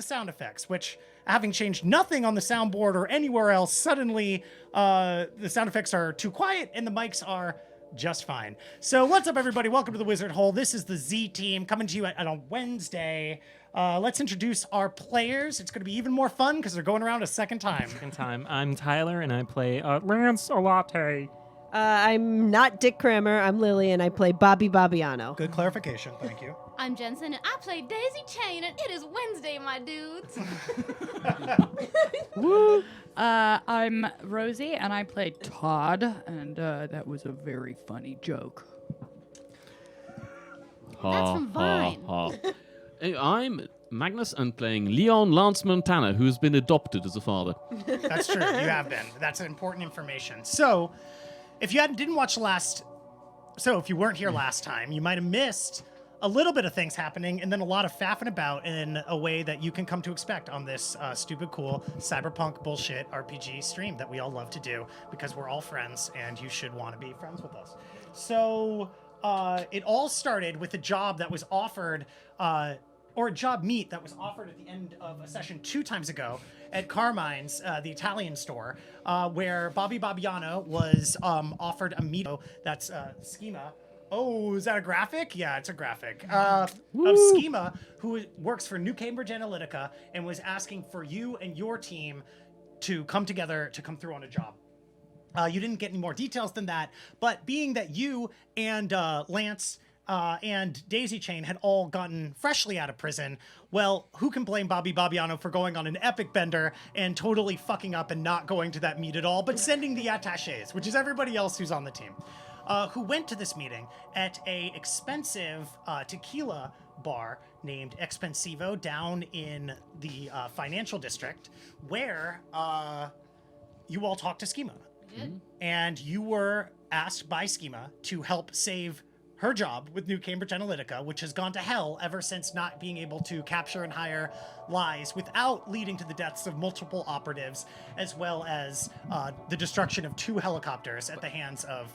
sound effects, which, having changed nothing on the soundboard or anywhere else, suddenly the sound effects are too quiet and the mics are just fine. So what's up, everybody? Welcome to the Wizard Hole. This is the Z-team coming to you on a Wednesday. Let's introduce our players. It's going to be even more fun because they're going around a second time. I'm Tyler, and I play Lance Olate. I'm not Dick Kramer. I'm Lily, and I play Bobby Bobbiano. Good clarification. Thank you. I'm Jensen, and I play Daisy Chain, and it is Wednesday, my dudes. Woo! I'm Rosie, and I play Todd, and that was a very funny joke. That's from Vine. Hey, I'm Magnus, and playing Leon Lance Montana, who has been adopted as a father. That's true. You have been. That's important information. So, if you didn't watch if you weren't here last time, you might have missed a little bit of things happening and then a lot of faffing about in a way that you can come to expect on this stupid, cool cyberpunk bullshit RPG stream that we all love to do because we're all friends and you should want to be friends with us. So, it all started with a job that was offered, or a job meet that was offered at the end of a session 2 times ago at Carmine's, the Italian store, where Bobby Bobbiano was offered a meet. That's Schema. Oh, is that a graphic? Yeah, it's a graphic. Of Schema, who works for Nu Cambridge Analytica and was asking for you and your team to come together to come through on a job. You didn't get any more details than that, but being that you and Lance and Daisy Chain had all gotten freshly out of prison, well, who can blame Bobby Bobbiano for going on an epic bender and totally fucking up and not going to that meet at all, but sending the attachés, which is everybody else who's on the team, who went to this meeting at a expensive tequila bar named Expensivo down in the financial district, where you all talked to Schema. And you were asked by Schema to help save her job with Nu Cambridge Analytica, which has gone to hell ever since not being able to capture and hire lies without leading to the deaths of multiple operatives, as well as the destruction of 2 helicopters at the hands of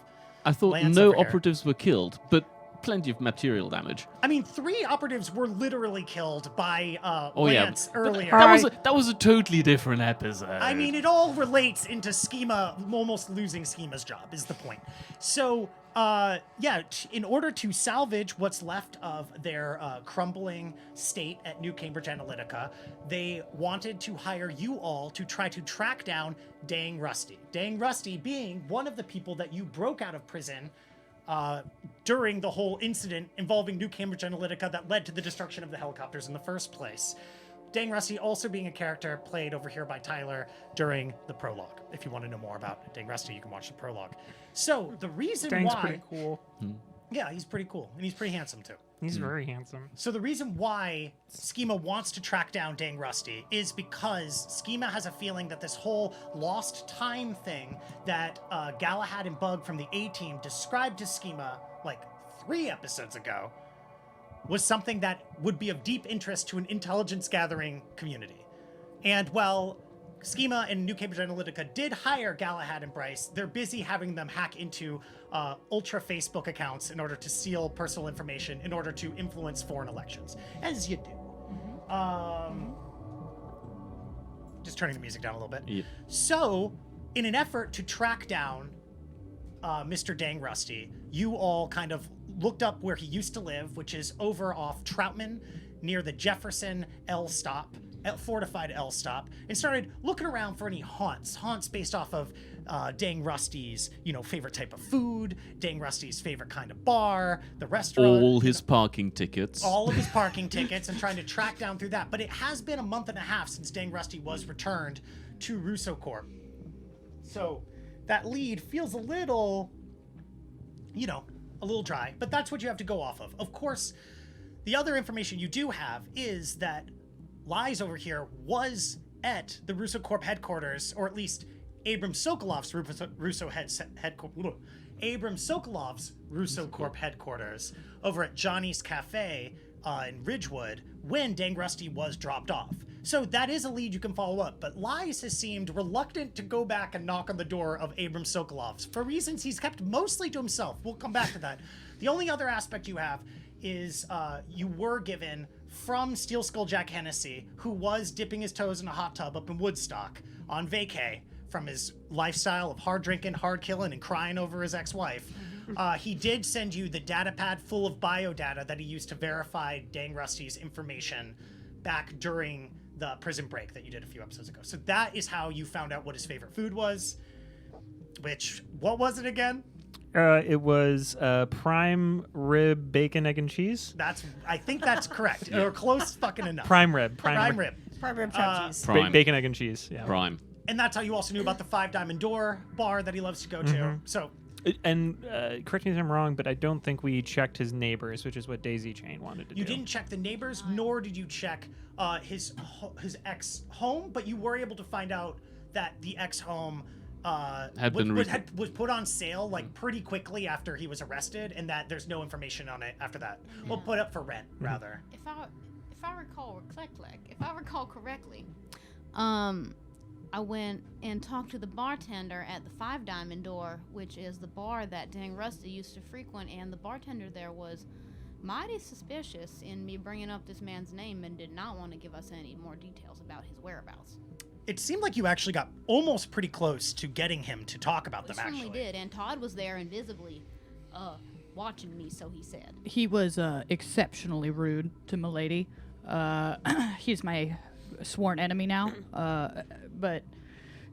I thought Lance no over here. operatives were killed, but plenty of material damage. I mean, 3 operatives were literally killed by Oh, Lance yeah. earlier. That was a totally different episode. I mean, it all relates into Schema almost losing Schema's job, is the point. So, in order to salvage what's left of their crumbling state at Nu Cambridge Analytica, they wanted to hire you all to try to track down Dang Rusty. Dang Rusty being one of the people that you broke out of prison during the whole incident involving Nu Cambridge Analytica that led to the destruction of the helicopters in the first place. Dang Rusty also being a character played over here by Tyler during the prologue. If you want to know more about Dang Rusty, you can watch the prologue. So the reason Dang's why... pretty cool. Yeah, he's pretty cool. And he's pretty handsome, too. He's very handsome. So the reason why Schema wants to track down Dang Rusty is because Schema has a feeling that this whole lost time thing that Galahad and Bug from the A-team described to Schema like 3 episodes ago was something that would be of deep interest to an intelligence gathering community. And while Schema and Nu Cambridge Analytica did hire Galahad and Bryce, they're busy having them hack into ultra Facebook accounts in order to steal personal information in order to influence foreign elections, as you do. Just turning the music down a little bit. Yep. So, in an effort to track down Mr. Dang Rusty, you all kind of looked up where he used to live, which is over off Troutman near the Jefferson L stop, fortified L stop, and started looking around for any haunts based off of Dang Rusty's, favorite type of food, Dang Rusty's favorite kind of bar, the restaurant. All his parking tickets. All of his parking tickets, and trying to track down through that. But it has been a month and a half since Dang Rusty was returned to Russo Corp. So that lead feels a little dry, but that's what you have to go off of. Of course, the other information you do have is that Lies over here was at the Russo Corp headquarters, or at least Abram Sokolov's Russo Corp headquarters over at Johnny's Cafe in Ridgewood when Dang Rusty was dropped off. So that is a lead you can follow up, but Lies has seemed reluctant to go back and knock on the door of Abram Sokolov's for reasons he's kept mostly to himself. We'll come back to that. The only other aspect you have is you were given from Steel Skull Jack Hennessy, who was dipping his toes in a hot tub up in Woodstock on vacay from his lifestyle of hard drinking, hard killing, and crying over his ex-wife. He did send you the data pad full of biodata that he used to verify Dang Rusty's information back during the prison break that you did a few episodes ago. So that is how you found out what his favorite food was. What was it again? It was prime rib, bacon, egg, and cheese. I think that's correct. Or close fucking enough. Prime rib. Prime rib. Prime rib chow cheese. Prime. Bacon, egg, and cheese. Yeah. Prime. And that's how you also knew about the 5 Diamond Door bar that he loves to go to. So, And correct me if I'm wrong, but I don't think we checked his neighbors, which is what Daisy Chain wanted to do. you didn't check the neighbors, nor did you check his ex home, but you were able to find out that the ex home was put on sale like pretty quickly after he was arrested, and that there's no information on it after that. Well, put up for rent rather. If I recall correctly, I went and talked to the bartender at the 5 Diamond Door, which is the bar that Dang Rusty used to frequent, and the bartender there was mighty suspicious in me bringing up this man's name and did not want to give us any more details about his whereabouts. It seemed like you actually got almost pretty close to getting him to talk about We them, certainly actually. did, and Todd was there invisibly watching me, so he said. He was exceptionally rude to Milady. He's my sworn enemy now, but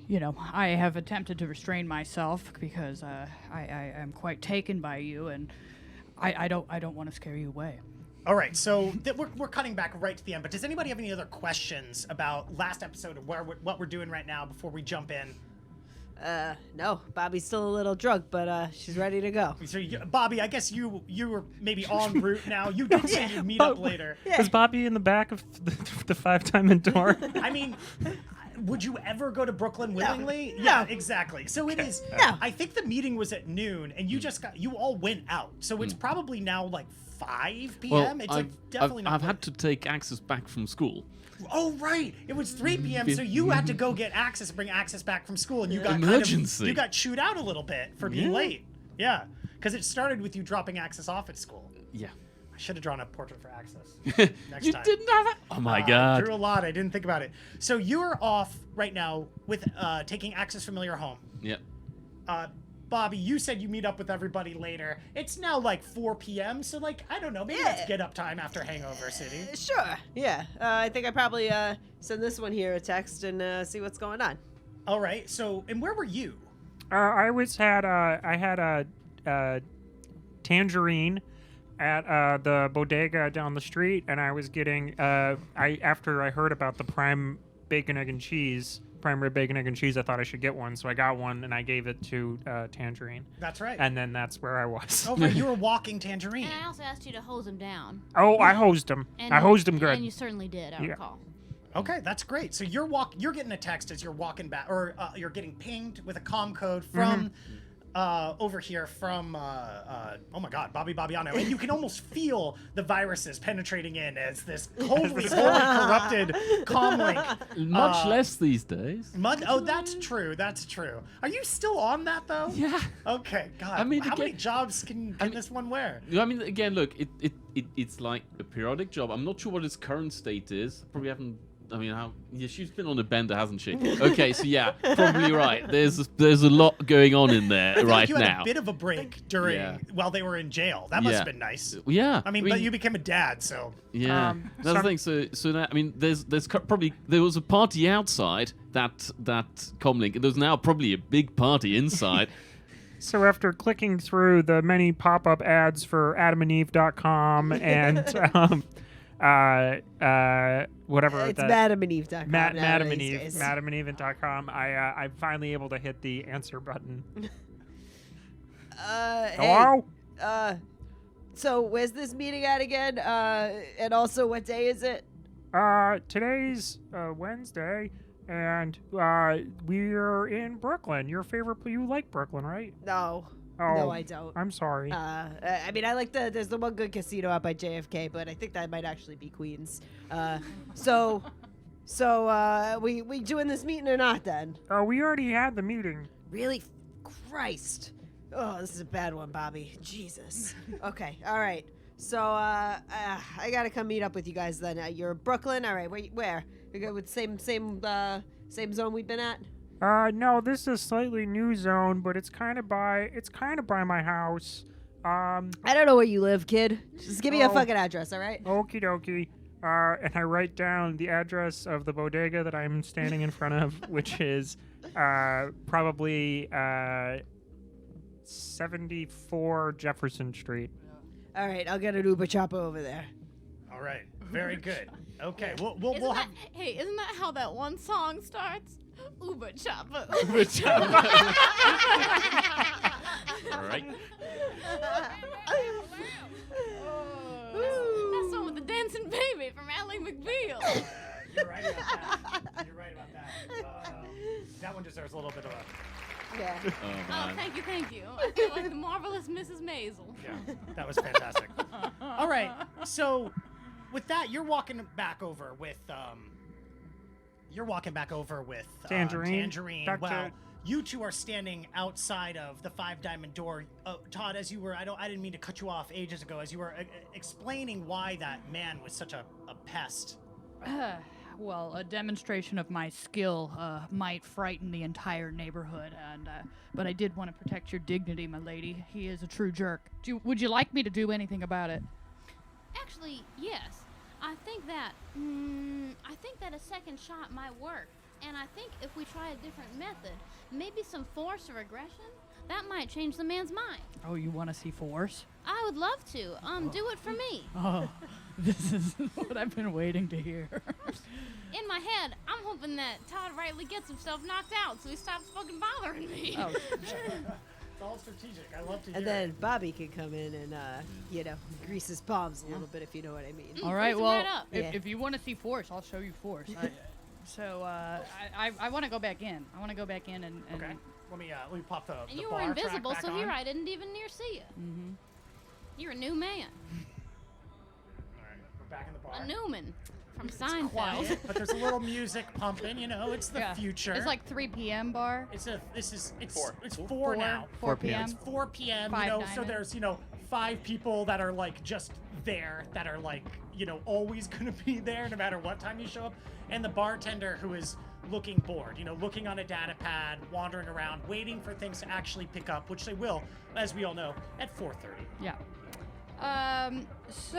you know, I have attempted to restrain myself because I am quite taken by you, and I don't want to scare you away. All right, so we're cutting back right to the end, but does anybody have any other questions about last episode or what we're doing right now before we jump in? No, Bobby's still a little drunk, but she's ready to go. So, Bobby, I guess you were maybe en route now. You did say you'd meet up later. Was Bobby in the back of the 5 Diamond Door? I mean, would you ever go to Brooklyn willingly? No. Yeah, exactly. So it is. No. I think the meeting was at noon, and you all went out. So it's probably now like 5 p.m. Well, It's like definitely not. I've had to take Access back from school. Oh right, it was 3 p.m. So you had to go get Access, bring Access back from school, and you got Emergency. you got chewed out a little bit for being late. Yeah, because it started with you dropping Access off at school. Yeah. I should have drawn a portrait for Access next You time. didn't have it? Oh my I god. drew a lot. I didn't think about it. So you're off right now with taking Access Familiar home. Yep. Bobby, you said you meet up with everybody later. It's now like 4 p.m. So like I don't know, maybe it's get up time after Hangover City. Sure. Yeah. I think I probably send this one here a text and see what's going on. All right. So and where were you? I had a tangerine at the bodega down the street, and I was getting after I heard about the prime bacon, egg, and cheese. Prime rib, bacon, egg, and cheese. I thought I should get one, so I got one, and I gave it to Tangerine. That's right. And then that's where I was. Oh, right. You were walking Tangerine. And I also asked you to hose him down. Oh, I hosed him. And I hosed him good. And you certainly did, I recall. Okay, that's great. So you're getting a text as you're walking back, or you're getting pinged with a comm code from over here from oh my God, Bobby Bobbiano, and you can almost feel the viruses penetrating in as this wholly corrupted comm link. Much less these days. Oh, that's true. That's true. Are you still on that though? Yeah. Okay. God. I mean, how many again- jobs can this one wear? I mean, again, look, it's like a periodic job. I'm not sure what its current state is. Probably haven't. I mean, she's been on a bender, hasn't she? Okay, so yeah, probably right. There's a lot going on in there I feel right like you had now. a bit of a break during while they were in jail. That must have been nice. Yeah. I mean, but you became a dad, so. Yeah, that's the thing. So that, I mean, there was a party outside that comlink, and there's now probably a big party inside. So after clicking through the many pop-up ads for adamandeve.com and whatever It's that madamandeve.com. madamandeve.com, I'm finally able to hit the answer button. Hello? Hey, so where's this meeting at again? And also what day is it? Today's Wednesday, and we're in Brooklyn. Your favorite? You like Brooklyn, right? No. Oh, No, I don't. I'm sorry. I mean, I like there's the one good casino out by JFK, but I think that might actually be Queens. So we doing this meeting or not then? We already had the meeting. Really? Christ. Oh, this is a bad one, Bobby. Jesus. Okay, all right. So I gotta come meet up with you guys then. You're Brooklyn. All right. Where? We go with same zone we've been at. No, this is a slightly new zone, but it's kind of by my house. I don't know where you live, kid. Just give me a Oh. fucking address, all right? Okie dokie. And I write down the address of the bodega that I'm standing in front of, which is probably 74 Jefferson Street. All right, I'll get an Uber chopper over there. All right. Very good. Okay. We'll Isn't have. that how that one song starts? Uber chopper. All right. That's one with the dancing baby from Ally McBeal. You're right about that. You're right about that. That one deserves a little bit of a. Yeah. Oh, Oh, man. thank you. I feel like the marvelous Mrs. Maisel. Yeah, that was fantastic. All right, so with that, you're walking back over with Tangerine. Tangerine. Back to- Well, you two are standing outside of the Five Diamond Door. Todd, as you were, I didn't mean to cut you off ages ago. As you were explaining why that man was such a pest. Well, a demonstration of my skill might frighten the entire neighborhood, but I did want to protect your dignity, my lady. He is a true jerk. Would you like me to do anything about it? Actually, yes. I think that a second shot might work. And I think if we try a different method, maybe some force or aggression, that might change the man's mind. Oh, you want to see force? I would love to. Do it for me. Oh, this is what I've been waiting to hear. In my head, I'm hoping that Todd Rightly gets himself knocked out so he stops fucking bothering me. Oh, It's all strategic. I love to hear And then Bobby can come in and, grease his palms a little bit, if you know what I mean. all right. Freeze him Well, right up. if you want to see force, I'll show you force. I want to go back in. I want to go back in and. Okay. Let me pop the. And the you were bar track invisible, back so on. here I didn't even near see you. Mm-hmm. You're a new man. All right, we're back in the bar. A Newman from It's Seinfeld. quiet, but there's a little music pumping. You know, it's the Yeah. future. It's like 3 p.m. bar. it's 4 4 now. 4 p.m. It's 4 p.m. Five So diamond. there's 5 people that are like just there, that are like always gonna be there no matter what time you show up, and the bartender who is looking bored, looking on a data pad, wandering around, waiting for things to actually pick up, which they will, as we all know, at 4:30. Yeah. So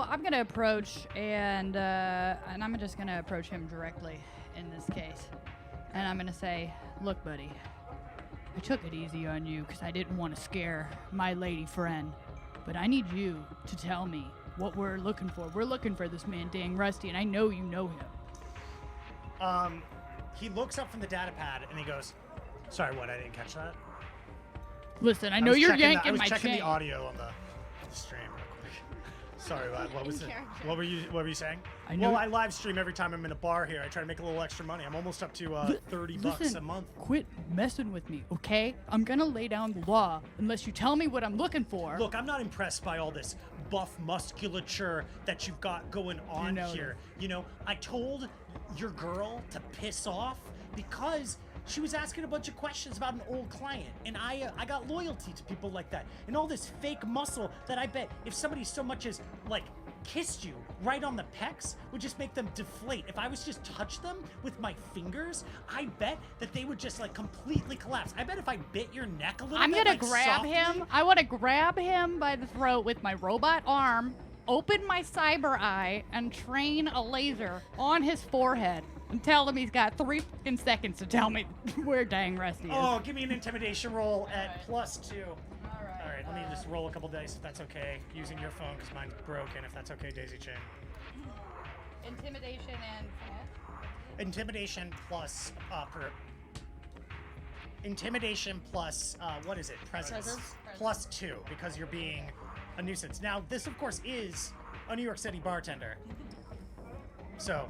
I'm gonna approach and I'm just gonna approach him directly in this case, and I'm gonna say, "Look, buddy, I took it easy on you because I didn't want to scare my lady friend, but I need you to tell me what we're looking for. We're looking for this man, Dang Rusty, and I know you know him." He looks up from the data pad and he goes, "Sorry, what? I didn't catch that." Listen, I know was you're checking yanking I was my checking chain. the audio on the stream real quick. Sorry, what was In it? character. What were you saying? I know- Well, I live stream every time I'm in a bar here. I try to make a little extra money. I'm almost up to $30 Listen, a month. quit messing with me, okay? I'm gonna lay down the law unless you tell me what I'm looking for. Look, I'm not impressed by all this buff musculature that you've got going on know here. I told your girl to piss off because she was asking a bunch of questions about an old client, and I got loyalty to people like that. And all this fake muscle that I bet if somebody so much as kissed you right on the pecs would just make them deflate. If I was just touch them with my fingers, I bet that they would just completely collapse. I bet if I bit your neck a little I'm bit, gonna grab softly, him. I want to grab him by the throat with my robot arm, open my cyber eye, and train a laser on his forehead and tell him he's got 3 fucking seconds to tell me where Dang Rusty is. Oh, give me an intimidation roll at +2. All right, let me just roll a couple dice if that's okay. Using your phone because mine's broken. If that's okay, Daisy Chain. Intimidation and Intimidation plus Intimidation plus what is it? Presence. +2 because you're being a nuisance. Now this of course is a New York City bartender. So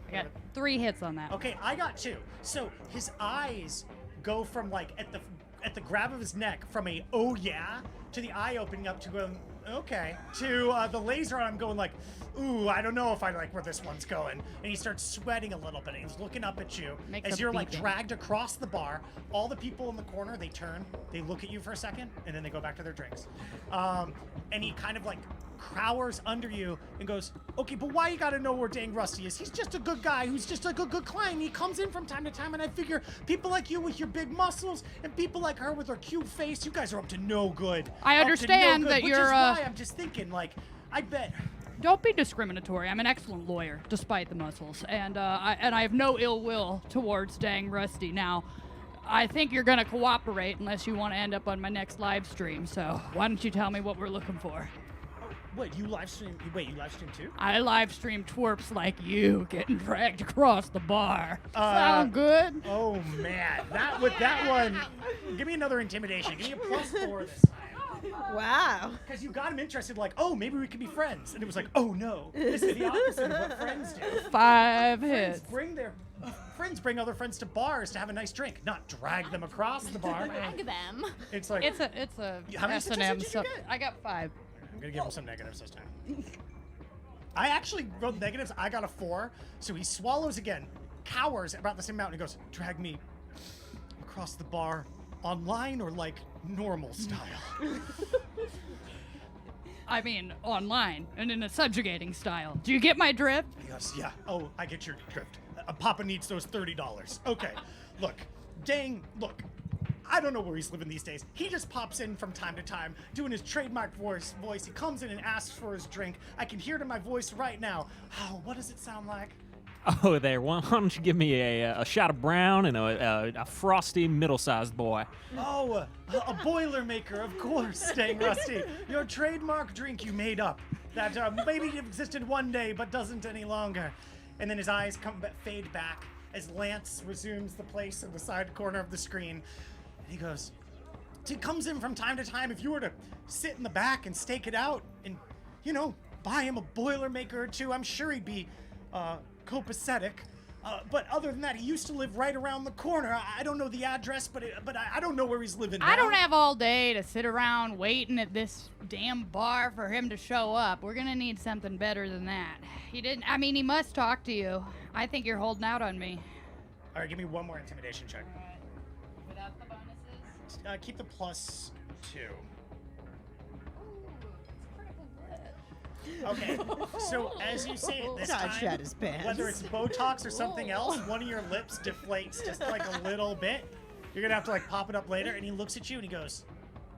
I got 3 hits on that. okay, I got 2. So his eyes go from at the grab of his neck from a oh yeah to the eye opening up to going okay to the laser on him going ooh, I don't know if I like where this one's going, and he starts sweating a little bit and he's looking up at you Makes as a you're beeping. dragged across the bar. All the people in the corner, they turn, they look at you for a second, and then they go back to their drinks. And he kind of cowers under you and goes, okay, but why you gotta know where dang Rusty is? He's just a good guy who's just like a good client. He comes in from time to time, and I figure people like you with your big muscles and people like her with her cute face, you guys are up to no good. I understand that which you're, is why I'm just thinking, like, I bet. Don't be discriminatory. I'm an excellent lawyer, despite the muscles, and I have no ill will towards dang Rusty. Now, I think you're gonna cooperate unless you want to end up on my next live stream. So why don't you tell me what we're looking for? Wait, you live stream too? I live stream twerps like you getting dragged across the bar. Sound good? Oh man, that one. Give me another intimidation. Give me a +4 this time. Wow. Because you got him interested, like, oh, maybe we could be friends, and it was like, oh no, this is the opposite of what friends do. 5 hits. Friends bring other friends to bars to have a nice drink, not drag them across the bar. Drag them. It's like It's a How many S&M successes did you stuff. get? I got 5. I'm gonna give him some negatives this time. I actually wrote negatives. I got a 4, so he swallows again, cowers about the same amount, and he goes, drag me across the bar online or like normal style. I mean, online and in a subjugating style. Do you get my drift? Yes, yeah. Oh, I get your drift. Papa needs those $30. Okay, look, I don't know where he's living these days. He just pops in from time to time, doing his trademark voice. He comes in and asks for his drink. I can hear it in my voice right now. Oh, what does it sound like? Oh, there. Why don't you give me a shot of brown and a frosty middle-sized boy? Oh, a Boilermaker, of course, dang Rusty. Your trademark drink you made up that maybe existed one day but doesn't any longer. And then his eyes fade back as Lance resumes the place in the side corner of the screen. And he goes, he comes in from time to time. If you were to sit in the back and stake it out and, buy him a Boilermaker or two, I'm sure he'd be copacetic. But other than that, he used to live right around the corner. I don't know the address, but I don't know where he's living now. I don't have all day to sit around waiting at this damn bar for him to show up. We're gonna need something better than that. He must talk to you. I think you're holding out on me. All right, give me one more intimidation check. Without the bonuses? Keep the +2. Okay, so as you say it this Todd time, shat his pants. whether it's Botox or something else, one of your lips deflates just like a little bit. You're gonna have to like pop it up later, and he looks at you and he goes,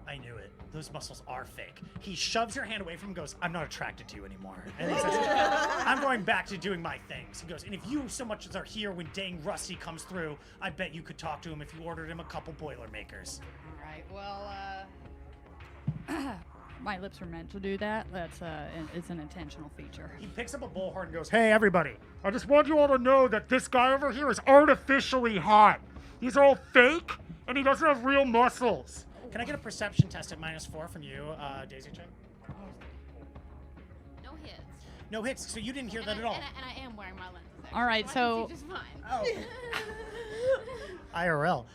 I knew it. Those muscles are fake. He shoves your hand away from him and goes, I'm not attracted to you anymore. And he says, I'm going back to doing my things. He goes, and if you so much as are here when dang Rusty comes through, I bet you could talk to him if you ordered him a couple Boilermakers. All right, well, my lips are meant to do that. It's an intentional feature. He picks up a bullhorn and goes, hey, everybody. I just want you all to know that this guy over here is artificially hot. He's all fake, and he doesn't have real muscles. Can I get a perception test at -4 from you, Daisy Chain? No hits. No hits, so you didn't hear that at all. And I am wearing my lenses. Actually, All right, so I so- can see just fine. Oh. IRL.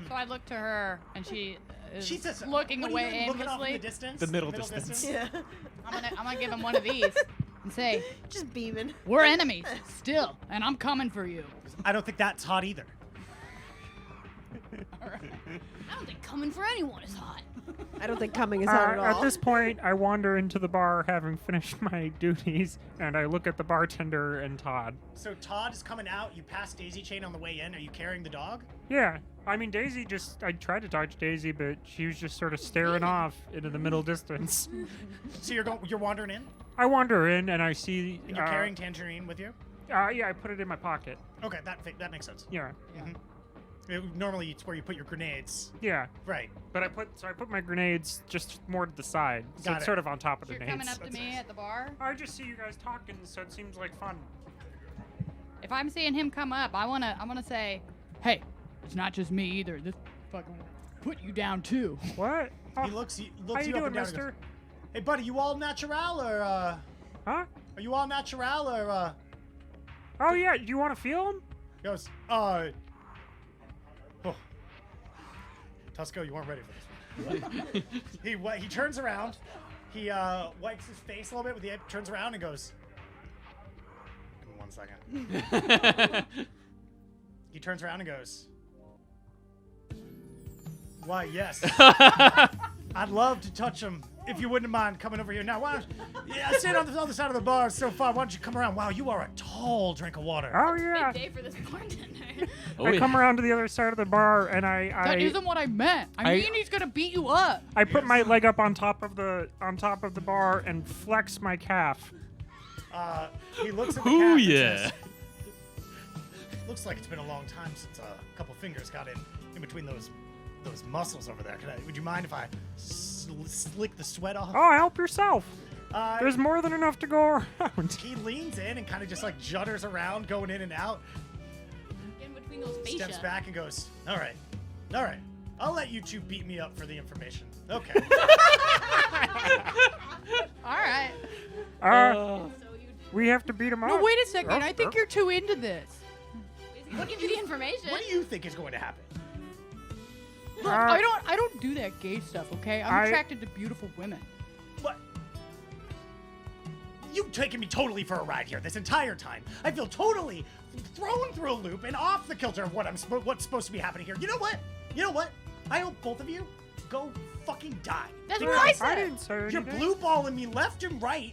So I look to her, and she is She says, looking what are away you looking off in the aimlessly. distance? The middle distance. Yeah. I'm gonna give him one of these and say, Just beaming. we're enemies still, and I'm coming for you. I don't think that's hot either. I don't think coming for anyone is hot. I don't think coming is hot at all. At this point, I wander into the bar, having finished my duties, and I look at the bartender and Todd. So Todd is coming out. You pass Daisy Chain on the way in. Are you carrying the dog? Yeah, I mean, Daisy I tried to talk to Daisy, but she was just sort of staring off into the middle distance. So you're wandering in, I wander in, and I see... and you're carrying Tangerine with you. Yeah, I put it in my pocket. Okay, that makes sense. Yeah, Normally, it's where you put your grenades. yeah. Right. But I put my grenades just more to the side, so Got it's it. sort of on top of the You're grenades. coming up to me at the bar. I just see you guys talking, so it seems like fun. If I'm seeing him come up, I wanna say, hey, it's not just me either. This fucking put you down too. What? He looks you How you up doing, and down. And mister? goes, hey, buddy, you all natural or Huh? are you all natural or Oh yeah, do you want to feel him? He goes, oh. Tusco, you weren't ready for this. He turns around. He wipes his face a little bit with the turns around and goes, give me 1 second. He turns around and goes, why, yes. I'd love to touch him if you wouldn't mind coming over here now. Why don't I sit on the other side of the bar so far. Why don't you come around? Wow, you are a tall drink of water. Oh yeah. Big day for this bartender. I come around to the other side of the bar and That isn't what I meant. I mean he's gonna beat you up. I put my leg up on top of the bar and flex my calf. He looks at the Ooh, calf and yeah. says, looks like it's been a long time since a couple fingers got in between those muscles over there. Would you mind if I slick the sweat off? Oh, help yourself. Uh, There's more than enough to go around. He leans in and kind of just like judders around, going in and out. In between those fascia. Steps back and goes, all right. I'll let you two beat me up for the information. Okay. All right. So you We have to beat him up. No, wait a second. I think you're too into this. He'll give you the information. What do you think is going to happen? Look, I don't do that gay stuff, okay? I'm attracted to beautiful women. What? You've taken me totally for a ride here this entire time. I feel totally thrown through a loop and off the kilter of what's supposed to be happening here. You know what? I hope both of you go fucking die. That's what I I said. didn't say You're anything. blue balling me left and right.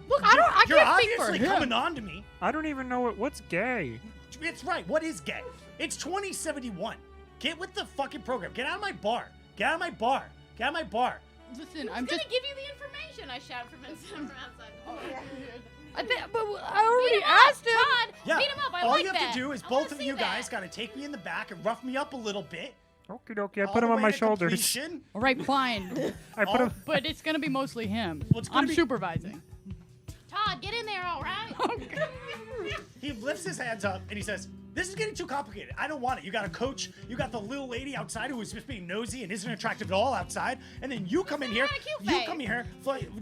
Look, I You're can't speak for obviously him. coming on to me. I don't even know what's gay. It's right. What is gay? It's 2071. Get with the fucking program. Get out of my bar. Get out of my bar. Get out of my bar. Listen, I'm gonna give you the information. I shout from outside the door. but I already asked him. Todd, Yeah. beat him up. I All like you have that. to do is I wanna both of see you that. guys got to take me in the back and rough me up a little bit. Okie dokie. I all put the him on way my to shoulders. completion. All right, fine. I put him. But it's gonna be mostly him. Well, it's gonna I'm be- supervising. Todd, get in there, all right? He lifts his hands up and he says, "This is getting too complicated. I don't want it. You got a coach. You got the little lady outside who is just being nosy and isn't attractive at all outside. And then you come in here. not a cute You face. come in here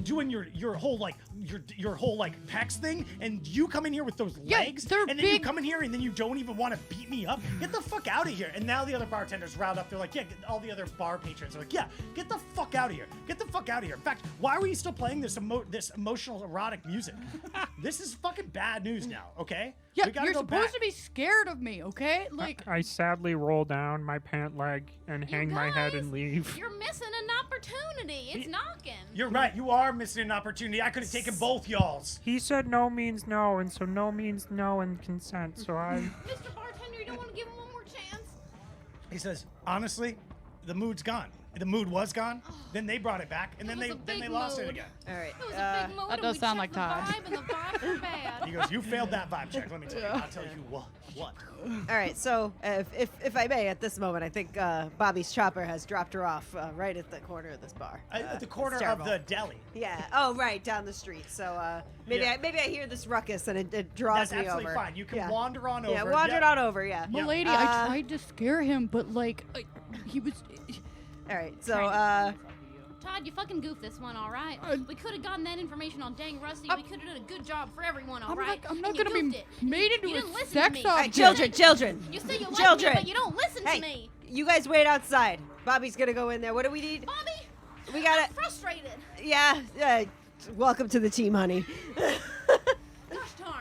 doing your whole like your whole like pecs thing. And you come in here with those Yeah, legs. they're And then you big. come in here and then you don't even want to beat me up. Get the fuck out of here." And now the other bartenders round up. They're like, "Yeah." All the other bar patrons are like, "Yeah, get the fuck out of here. Get the fuck out of here." In fact, why were you still playing this emotional erotic music? This is fucking bad news now. Okay. Yeah, We gotta you're go supposed back. to be scared of me, okay? Like, I sadly roll down my pant leg and You hang my head guys, and leave. You're missing an opportunity. It's knocking. You're right. You are missing an opportunity. I could have taken both y'alls. He said no means no, and so no means no and consent. So I. Mr. Bartender, you don't want to give him one more chance? He says, "Honestly, the mood's gone. The mood was gone. Then they brought it back, and then It was they a big lost it mood. again." All right. It was a big mood. that and does we sound checked like the Todd. vibe, and the vibes were bad. He goes, "You failed that vibe check. Let me tell you. I'll tell you what. All right. So, if I may, at this moment, I think Bobby's chopper has dropped her off right at the corner of this bar. At the It's corner of terrible. the deli. Yeah. Oh, right down the street. So maybe Yeah. maybe I hear this ruckus and it draws That's me absolutely over. fine. You can Yeah. wander on over. Yeah, wandered on over. Yeah. Yeah. milady, I tried to scare him, but like, he was. All right. So Todd, you fucking goofed this one, all right? We could have gotten that information on Dang Rusty. We could have done a good job for everyone, all right? I'm not And you gonna be goofed it. made into You a didn't listen sex to me. object. children. You say you like Children. me, but you don't listen Hey, to me. you guys wait outside. Bobby's gonna go in there. What do we need? Bobby, We got I'm it. frustrated. Yeah. Welcome to the team, honey. Gosh darn.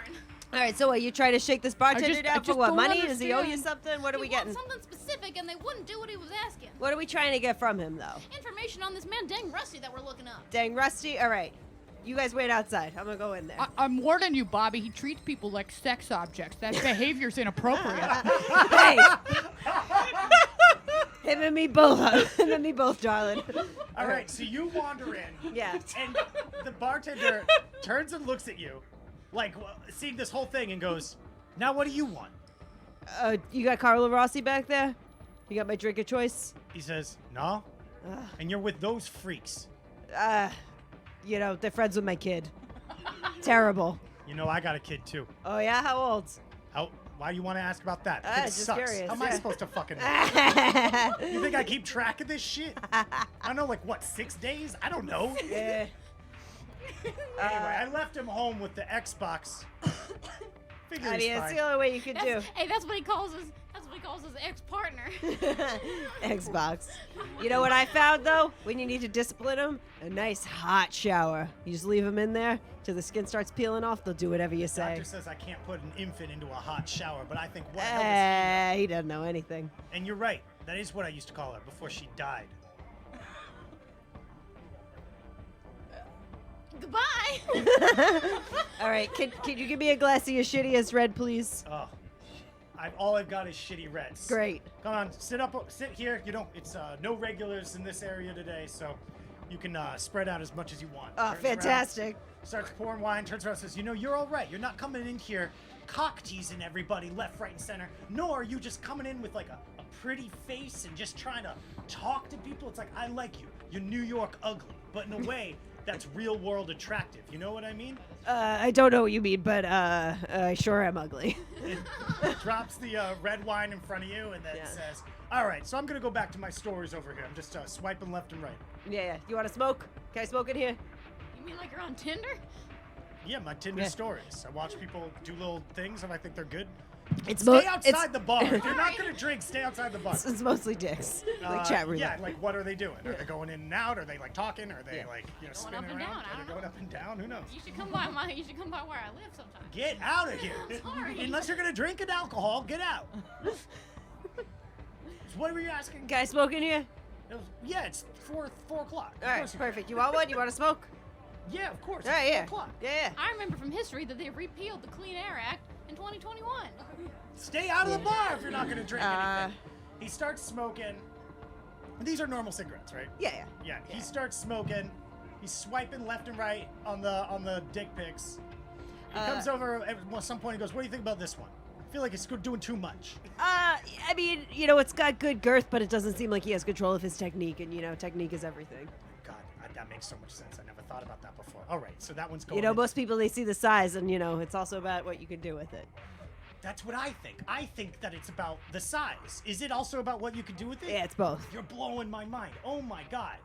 All right. So what? You try to shake this bartender I down for just what? don't Money? Does he owe you understand. something? What are we He wants getting? something specific, and they wouldn't do what he was asking. What are we trying to get from him, though? Information on this man, Dang Rusty, that we're looking up. Dang Rusty. All right. You guys wait outside. I'm gonna go in there. I'm warning you, Bobby. He treats people like sex objects. That behavior's inappropriate. Hey. Him and me both. Him and me both, darling. All right. So you wander in. Yeah. And the bartender turns and looks at you, like seeing this whole thing, and goes, "Now what do you want?" You got Carlo Rossi back there? You got my drink of choice? He says, "No." And you're with those freaks. You know, they're friends with my kid. Terrible. You know, I got a kid too. Oh yeah, how old? Why do you want to ask about that? Kid just sucks. curious, How am I yeah. supposed to fucking know? You think I keep track of this shit? I don't know, like what, 6 days? I don't know. Yeah. Anyway, I left him home with the Xbox. Figure I he's mean, it's fine. the only way you could do. Hey, that's what he calls his. That's what he calls his ex-partner. Xbox. You know what I found though? When you need to discipline them, a nice hot shower. You just leave them in there till the skin starts peeling off. They'll do whatever you say. Doctor says I can't put an infant into a hot shower, but I think what the hell is He doesn't know anything. And you're right. That is what I used to call her before she died. All right, can you give me a glass of your shittiest red, please? Oh, all I've got is shitty reds. Great. Come on, sit here. You don't. It's no regulars in this area today, so you can spread out as much as you want. Oh, Turns around, fantastic. starts pouring wine. Turns around, and says, "You're all right. You're not coming in here cock teasing everybody left, right, and center. Nor are you just coming in with like a pretty face and just trying to talk to people. It's like, I like you. You're New York ugly, but in a way that's real world attractive. You know what I mean?" I don't know what you mean, but I sure am ugly. It drops the red wine in front of you and then says, "All right, so I'm gonna go back to my stories over here. I'm just swiping left and right." Yeah. You want to smoke? Can I smoke in here? You mean like you're on Tinder? Yeah, my Tinder stories. I watch people do little things and I think they're good. Stay outside the bar. If you're not gonna drink, stay outside the bar. It's mostly dicks, like chat room. Yeah, like what are they doing? Are they going in and out? Are they like talking? Are they like spinning up and around? down, I Are don't they going know. up and down? Who knows? You should come by where I live sometime. Get out of here! Sorry. Unless you're gonna drink an alcohol, get out. So what were you asking? Can I smoke in here? Yeah, it's 4 o'clock. All right, perfect. You want one? You want to smoke? Yeah, of course. All right, It's yeah. 4 o'clock. Yeah. I remember from history that they repealed the Clean Air Act in 2021. Stay out of the bar if you're not gonna drink anything. He starts smoking. These are normal cigarettes, right? Yeah. Yeah. He starts smoking. He's swiping left and right on the dick pics. He comes over at some point. He goes, "What do you think about this one? I feel like it's doing too much." I mean, it's got good girth, but it doesn't seem like he has control of his technique, and technique is everything. God, that makes so much sense. I never thought about that before. All right, so that one's going. Most people, they see the size, and it's also about what you can do with it. That's what I think. I think that it's about the size. Is it also about what you can do with it? Yeah, it's both. You're blowing my mind. Oh my God.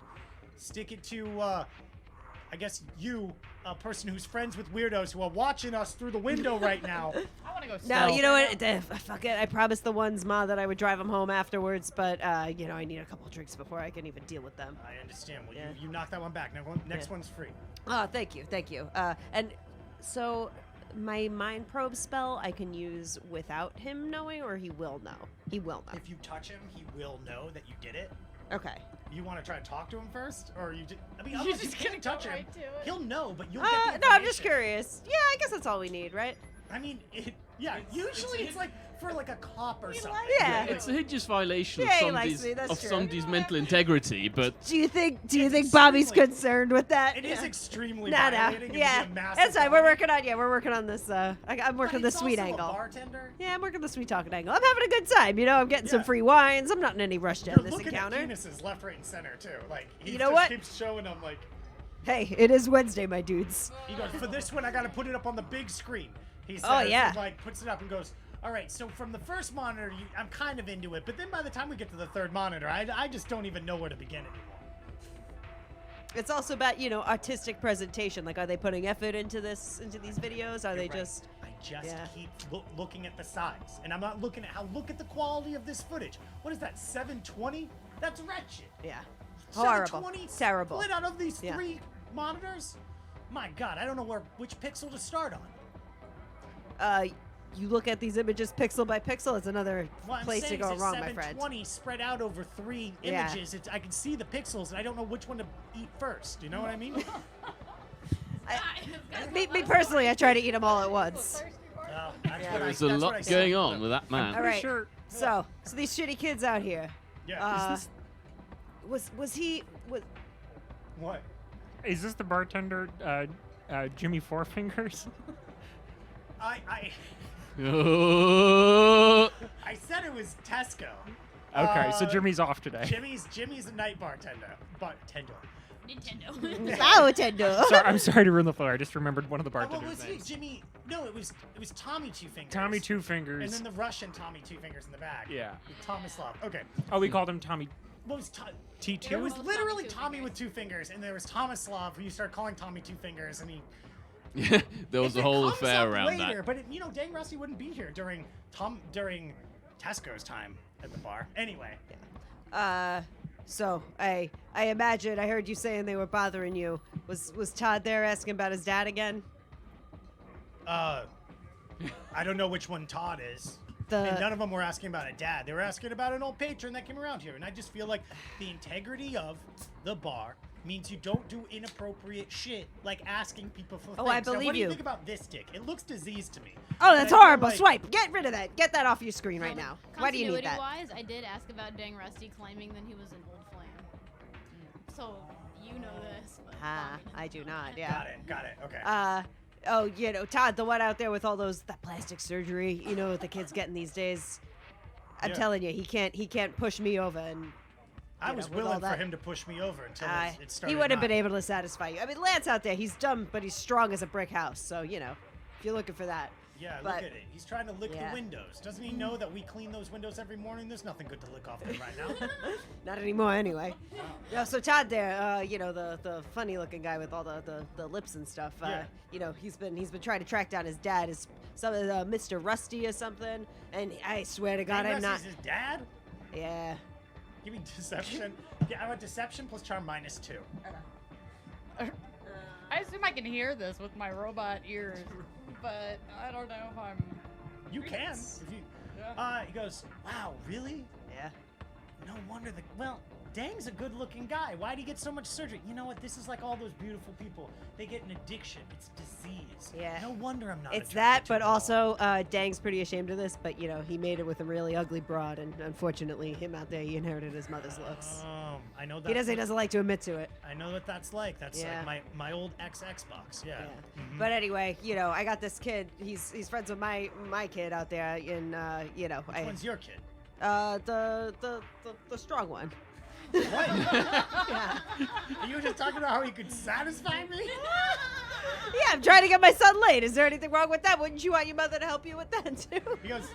Stick it to, I guess you, a person who's friends with weirdos who are watching us through the window right now. I want to go. No, you know what? Fuck it. I promised the ones, Ma, that I would drive them home afterwards, but I need a couple drinks before I can even deal with them. I understand. Well, you knock that one back. Next one's free. Oh, thank you. And so my mind probe spell I can use without him knowing, or he will know? He will know. If you touch him, he will know that you did it. Okay. You want to try to talk to him first, or you? I mean, You're otherwise just you can't gonna touch go him. right to it. He'll know, but you'll get the No, I'm just information. curious. Yeah, I guess that's all we need, right? I mean, usually it's like for like a cop or something. Yeah. It's a hideous violation Yeah, he of likes me, that's of true. somebody's mental integrity, but Do you think It's Bobby's extremely- concerned with that? It is extremely No. violating. It would be Yeah. a massive That's fine. We're felony. working on this. I'm working But the it's sweet also angle. A bartender. Yeah, I'm working the sweet talking angle. I'm having a good time. I'm getting some Yeah. free wines. I'm not in any rush to You're end this looking encounter. at penises left, right, and center too. Like he You know just what? keeps showing them. Like Hey, it is Wednesday, my dudes. he goes, "For this one, I got to put it up on the big screen." He says, Oh, yeah. and, like puts it up and goes, "All right, so from the first monitor, I'm kind of into it, but then by the time we get to the third monitor, I just don't even know where to begin anymore." It's also about artistic presentation. Like, are they putting effort into these videos? Are they Right. just? I just Yeah. keep looking at the size, and I'm not looking at look at the quality of this footage. What is that? 720? That's wretched. Yeah. Horrible. 720 Terrible. Split out of these Yeah. 3 monitors. My God, I don't know which pixel to start on. You look at these images pixel by pixel. It's another Well, I'm place to saying go is wrong, it's my friend. 720 spread out over 3 Yeah. images. I can see the pixels, and I don't know which one to eat first. You know what I mean? Me personally, I try to eat them all at once. That's what there's I, a that's what I lot said. going on with that man. All right. Sure. So these shitty kids out here. Yeah. Was he? What? Is this the bartender, Jimmy Four Fingers? I Oh, said it was Tesco. Okay, so Jimmy's off today. Jimmy's a night bartender. Nintendo. Oh, Tendo. Sorry, I'm sorry to ruin the floor. I just remembered one of the What bartenders' was he? names. Jimmy? No, it was Tommy Two Fingers. Tommy Two Fingers. And then the Russian Tommy Two Fingers in the back. Yeah. Tomislav. Okay. Oh, we called him Tommy What was T2? There was literally Tommy Two Tommy Fingers. with 2 fingers, and there was Tomislav, who you started calling Tommy Two Fingers, and he. there was If a whole it comes affair up around later, that. But dang Rusty wouldn't be here during Tesco's time at the bar. Anyway. So I imagine I heard you saying they were bothering you. Was Todd there asking about his dad again? I don't know which one Todd is. And none of them were asking about a dad. They were asking about an old patron that came around here. And I just feel like the integrity of the bar means you don't do inappropriate shit like asking people for Oh, things. I Now, believe what do you you. think about this dick? It looks diseased to me. Oh, that's And I feel horrible. like- Swipe. Get rid of that. Get that off your screen right now. Why do you need that? Continuity-wise, I did ask about Dang Rusty claiming that he was an old flame. So, you know this. But I do not. Yeah. Got it. Okay. Oh, you know, Todd, the one out there with all that plastic surgery, you know, what the kids getting these days. I'm Yeah. telling you, he can't push me over, and I was with all willing for that- him to push me over until it started. he would have been not. able to satisfy you. I mean, Lance out there, he's dumb, but he's strong as a brick house. So you know, if you're looking for that. Yeah, but- look at it. He's trying to lick Yeah. the windows. Doesn't he know that we clean those windows every morning? There's nothing good to lick off them right now. Not anymore, anyway. Yeah, so Todd there, you know, the funny looking guy with all the lips and stuff. Yeah. You know, he's been trying to track down his dad, Mr. Rusty or something. And I swear to God, Hey, I'm not. Rusty's his dad? Yeah. Give me deception. Yeah, I want deception plus charm -2. I assume I can hear this with my robot ears, but I don't know if I'm. You can. If you. He goes, wow, really? Yeah. No wonder well, Dang's a good-looking guy. Why'd he get so much surgery? You know what? This is like all those beautiful people. They get an addiction. It's disease. Yeah. No wonder I'm not. It's attracted that, to but it at all. also Dang's pretty ashamed of this. But you know, he made it with a really ugly broad, and unfortunately, him out there, he inherited his mother's looks. I know that. He doesn't like to admit to it. I know what that's like. That's Yeah. like my old Xbox. Yeah. Mhm. But anyway, you know, I got this kid. He's friends with my kid out there in you know, Which one's your kid? the strong one. What? Yeah. You were just talking about how he could satisfy me? Yeah, I'm trying to get my son laid. Is there anything wrong with that? Wouldn't you want your mother to help you with that too? He goes,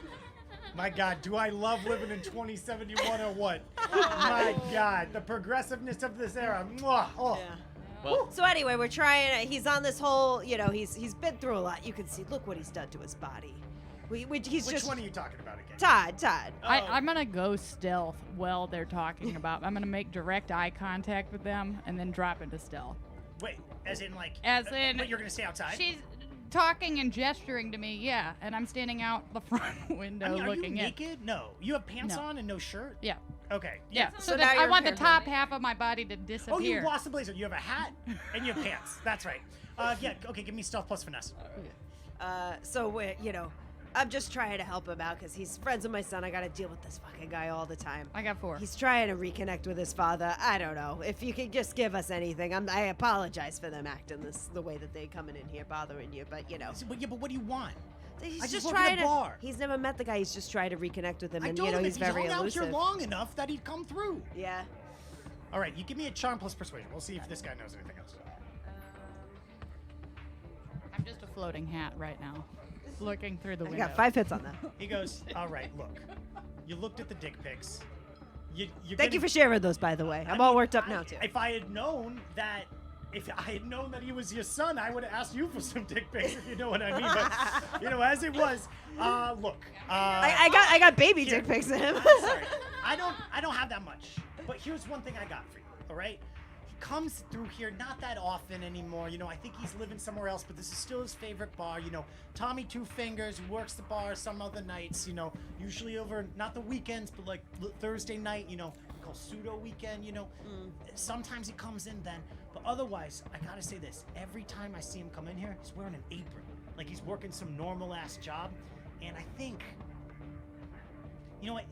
my God, do I love living in 2071 or what? My God, the progressiveness of this era. Mwah. Oh. Yeah. Well, So anyway, we're trying. He's on this whole. You know, he's been through a lot. You can see. Look what he's done to his body. He's Which just one are you talking about again? Todd. I'm gonna go stealth while they're talking about. I'm gonna make direct eye contact with them and then drop into stealth. Wait, as in like. As in- But you're gonna stay outside. She's talking and gesturing to me, yeah, and I'm standing out the front window I mean, are looking you in. naked? No. You have pants No. on and no shirt. Yeah, Okay. yeah. So So, now that I you're want the in top Carolina. half of my body to Oh, disappear. you lost the blazer. You have a hat and you have pants. That's right. Yeah. Okay. Give me stealth plus finesse. So we're, you know, I'm just trying to help him out because he's friends with my son. I got to deal with this fucking guy all the time. I got 4. He's trying to reconnect with his father. I don't know. If you could just give us anything. I apologize for them acting the way that they coming in here bothering you, but you know. But what do you want? He's I just just work at a trying to. bar. He's never met the guy. He's just trying to reconnect with him, I and told you know him he's if he's very hung out here elusive. long enough that he'd come through. Yeah. All right, you give me a charm plus persuasion. We'll see if this guy knows anything else. I'm just a floating hat right now, looking through the I window. got 5 hits on that. He goes, all right, look. You looked at the dick pics. You're Thank you getting- for sharing those, by the way. I'm all worked up now too. If I had known that he was your son, I would have asked you for some dick pics, if you know what I mean. But, you know, as it was, look. I got baby here. dick pics of him. I'm sorry. I don't have that much. But here's one thing I got for you, all right? He comes through here not that often anymore. You know, I think he's living somewhere else, but this is still his favorite bar. You know, Tommy Two Fingers works the bar some other nights, you know, usually over, not the weekends, but like Thursday night, you know, we call pseudo weekend, you know. Sometimes he comes in then, but otherwise, I gotta say this, every time I see him come in here, he's wearing an apron. Like he's working some normal ass job. And I think, you know what?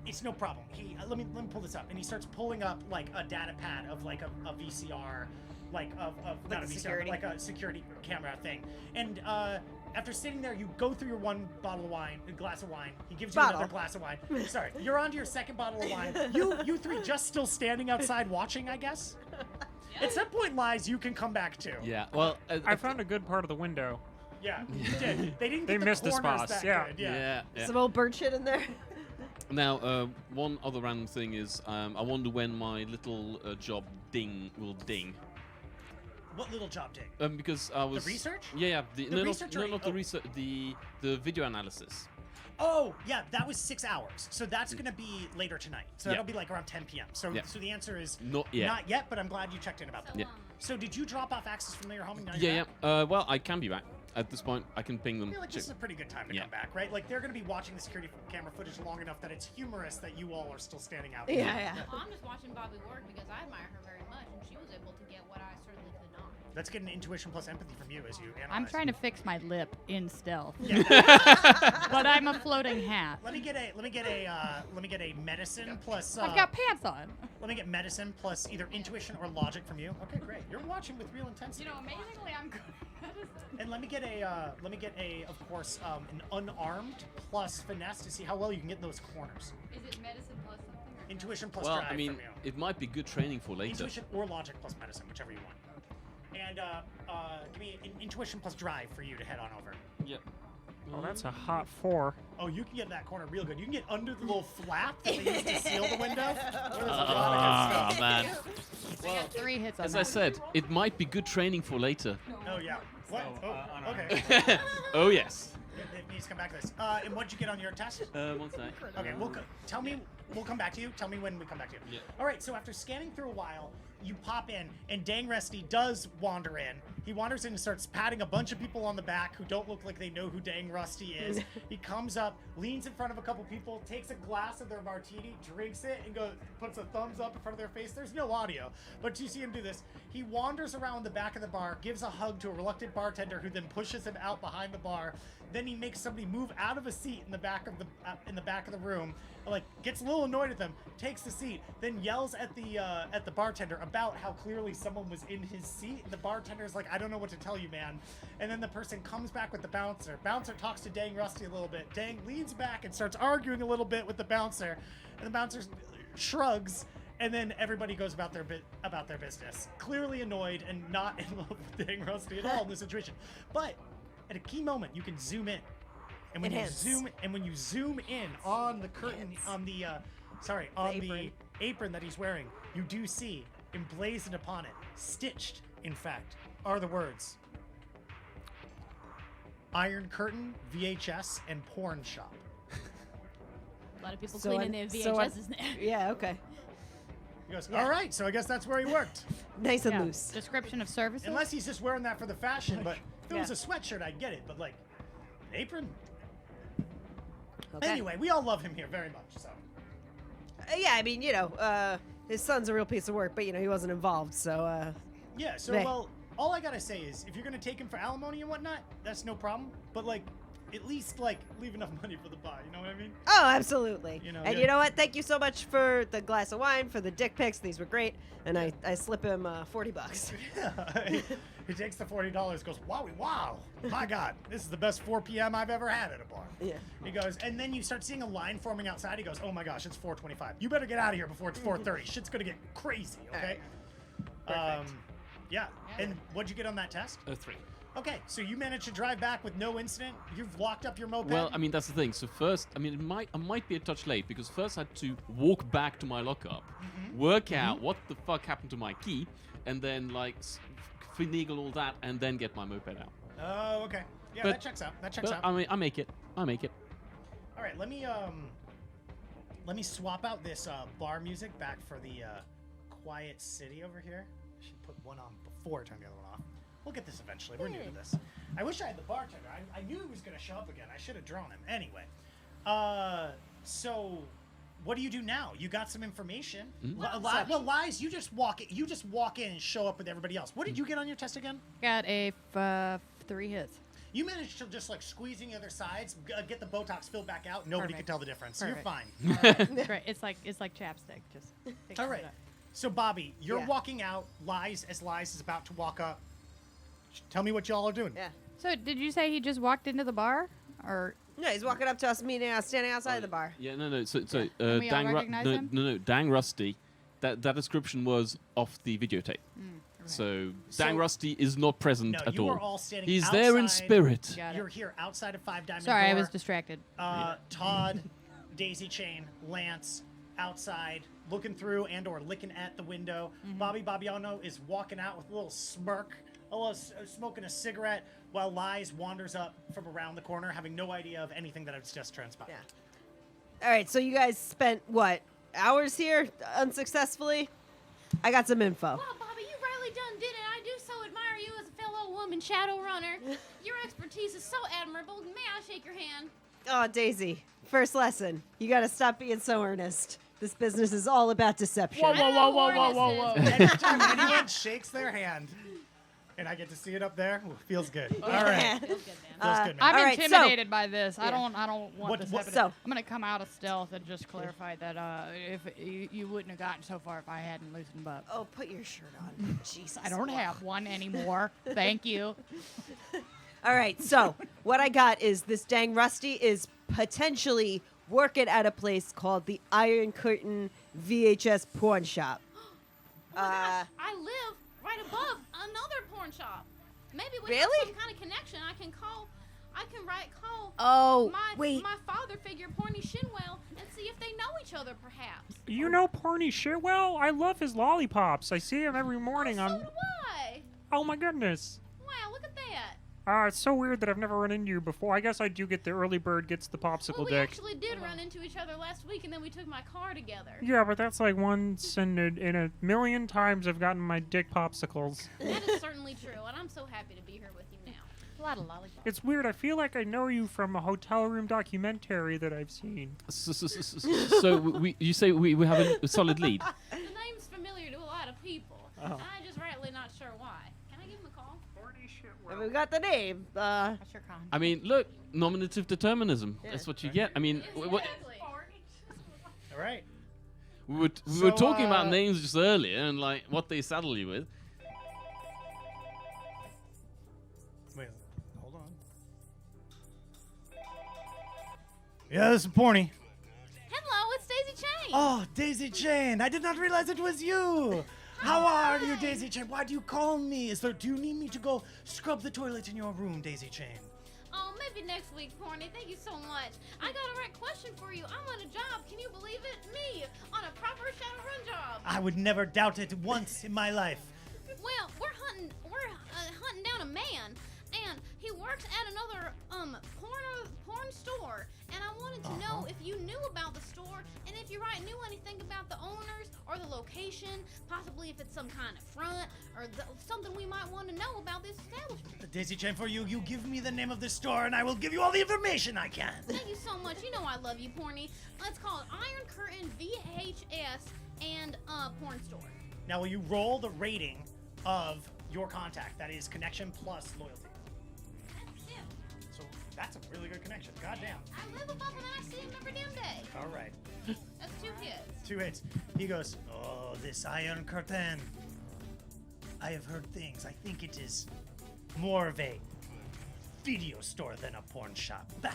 It's no problem. Let me pull this up, and he starts pulling up like a data pad of like a VCR, like of not a VCR, security. but like a security camera thing. And after sitting there, you go through your one bottle of wine, a glass of wine. He gives you Bottle. another glass of wine. Sorry, you're on to your second bottle of wine. You three just still standing outside watching, I guess. At some point, Lies, you can come back too. yeah. Well, I found a good part of the window. Yeah, you did. They didn't. They get the missed the corners spots, that yeah. good, yeah. Some old bird shit in there. Now, one other random thing is, I wonder when my little job will ding. What little job did? Because I was research? Yeah, The no, research or- not the oh. research. The video analysis. Oh, yeah, that was 6 hours. So that's going to be later tonight. So Yeah. that'll be like around 10 p.m. So, Yeah. so the answer is Not yet. not yet, but I'm glad you checked in about that. Yeah. So did you drop off access from your home? And now you're Yeah, back? yeah. Well, I can be back. at this point, I can ping them. I feel like this is a pretty good time to Yeah. come back, right? Like they're going to be watching the security camera footage long enough that it's humorous that you all are still standing out. Yeah. Well, I'm just watching Bobby work because I admire her very much, and she was able to get what I certainly could not. Let's get an intuition plus empathy from you as you analyze. I'm trying to fix my lip in stealth, Yeah. but I'm a floating hat. Let me get a medicine plus. I've got pants on. Let me get medicine plus either intuition or logic from you. Okay, great. You're watching with real intensity. You know, amazingly, I'm good. And let me get a, of course, an unarmed plus finesse to see how well you can get in those corners. Is it medicine plus something? Or Intuition plus Well, drive I mean, from you. it might be good training for later. Intuition or logic plus medicine, whichever you want. And give me an intuition plus drive for you to head on over. Yep. Oh, that's a hot 4. Oh, you can get in that corner real good. You can get under the little flap that they use to seal the window. Ah, man. I got 3 hits on As that. I said, it might be good training for later. Oh yeah. What? So, Oh, okay. Oh yes. It needs to come back to this. And what'd you get on your test? One sec. Okay, tell me. We'll come back to you. Tell me when we come back to you. Yeah. All right. So after scanning through a while, you pop in, and Dang Rusty does wander in. He wanders in and starts patting a bunch of people on the back who don't look like they know who Dang Rusty is. He comes up, leans in front of a couple people, takes a glass of their martini, drinks it, and puts a thumbs up in front of their face. There's no audio, but you see him do this. He wanders around the back of the bar, gives a hug to a reluctant bartender, who then pushes him out behind the bar. Then he makes somebody move out of a seat in the back of the room, like gets a little annoyed at them, takes the seat, then yells at the bartender about how clearly someone was in his seat. And the bartender's like, I don't know what to tell you, man. And then the person comes back with the bouncer. Bouncer talks to Dang Rusty a little bit. Dang leans back and starts arguing a little bit with the bouncer, and the bouncer shrugs. And then everybody goes about their business, clearly annoyed and not in love with Dang Rusty at all in this situation. But at a key moment, you can zoom in, and when you zoom in on the curtain, on the apron that he's wearing, you do see emblazoned upon it, stitched, in fact, are the words: Iron Curtain, VHS, and Porn Shop. A lot of people So cleaning I'm- their so I'm- VHSs now. Yeah. Okay. He goes, Yeah. all right, so I guess that's where he worked. Nice and Yeah. loose. Description of services. Unless he's just wearing that for the fashion, but if it was Yeah. a sweatshirt, I'd get it. But like, an apron? Okay. Anyway, we all love him here very much, so. Yeah, I mean, his son's a real piece of work, but he wasn't involved, so Yeah, so, Hey. well, all I gotta say is, if you're gonna take him for alimony and whatnot, that's no problem. But, like, at least, like, leave enough money for the bar, you know what I mean? Oh, absolutely. You know, And yeah. you know what? Thank you so much for the glass of wine, for the dick pics. These were great. And I slip him $40. Yeah. He takes the $40, goes, wow, my God, this is the best 4 p.m. I've ever had at a bar. Yeah. He goes, and then you start seeing a line forming outside. He goes, oh my gosh, it's 4:25. You better get out of here before it's 4:30. Shit's gonna get crazy, okay? Perfect. Yeah. And what'd you get on that test? 3. Okay, so you managed to drive back with no incident. You've locked up your moped. Well, I mean, that's the thing. So first, I mean, I might be a touch late because first I had to walk back to my lockup, work out what the fuck happened to my key, and then like finagle all that, and then get my moped out. Oh, okay. Yeah, But- that checks out. That checks But out. I mean, I make it. All right, let me swap out this bar music back for the quiet city over here. I should put one on before I turn the other one off. We'll get this eventually. We're new to this. I wish I had the bartender. I knew he was going to show up again. I should have drawn him. Anyway, so what do you do now? You got some information. Well, Lies, you just walk in and show up with everybody else. What did you get on your test again? Got a 3 hits. You managed to just like squeezing the other sides, get the Botox filled back out. Nobody could Perfect. tell the difference. So you're Perfect. fine. Right. It's like chapstick. Just takes All it right. up. So Bobby, you're Yeah. walking out. Lies is about to walk up. Tell me what y'all are doing. Yeah. So did you say he just walked into the bar, or No, he's walking up to us, standing outside the bar. Yeah, no. So Can we all recognize him? no, Dang Rusty. That description was off the videotape. So Dang Rusty is not present No, at you all. are all standing He's outside. there in spirit. Got You're it? here outside of Five Diamond Sorry, I Door. was distracted. Todd, Daisy Chain, Lance, outside, looking through and/or licking at the window. Bobby Bobbiano is walking out with a little smirk, smoking a cigarette, while Lies wanders up from around the corner, having no idea of anything that has just transpired. Yeah. All right, so you guys spent, what, hours here unsuccessfully? I got some info. Wow, Bobby, you really done did it. I do so admire you as a fellow woman Shadowrunner. Your expertise is so admirable. May I shake your hand? Oh, Daisy, first lesson. You gotta stop being so earnest. This business is all about deception. Whoa, I whoa, know whoa, whoa, who whoa, this whoa, is. whoa. Anytime anyone shakes their hand, and I get to see it up there, ooh, feels good. All right. Feels good, man. Feels good, man. I'm All right, so- intimidated by this. I Yeah. don't want What- this what- happening. so- I'm gonna come out of stealth and just clarify that if you wouldn't have gotten so far if I hadn't loosened up. Oh, put your shirt on. Jesus. I don't have one anymore. Thank you. All right, so what I got is this dang Rusty is potentially working at a place called the Iron Curtain VHS Porn Shop. Oh my gosh, I live right above another porn shop. Maybe we have Really? some kind of connection. I can call Oh, my wait. my father figure, Porny Shinwell, and see if they know each other, perhaps. You know Porny Shitwell? I love his lollipops. I see him every morning So on. do I. Oh my goodness. Wow, look at that. It's so weird that I've never run into you before. I guess I do get the early bird gets the popsicle Well, we dick. actually did run into each other last week, and then we took my car together. Yeah, but that's like once in a million times I've gotten my dick popsicles. That is certainly true, and I'm so happy to be here with you now. A lot of lollipops. It's weird. I feel like I know you from a hotel room documentary that I've seen. So you say we have a solid lead. The name's familiar to a lot of people. Oh. I'm just rightly not sure why. Can I give him a call? Porny And we've got the name. I sure can. I mean, look, nominative determinism. That's what you get. I mean, Exactly. All right. we were So, talking about names just earlier and like what they saddle you with. Wait, hold on. Yeah, this is Porny. Hello, it's Daisy Chain. Oh, Daisy Chain. I did not realize it was you. How are you, Daisy Chain? Why do you call me? Do you need me to go scrub the toilet in your room, Daisy Chain? Oh, maybe next week, Porny. Thank you so much. I got a right question for you. I'm on a job. Can you believe it? Me, on a proper Shadowrun job. I would never doubt it once in my life. Well, we're hunting down a man, and he works at another porn store. And I wanted to know if you knew about the store, and if you knew anything about the owners or the location, possibly if it's some kind of front or something we might want to know about this establishment. Daisy Chain, for you, you give me the name of the store, and I will give you all the information I can. Thank you so much. You know I love you, Porny. Let's call it Iron Curtain VHS and porn store. Now, will you roll the rating of your contact? That is connection plus loyalty. Yeah. So that's a really good connection. Goddamn. I live above and I see him every damn day. All right. That's 2 hits. 2 hits. He goes, oh, this Iron Curtain. I have heard things. I think it is more of a video store than a porn shop. Bah!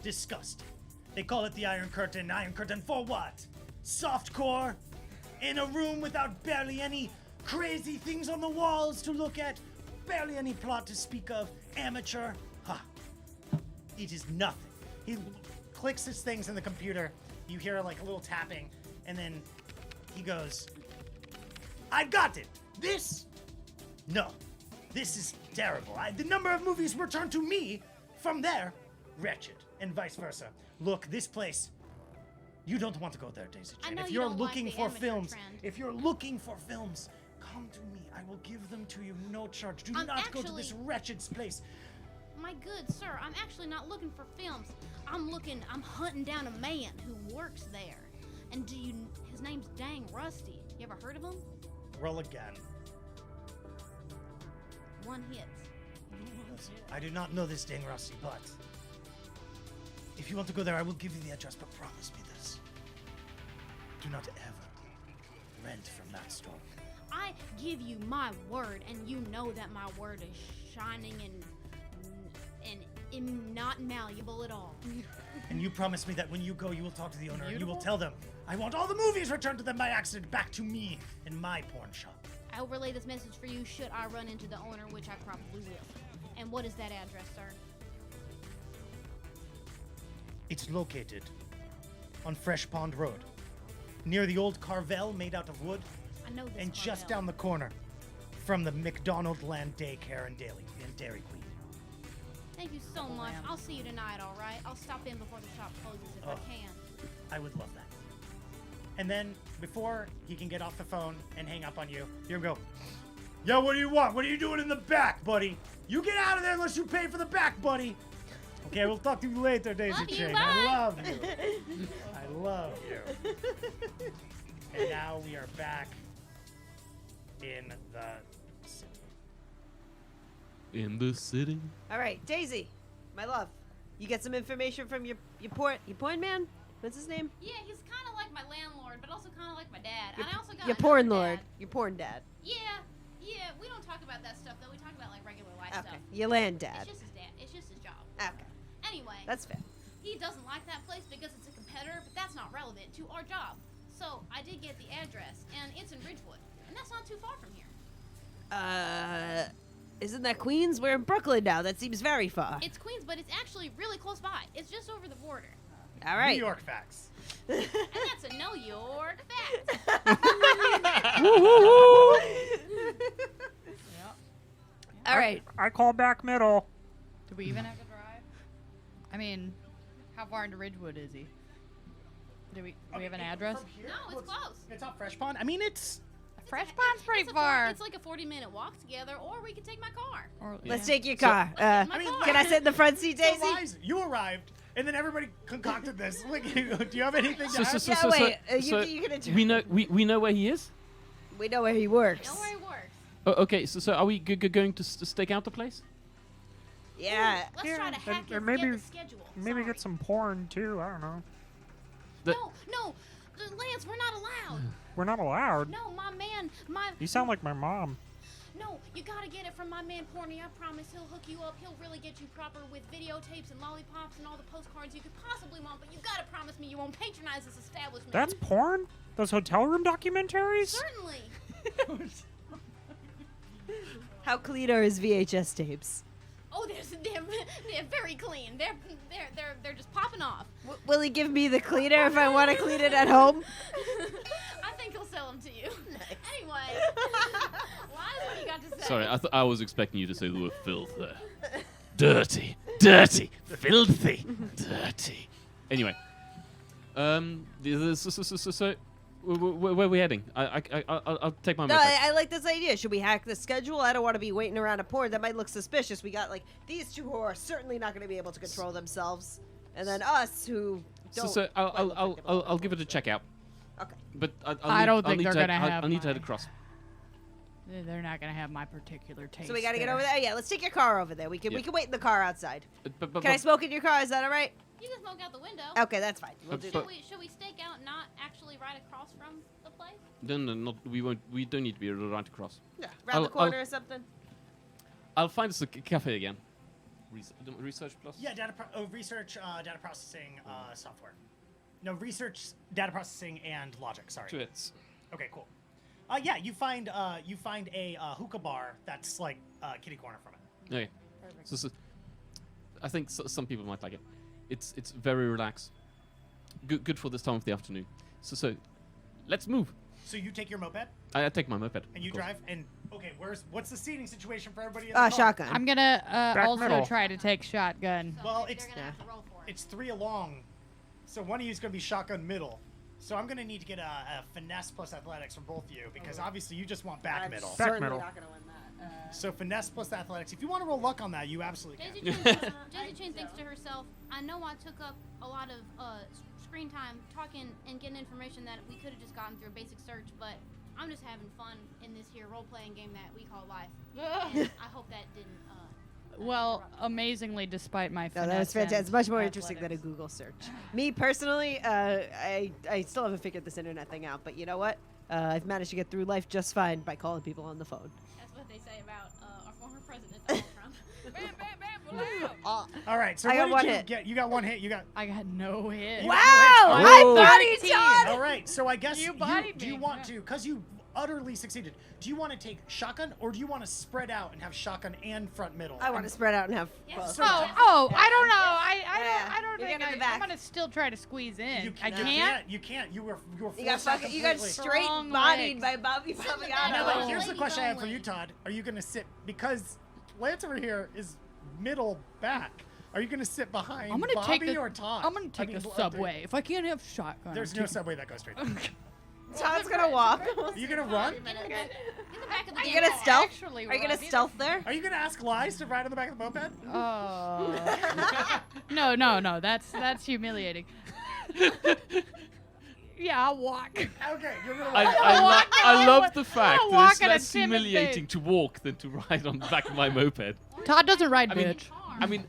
Disgusting. They call it the Iron Curtain. Iron Curtain for what? Softcore? In a room without barely any crazy things on the walls to look at? Barely any plot to speak of? Amateur? Ha! It is nothing. He clicks his things in the computer. You hear like a little tapping, and then he goes, I've got it! This? No. This is terrible. The number of movies returned to me from there, wretched, and vice versa. Look, this place, you don't want to go there, Daisy I Chain. know If you you're don't like looking the for amateur films, trend. if you're looking for films, come to me. I will give them to you, no charge. Do I'm not go to this actually- wretched place. My good sir, I'm actually not looking for films. I'm hunting down a man who works there. And his name's Dang Rusty. You ever heard of him? Roll again. 1 hit. I do not know this dang Rusty, but if you want to go there, I will give you the address, but promise me this. Do not ever rent from that store. I give you my word, and you know that my word is shining and not malleable at all. And you promise me that when you go, you will talk to the owner and you will tell them, I want all the movies returned to them by accident back to me in my porn shop. I will relay this message for you should I run into the owner, which I probably will. And what is that address, sir? It's located on Fresh Pond Road, near the old Carvel made out of wood, I know this. and just Carvel. down the corner from the McDonald Land Daycare and Dairy Queen. Thank you so much. I'll see you tonight, all right? I'll stop in before the shop closes if I Oh. can. I would love that. And then, before he can get off the phone and hang up on you, you go, Yo, what do you want? What are you doing in the back, buddy? You get out of there unless you pay for the back, buddy. Okay, we'll talk to you later, Daisy Love you, Chain. bye. I love you. I love you. And now we are back in the city. In the city. All right, Daisy, my love. You get some information from your porn man? What's his name? Yeah, he's kind of like my landlord, but also kind of like my dad. And I also got Your another porn dad. lord. Your porn dad. Yeah, we don't talk about that stuff though. We talk about like regular life Okay. stuff. Your land dad. It's just his dad. It's just his job. Okay. Anyway, That's fair. he doesn't like that place because it's a competitor, but that's not relevant to our job. So I did get the address, and it's in Ridgewood, and that's not too far from here. Isn't that Queens? We're in Brooklyn now. That seems very far. It's Queens, but it's actually really close by. It's just over the border, All right. New York facts. and that's a Null York fact. All right. I call back middle. Do we even have to drive? I mean, how far into Ridgewood is he? Do we have an address? From here, No, it's close. It's on Fresh Pond. I mean, it's Fresh Pond's pretty It's far. It's like a 40-minute walk together, or we could take my car. Or- Let's yeah. take your car. my I mean, car. Can I sit in the front seat, so Daisy? Liza, you arrived, and then everybody concocted this. Like, do you have anything to add? Yeah, wait, you can interrupt. we know where he is. We know where he works. Know where he works. Oh, okay, so are we going to stake out the place? Yeah. Let's Yeah, try to hack and and maybe- get the schedule. Maybe Sorry. get some porn too. I don't know. No, Lance, we're not allowed. We're not allowed. No, my. You sound like my mom. No, you gotta get it from my man Porny. I promise he'll hook you up. He'll really get you proper with videotapes and lollipops and all the postcards you could possibly want. But you gotta promise me you won't patronize this establishment. That's porn? Those hotel room documentaries? Certainly. How clean are his VHS tapes? Oh, they're very clean. They're just popping off. Will he give me the cleaner if I want to clean it at home? I think he'll sell them to you. Anyway, Liza, what you got to say? Sorry, I was expecting you to say the word filth there. Dirty, dirty, filthy, dirty. Anyway, so where are we heading? I'll take my No, moped. I like this idea. Should we hack the schedule? I don't want to be waiting around a porn. That might look suspicious. We got like these two who are certainly not going to be able to control themselves, and then us who don't. So I'll give it a check out. Okay. But I don't think they're gonna have I'll need to head my- across. They're not gonna have my particular taste. So we got to get over there. Yeah, let's take your car over there. We can Yeah. wait in the car outside. But Can I smoke in your car? Is that all right? You can smoke out the window. Okay, that's fine. We'll do But- that. Should we stake out not actually right across from the place? No, we won't. We don't need to be right across. Yeah, around the I'll- corner or something. I'll find us a cafe again. Research plus. Yeah, research, data processing software. No, research, data processing, and logic. Sorry. Two hits. Okay, cool. Yeah, you find a hookah bar that's like kitty corner from it. Okay. So, I think some people might like it. It's very relaxed. Good for this time of the afternoon. So let's move. So you take your moped I take my moped. and you of course. drive. And okay, what's the seating situation for everybody? In the car? Shotgun. I'm gonna also middle. try to take shotgun. So Well, maybe it's- they're gonna have to roll for it. It's 3 along, so one of you is gonna be shotgun middle. So I'm gonna need to get a finesse plus athletics from both of you because obviously you just want back middle. Back certainly middle. not gonna win that. So finesse plus athletics. If you want to roll luck on that, you absolutely can. Daisy Chain thinks to herself, I know I took up a lot of screen time talking and getting information that we could have just gotten through a basic search, but I'm just having fun in this here role-playing game that we call life. And I hope that didn't. Well, interrupt. amazingly, despite my No, that was finesse and fantastic. It's much more interesting than a athletics. Google search. Me personally, I still haven't figured this internet thing out, but you know what? I've managed to get through life just fine by calling people on the phone. That's what they say about our former president, Donald Trump. Bam, bam, bam, blam. All right. So I got what one did you hit. get? You got one hit. You got. I got no hit. You Wow! got no hits. I Oh. bodied 13. Todd! All right. So I guess You bodied do you me, want yeah. to, because you utterly succeeded, do you want to take shotgun or do you want to spread out and have shotgun and front middle? I want to spread out and have Yeah. both. So- Oh, I don't know. I don't You're think getting in I'm the back. gonna still try to squeeze in. You I can't. can't. You can't. You were You got forced out fucking, you got completely. straight Strong bodied legs. by Bobby Now, Fabiano. but here's the Ladies question I have for only. you, Todd. Are you going to sit, because Lance over here is middle back, are you going to sit behind I'm gonna Bobby take the. or Todd? I'm gonna take the subway. If I can't have shotgun, There's I'm no taking- subway that goes straight. Todd's gonna walk. Are you gonna run? In the back of the Are you damn gonna car. stealth? Actually, Are you gonna run. stealth there? Are you gonna ask lies to ride on the back of the moped? No. That's humiliating. Yeah, I'll walk. Okay, you're gonna I, walk. I love the fact I'll that walk it's at a less timid humiliating pace. to walk than to ride on the back of my moped. Todd doesn't ride, I mean, bitch. I mean,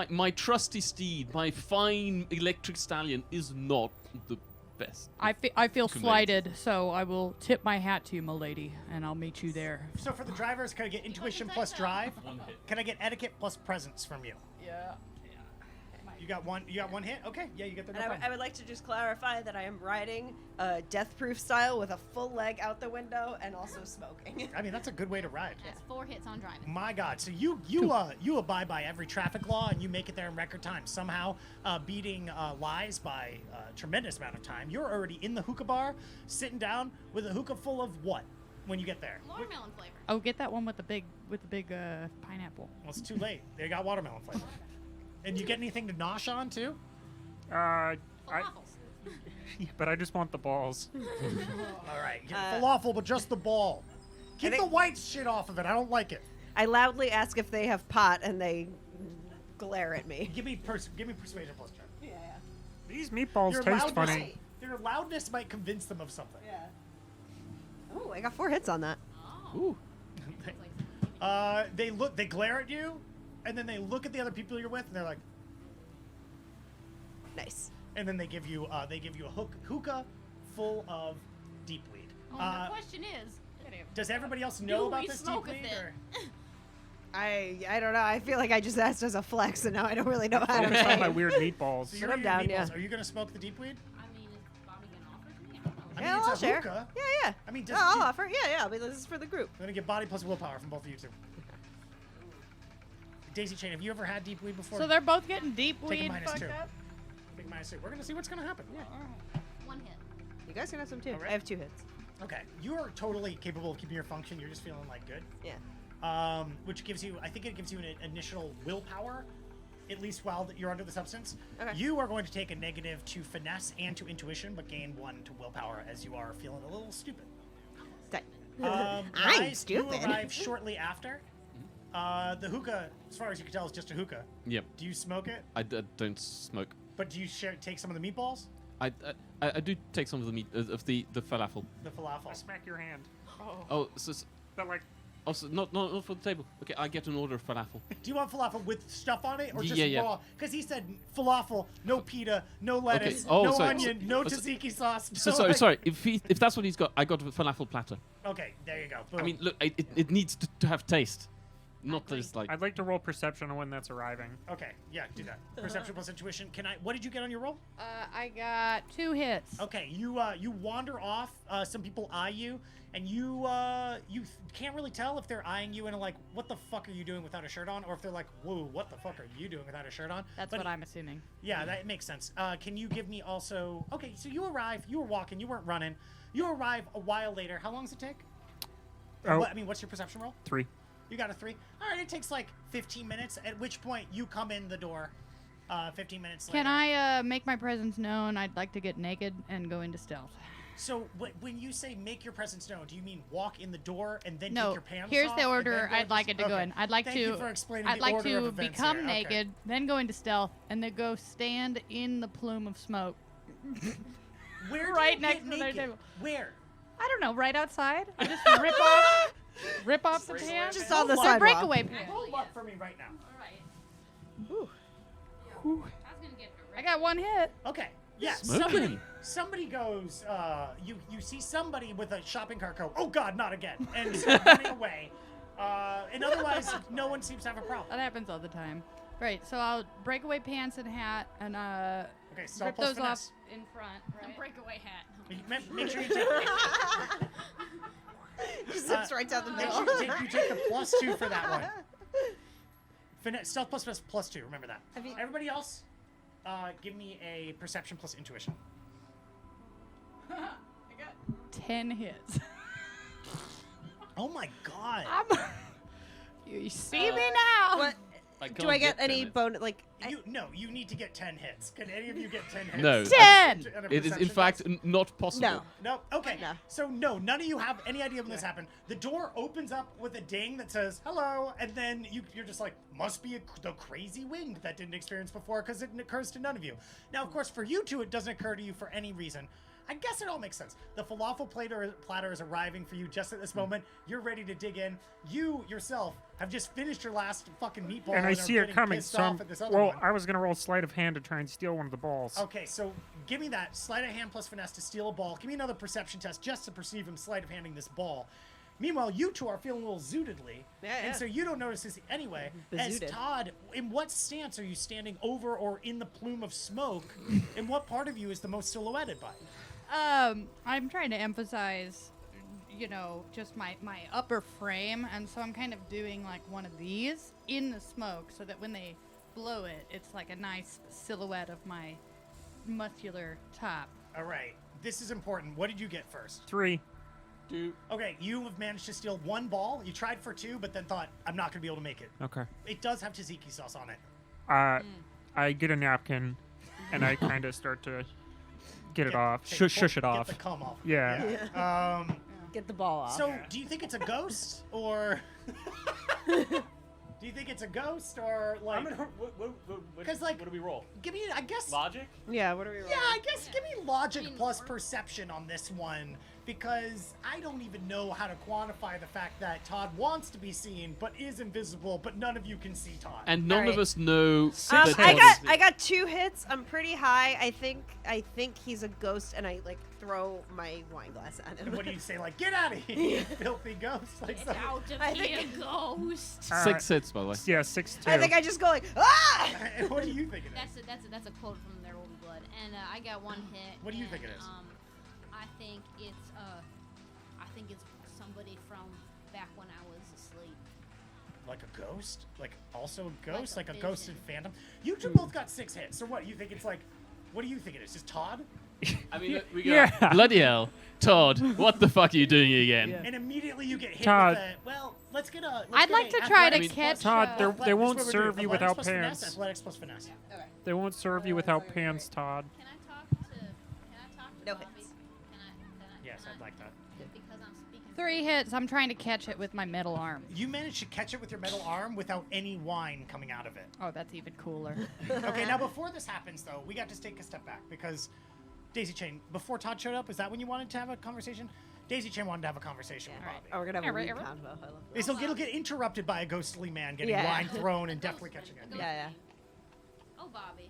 my trusty steed, my fine electric stallion, is not the best. I feel Commit. slighted, so I will tip my hat to you, milady, and I'll meet you there. So for the drivers, can I get intuition plus drive? Can I get etiquette plus presence from you? Yeah. You got one. You got one hit. Okay. Yeah, you get the. And I would like to just clarify that I am riding death-proof style with a full leg out the window and also smoking. I mean, that's a good way to ride. That's 4 hits on driving. My God. So you abide by every traffic law and you make it there in record time. Somehow beating lies by a tremendous amount of time. You're already in the hookah bar, sitting down with a hookah full of what? When you get there? Watermelon flavor. Oh, get that one with the big pineapple. Well, it's too late. They got watermelon flavor. And you get anything to nosh on too? Falafels. But I just want the balls. All right. Get falafel, but just the ball. Keep the white shit off of it. I don't like it. I loudly ask if they have pot, and they glare at me. Give me persuasion plus check. Yeah. These meatballs Your taste loudness- funny. Their loudness might convince them of something. Yeah. Oh, I got 4 hits on that. Ooh. They glare at you, and then they look at the other people you're with, and they're like, Nice. and then they give you a hookah full of deep weed. Oh, the question is, Does everybody else know do about we this deep smoke a weed? bit? Or? I don't know. I feel like I just asked as a flex, and now I don't really know how to Focus on my say. weird meatballs. So you're I'm eating down, meatballs. yeah. Are you gonna smoke the deep weed? I mean, is Bobby gonna offer it to me? I don't know. I mean, Yeah, it's I'll a share. hookah. Yeah. I mean, No, I'll offer. Yeah. But this is for the group. I'm gonna get body plus willpower from both of you two. Daisy Chain, have you ever had deep weed before? So they're both getting deep Take a weed minus fucked 2. up? Take minus 2. We're gonna see what's gonna happen. Yeah. 1 hit. You guys can have some too. All right. I have 2 hits. Okay. You are totally capable of keeping your function. You're just feeling like good. Yeah. Which gives you, I think it gives you an initial willpower, at least while you're under the substance. Okay. You are going to take a negative to finesse and to intuition, but gain 1 to willpower as you are feeling a little stupid. Tight. I'm I'm You stupid. arrive shortly after. The hookah, as far as you can tell, is just a hookah. Yep. Do you smoke it? I don't smoke. But do you take some of the meatballs? I do take some of the meat of the falafel. The falafel. Smack your hand. Oh, But like, not for the table. Okay, I get an order of falafel. Do you want falafel with stuff on it or just Yeah. raw? Because he said falafel, no pita, no lettuce, Oh, no sorry. onion, no tzatziki sauce. So no, sorry. If that's what he's got, I got a falafel platter. Okay, there you go. Boom. I mean, look, it needs to have taste, not just like. I'd like to roll perception on when that's arriving. Okay, yeah, do that. Perception plus intuition. What did you get on your roll? I got 2 hits. Okay, you wander off. Some people eye you, and you can't really tell if they're eyeing you and are like, "What the fuck are you doing without a shirt on?" or if they're like, "Whoa, what the fuck are you doing without a shirt on?" That's But what I'm assuming. Yeah, that makes sense. Can you give me also? Okay, so you arrive. You were walking. You weren't running. You arrive a while later. How long does it take? Oh. What's your perception roll? 3. You got a 3. All right, it takes like 15 minutes. At which point you come in the door. 15 minutes later. Can I make my presence known? I'd like to get naked and go into stealth. So when you say make your presence known, do you mean walk in the door and then take No, your pants here's off the and order then go I'd into like it to go okay. in. I'd like Thank to. you for explaining I'd the like order of to events become here. Okay. naked, then go into stealth, and then go stand in the plume of smoke. Where do right you next get to their naked? table. Where? I don't know, right outside. I just rip off the pants. Just on the They're sidewalk. breakaway pants. Roll up for me right now. All right. I was gonna get I got 1 hit. Okay. Yeah. Smoking. Somebody goes. You see somebody with a shopping cart go. Oh God, not again! And start running away. And otherwise, no one seems to have a problem. That happens all the time. Right, so I'll break away pants and hat and Okay. Stealth rip plus those finesse. off in front. a Right? breakaway hat. Make sure you take. Just zips right down the Make middle. sure you take the +2 for that one. Stealth plus finesse +2. Remember that. Have you- Everybody else, give me a perception plus intuition. 10 hits. Oh my God. You see me now. What? Do I get any bonus? Like, You need to get 10 hits. Can any of you get 10 hits? No. 10! On a It is, in perception fact, test? not possible. no. No. Okay. No. So no, none of you have any idea when this happened. The door opens up with a ding that says hello, and then you're just like, must be the crazy wind that didn't experience before, because it occurs to none of you. Now, of course, for you two, it doesn't occur to you for any reason. I guess it all makes sense. The falafel platter is arriving for you just at this moment. You're ready to dig in. You yourself have just finished your last fucking meatball, And I are see it getting coming, pissed so off at this other well, one. I was gonna roll sleight of hand to try and steal one of the balls. Okay, so give me that sleight of hand plus finesse to steal a ball. Give me another perception test just to perceive him sleight of handing this ball. Meanwhile, you two are feeling a little zootedly, and so you don't notice this anyway. As Bazooted. Todd, in what stance are you standing over or in the plume of smoke? And what part of you is the most silhouetted by? I'm trying to emphasize, just my upper frame, and so I'm kind of doing like one of these in the smoke, so that when they blow it, it's like a nice silhouette of my muscular top. All right, this is important. What did you get first? 3. Okay, you have managed to steal one ball. You tried for 2, but then thought, I'm not going to be able to make it. Okay. It does have tzatziki sauce on it. I get a napkin, and I kind of start to get it off. Take- Shush it off. Get the cum off. Yeah. Get the ball off. So, do you think it's a ghost, or do you think it's a ghost, or like? Because like, what do we roll? Give me, I guess. Logic? yeah, what are we rolling? Yeah, I guess give me logic I mean, plus or- perception on this one, because I don't even know how to quantify the fact that Todd wants to be seen but is invisible, but none of you can see Todd. And none of Alright. us know that I got 2 hits. I'm pretty high. I think he's a ghost, and I like throw my wine glass at him. And what do you say? Like, get out of here, you filthy ghost! Like, Get out of I here, think- ghost. 6 hits, by the way. Yeah, 6-2. I think I just go like, ah! and what do you think it is? That's a quote from Their Old Blood, and I got 1 hit. What do you and, think it is? I think it's somebody from back when I was asleep. Like a ghost? Like also a ghost? Like Like a a ghosted vision. phantom? You two both got 6 hits. So what? You think it's like? What do you think it is? Just Todd? I mean, we go, Yeah. bloody hell. Todd, what the fuck are you doing again? Yeah. And immediately you get hit Todd. with a. Well, let's get a. Let's I'd get like a to try athletics to plus- catch. Todd, they This is won't what we're serve doing. you Athletics without plus finesse, pants. Athletics plus finesse. They won't serve you without pants, Todd. Can I talk to No Bobby? hits. Yes, can I'd like that. because I'm speaking. 3 hits. I'm trying to catch it with my metal arm. You managed to catch it with your metal arm without any wine coming out of it. Oh, that's even cooler. Okay, now before this happens, though, we got to take a step back because Daisy Chain, before Todd showed up, is that when you wanted to have a conversation? Daisy Chain wanted to have a conversation with Bobby. Oh, we're gonna have a Alright, weed alright. convo. I love It'll get interrupted by a ghostly man getting Yeah. wine thrown and definitely catching it. that. Yeah, Oh, Bobby.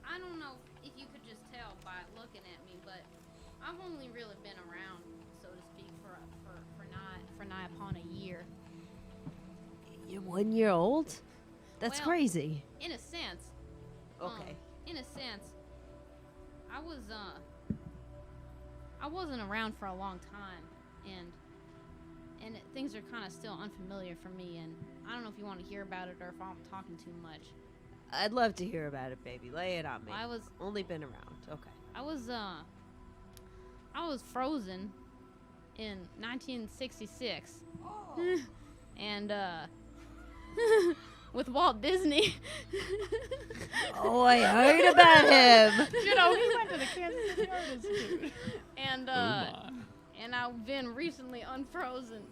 I don't know if you could just tell by looking at me, but I've only really been around, so to speak, for nigh upon a year. yeah. You're 1 year old? That's Well, crazy. In a sense. Okay. In a sense, I wasn't around for a long time, and things are kind of still unfamiliar for me, and I don't know if you want to hear about it or if I'm talking too much. I'd love to hear about it, baby. Lay it on me. I was Only been around. Okay. I was frozen in 1966. And with Walt Disney. Oh, I heard about him. He went to the Kansas City Art Institute. And my. and I've been recently unfrozen.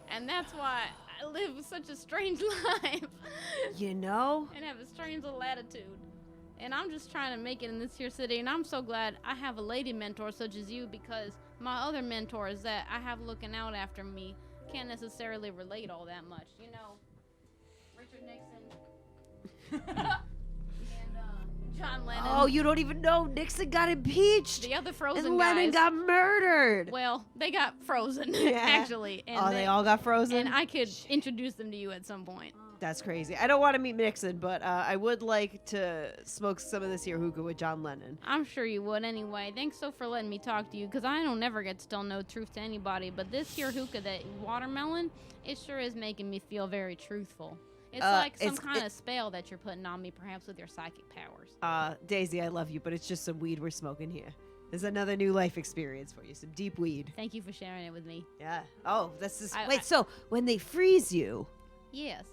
And that's why I live such a strange life. You know? And have a strange little attitude. And I'm just trying to make it in this here city, and I'm so glad I have a lady mentor such as you, because my other mentors that I have looking out after me can't necessarily relate all that much. You know, Richard Nixon and John Lennon. Oh, you don't even know. Nixon got impeached. The other frozen And Lennon guys. got murdered. Well, they got frozen, Yeah. actually. And Oh, they all got frozen? And I could introduce them to you at some point. That's crazy. I don't want to meet Nixon, but I would like to smoke some of this here hookah with John Lennon. I'm sure you would anyway. Thanks so for letting me talk to you, because I don't never get to tell no truth to anybody. But this here hookah, that watermelon, it sure is making me feel very truthful. It's like some kind of spell that you're putting on me, perhaps with your psychic powers. Daisy, I love you, but it's just some weed we're smoking here. There's another new life experience for you, some deep weed. Thank you for sharing it with me. Yeah. Oh, this is... I- Wait, so when they freeze you, Yes.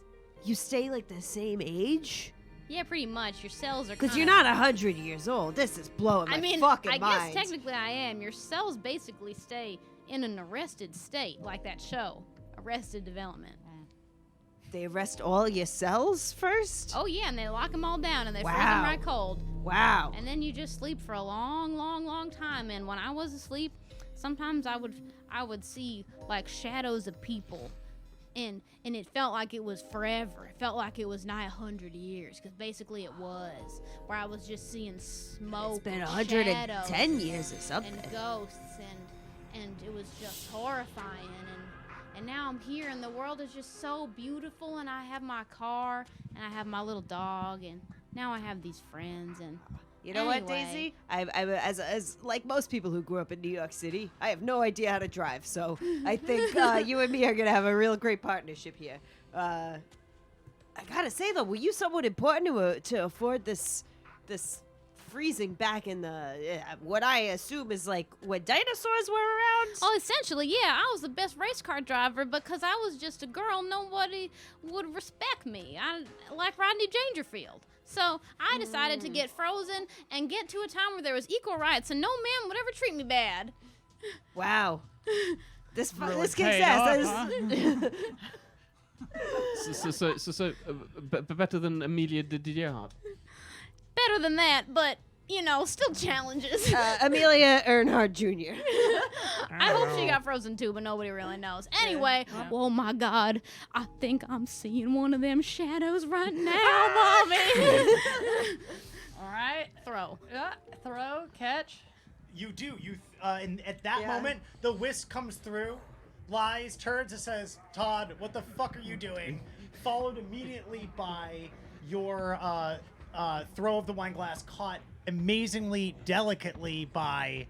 you stay like the same age? Yeah, pretty much. Your cells are Because kinda- you're not 100 years old. This is blowing my fucking I mind. guess technically I am. Your cells basically stay in an arrested state, like that show, Arrested Development. They arrest all your cells first? Oh yeah, and they lock them all down and they freeze Wow. them right cold. Wow. And then you just sleep for a long, long, long time. And when I was asleep, sometimes I would see like shadows of people, and it felt like it was forever. It felt like it was nigh 100 years, because basically it was, where I was just seeing smoke. It's been and 110 shadows years or something. and ghosts, and it was just horrifying. And now I'm here, and the world is just so beautiful, and I have my car, and I have my little dog, and now I have these friends, and You know what, Anyway. Daisy? As like most people who grew up in New York City, I have no idea how to drive. So I think you and me are gonna have a real great partnership here. I gotta say though, were you somewhat important to afford this freezing back in the what I assume is like when dinosaurs were around? oh, essentially, yeah, I was the best race car driver because I was just a girl. Nobody would respect me. I like Rodney Dangerfield. So I decided to get frozen and get to a time where there was equal rights and no man would ever treat me bad. Wow. This Really kicks paid ass. off, So better than Amelia Didierhardt. Better than that, but, you know, still challenges. Amelia Earnhardt Jr. I hope she got frozen too, but nobody really knows. Anyway, oh my God, I think I'm seeing one of them shadows right now, Bobby. All right. Throw. Throw, catch. You do. And at that moment, the whisk comes through, lies, turns, and says, "Todd, what the fuck are you doing?" Followed immediately by your throw of the wine glass, caught amazingly delicately by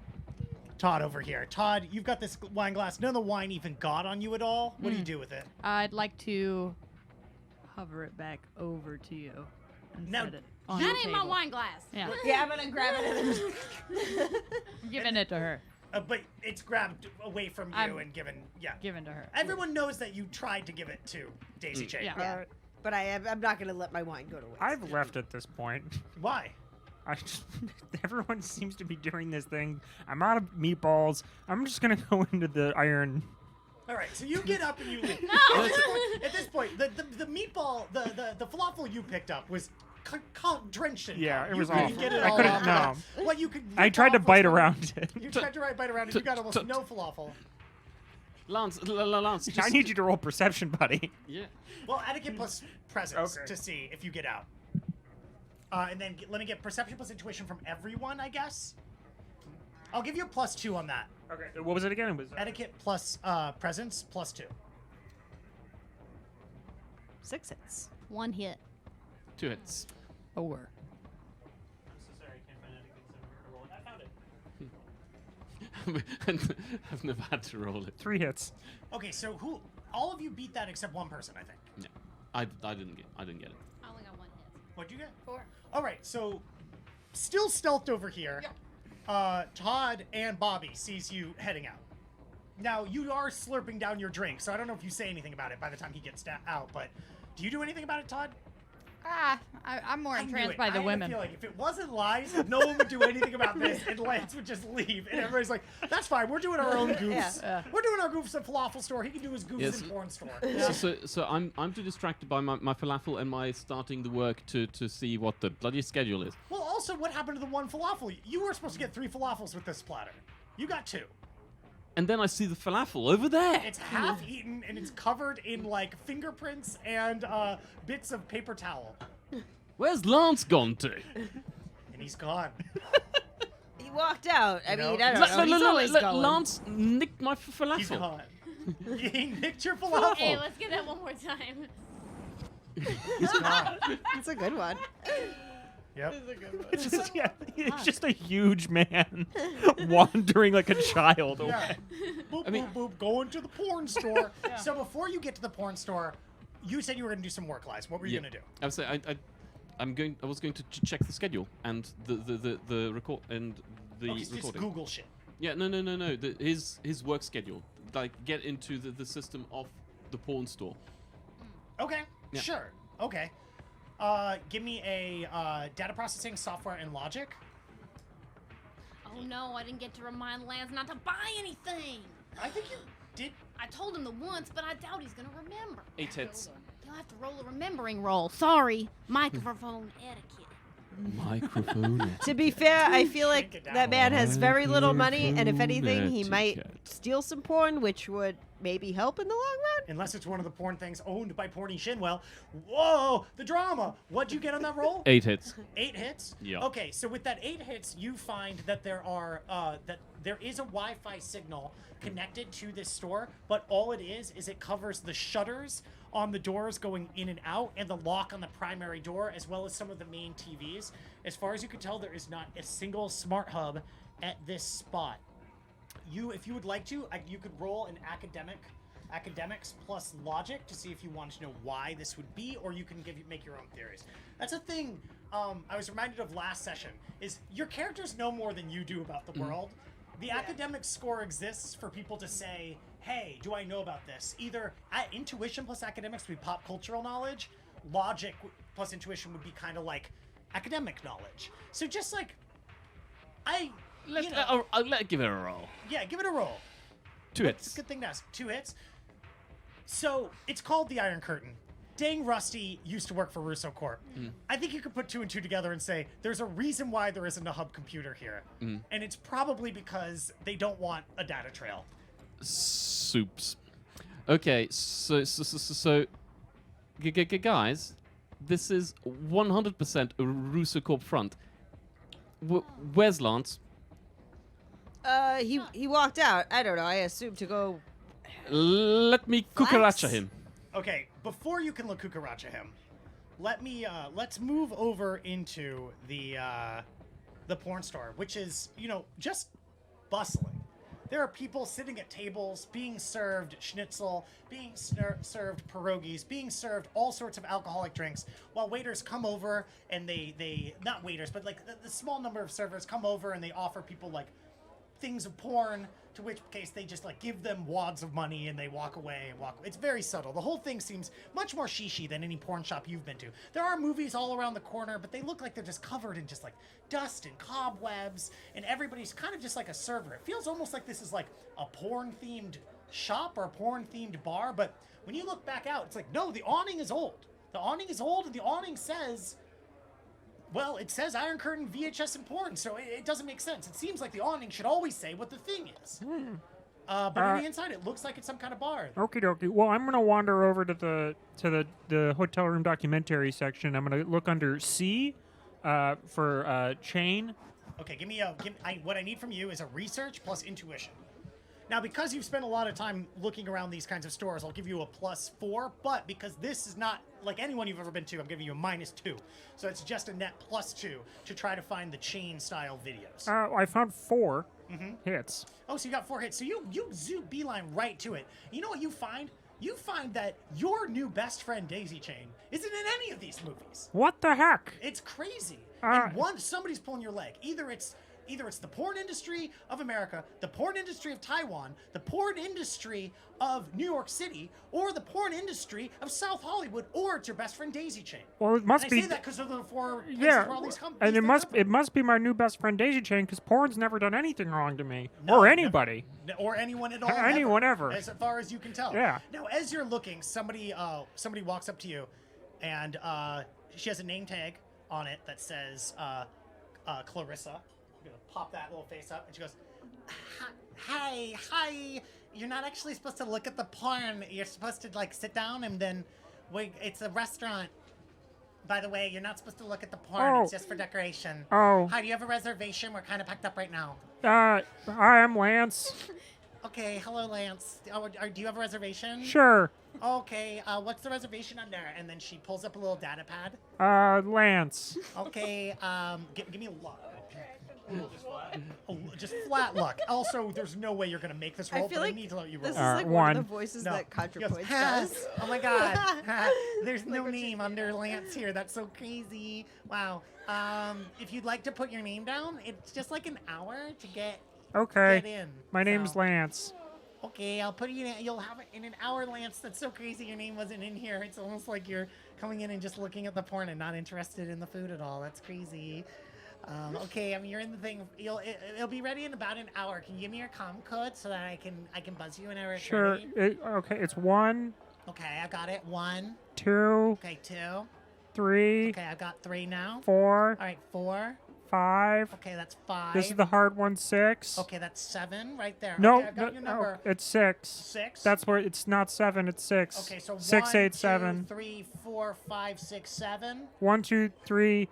Todd over here. Todd, you've got this wine glass. None of the wine even got on you at all. What do you do with it? I'd like to hover it back over to you and Now, set it on That the ain't my table. wine glass. Yeah, Yeah, I'm gonna grab it. I'm giving it to her. But it's grabbed away from you I'm- and given. Yeah. Given to her. Everyone knows that you tried to give it to Daisy Chain. Yeah. Yeah. But I'm not gonna let my wine go to waste. I've left at this point. Why? I just, everyone seems to be doing this thing. I'm out of meatballs. I'm just gonna go into the iron. All right, so you get up and you leave. No. At this point, the meatball, the falafel you picked up was drenched in Yeah, cum. it You was couldn't awful. Get it I all couldn't- out. no. What you could. I rip tried to off was bite the- around it. You tried to bite around it. You got almost no falafel. Lance, I just, need you to roll perception, buddy. Yeah. Well, etiquette plus presence Okay. to see if you get out. And then let me get perception plus intuition from everyone, I guess. I'll give you a +2 on that. Okay, what was it again? It was Etiquette plus presence +2. 6 hits. One hit. 2 hits. 4. I've never had to roll it. 3 hits. Okay, so who? All of you beat that except one person, I think. No, I didn't get it. I only got one hit. What'd you get? 4. All right, so still stealthed over here. Todd and Bobby sees you heading out. Now you are slurping down your drink, so I don't know if you say anything about it by the time he gets out. But do you do anything about it, Todd? I'm more I knew entranced it. by the I women. had a feeling if it wasn't lies, no one would do anything about this, and Lance would just leave, and everybody's like, "That's fine. We're doing our own goofs. Yeah. We're doing our goofs at falafel store. He can do his goofs Yes. in porn store." So I'm too distracted by my falafel and my starting the work to see what the bloody schedule is. Well, also, what happened to the one falafel? You were supposed to get 3 falafels with this platter. You got 2. And then I see the falafel over there. It's half eaten and it's covered in like fingerprints and bits of paper towel. Where's Lance gone to? And he's gone. He walked out. I know, mean, I don't know. He's always going. Lance nicked my He's falafel. gone. He nicked your falafel. Hey, let's get that one more time. He's gone. That's a good one. Yep. It's just, yeah, it's just a huge man wandering like a child away. Yeah. Boop, boop, boop, going to the porn store. So before you get to the porn store, you said you were going to do some work, Lies. What were you going to do? I was saying I was going to check the schedule and the record and the Just recording. Google shit. Yeah, no. His work schedule. Like get into the system of the porn store. Okay. Yeah. Sure. Okay. Give me a data processing, software, and logic. Oh no, I didn't get to remind Lance not to buy anything. I think you did. I told him the once, but I doubt he's gonna remember. 8 hits. He'll have to roll a remembering roll. Sorry, microphone etiquette. Microphone. To be fair, I feel Shrink like it down. that man has very little money, and if Microphone anything, he might etiquette. steal some porn, which would maybe help in the long run. Unless it's one of the porn things owned by Porny Shinwell. Whoa, the drama. What'd you get on that roll? 8 hits. 8 hits? Yeah. Okay, so with that 8 hits, you find that there is a Wi-Fi signal connected to this store, but all it is it covers the shutters on the doors going in and out and the lock on the primary door, as well as some of the main TVs. As far as you can tell, there is not a single smart hub at this spot. If you would like to, you could roll an academics plus logic to see if you wanted to know why this would be, or you can make your own theories. That's a thing I was reminded of last session, is your characters know more than you do about the world. The academic score exists for people to say, hey, do I know about this? Either intuition plus academics would be pop cultural knowledge, logic plus intuition would be kind of like academic knowledge. So just like, Let's give it a roll. yeah, give it a roll. 2 It's hits. a good thing to ask. 2 hits. So it's called the Iron Curtain. Dang Rusty used to work for Russo Corp. I think you could put 2 and 2 together and say there's a reason why there isn't a hub computer here. And it's probably because they don't want a data trail. Soups. Okay, so guys, this is 100% a Russo Corp front. Where's Lance? He walked out. I don't know. I assumed to go. Let me kukaracha him. Okay, before you can look Kukaracha him, let's move over into the porn store, which is, just bustling. There are people sitting at tables, being served schnitzel, being served pierogies, being served all sorts of alcoholic drinks, while waiters come over and they not waiters, but like the small number of servers come over and they offer people like things of porn, to which case they just like give them wads of money and they walk away. It's very subtle. The whole thing seems much more shishi than any porn shop you've been to. There are movies all around the corner, but they look like they're just covered in just like dust and cobwebs, and everybody's kind of just like a server. It feels almost like this is like a porn-themed shop or a porn-themed bar, but when you look back out, it's like, no, the awning is old. The awning is old, and the awning says, well, it says Iron Curtain, VHS, and porn, so it doesn't make sense. It seems like the awning should always say what the thing is. But on the inside, it looks like it's some kind of bar. Okie dokie. Well, I'm gonna wander over to the hotel room documentary section. I'm gonna look under C for chain. Okay, what I need from you is a research plus intuition. Now, because you've spent a lot of time looking around these kinds of stores, I'll give you a +4, but because this is not like anyone you've ever been to, I'm giving you a -2. So it's just a net +2 to try to find the chain-style videos. I found 4 hits. Oh, so you got 4 hits. So you zoom beeline right to it. You know what you find? You find that your new best friend, Daisy Chain, isn't in any of these movies. What the heck? It's crazy. And somebody's pulling your leg. Either it's the porn industry of America, the porn industry of Taiwan, the porn industry of New York City, or the porn industry of South Hollywood, or it's your best friend Daisy Chain. Well, it must And be. I say that because of the 4 places Yeah, where all these come. and these things happen. it must be my new best friend Daisy Chain, because porn's never done anything wrong to me No, or never. anybody. Or anyone at all. Anyone ever. As far as you can tell. Yeah. Now, as you're looking, somebody walks up to you, and she has a name tag on it that says Clarissa. I'm gonna pop that little face up, and she goes, "Hi. You're not actually supposed to look at the porn. You're supposed to like sit down and then wait. It's a restaurant. By the way, you're not supposed to look at the porn. Oh. It's just for decoration. Oh. Hi, do you have a reservation? We're kind of packed up right now. Hi, I'm Lance. Okay, hello, Lance. Do you have a reservation? Sure. Okay, what's the reservation under? And then she pulls up a little data pad. Lance. Okay, give me luck. Just flat luck. Also, there's no way you're gonna make this roll, I feel but like I need to let you roll. this is Alright, like one of 1. the voices No. that He goes, ContraPoints "Ha, does. oh my god. Ha, there's Like no what you- name under Lance here. That's so crazy. Wow. If you'd like to put your name down, it's just like an hour to get Okay. in. My name's So- Lance. Okay, I'll put you in. You'll have it in an hour, Lance. That's so crazy. Your name wasn't in here. It's almost like you're coming in and just looking at the porn and not interested in the food at all. That's crazy. Okay, I mean you're in the thing. It'll be ready in about an hour. Can you give me your comm code so that I can buzz you whenever it's Sure. ready? Okay, it's 1, Okay, I got it. 1. 2, Okay, 2. 3, Okay, I've got 3 now. 4, All right, 4. 5. Okay, that's 5. This is the hard one, 6. Okay, that's 7 right there. No, okay, I got your number. it's 6. 6. That's where it's not 7, it's 6. Okay, so 6, 1, 8, 2, 7. 3, 4, 5, 6, 7. 1, 2, 3,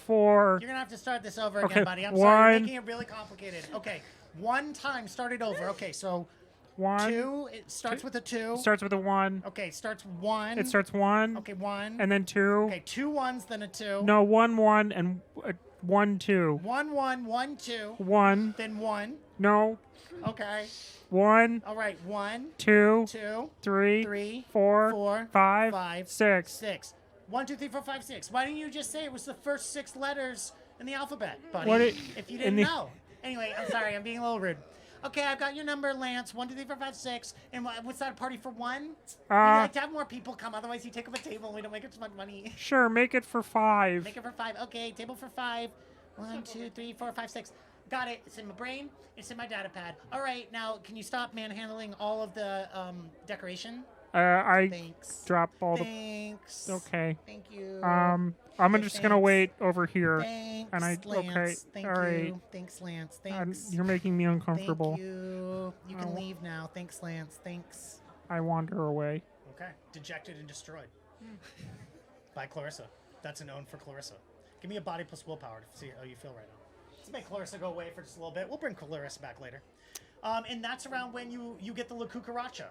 4. You're gonna have to start this over Okay, again, buddy. I'm sorry, you're 1. making it really complicated. Okay, 1 time, start it over. Okay, so 1. 2. It starts with a 2. Starts with a 1. Okay, starts 1. It starts 1. Okay, 1. And then 2. Okay, 2 1s, then a 2. No, 1, 1, and 1, 2. 1 1 1 2. 1. Then 1. No. Okay. 1, All right. 1 2, 2 3, 3 4, 4 5, 5 6. 6. 1 2 3 4 5 6. Why didn't you just say it was the first 6 letters in the alphabet, buddy? What if you in didn't the- know. Anyway, I'm sorry. I'm being a little rude. Okay, I've got your number, Lance. 1 2 3 4 5 6. And what's that, a party for 1? We like to have more people come. Otherwise, you take up a table and we don't make as much money. Sure, make it for 5. Make it for 5. Okay, table for 5. 1 2 3 4 5 6. Got it. It's in my brain. It's in my data pad. All right, now can you stop manhandling all of the decoration? I Thanks. drop all the. Thanks. Okay. Thank you. I'm Okay, just gonna thanks. wait over here. Thanks, and I- Lance. okay, Thank all you. right. Thanks, Lance. Thanks. You're making me uncomfortable. Thank you. You can Oh. leave now. Thanks, Lance. Thanks. I wander away. Okay. Dejected and destroyed. By Clarissa. That's an own for Clarissa. Give me a body plus willpower to see how you feel right now. Let's make Clarissa go away for just a little bit. We'll bring Clarissa back later. And that's around when you get the La Cucaracha.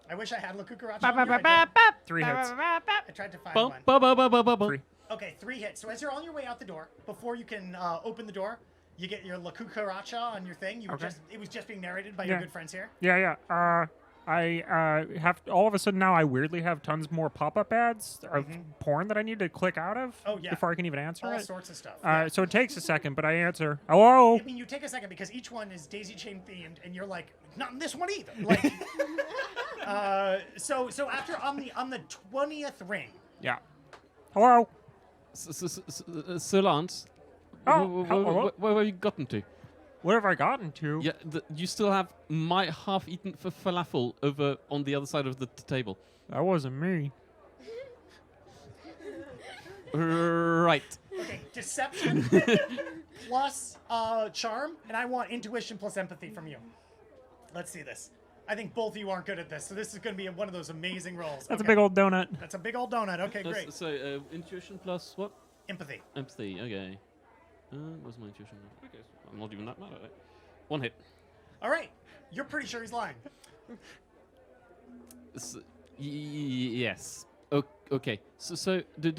I wish I had La Cucaracha. on here. I don't. 3 hits. I tried to find Bum, one. bum, bum, bum, bum, bum, bum. 3. Okay, 3 hits. So as you're on your way out the door, before you can open the door, you get your La Cucaracha on your thing. Okay. It was just being narrated by your Yeah. good friends here. Yeah. I have all of a sudden now. I weirdly have tons more pop-up ads of porn that I need to click out of. Oh, yeah. Before I can even answer All it. sorts of stuff. Yeah. So it takes a second, but I answer. Hello. I mean, you take a second because each one is daisy chain themed, and you're like, not in this one either. Like, so after on the 20th ring. Yeah. Hello. Sir Lance, Oh, hello. where have you gotten to? What have I gotten to? Yeah, you still have my half-eaten falafel over on the other side of the table. That wasn't me. Right. Okay, deception plus charm, and I want intuition plus empathy from you. Let's see this. I think both of you aren't good at this, so this is going to be one of those amazing rolls. That's Okay. a big old donut. That's a big old donut. Okay, great. So, intuition plus what? Empathy. Empathy, okay. What's my intuition? Okay, so I'm not even that mad at it. 1 hit. All right. You're pretty sure he's lying. Yes. Okay. So do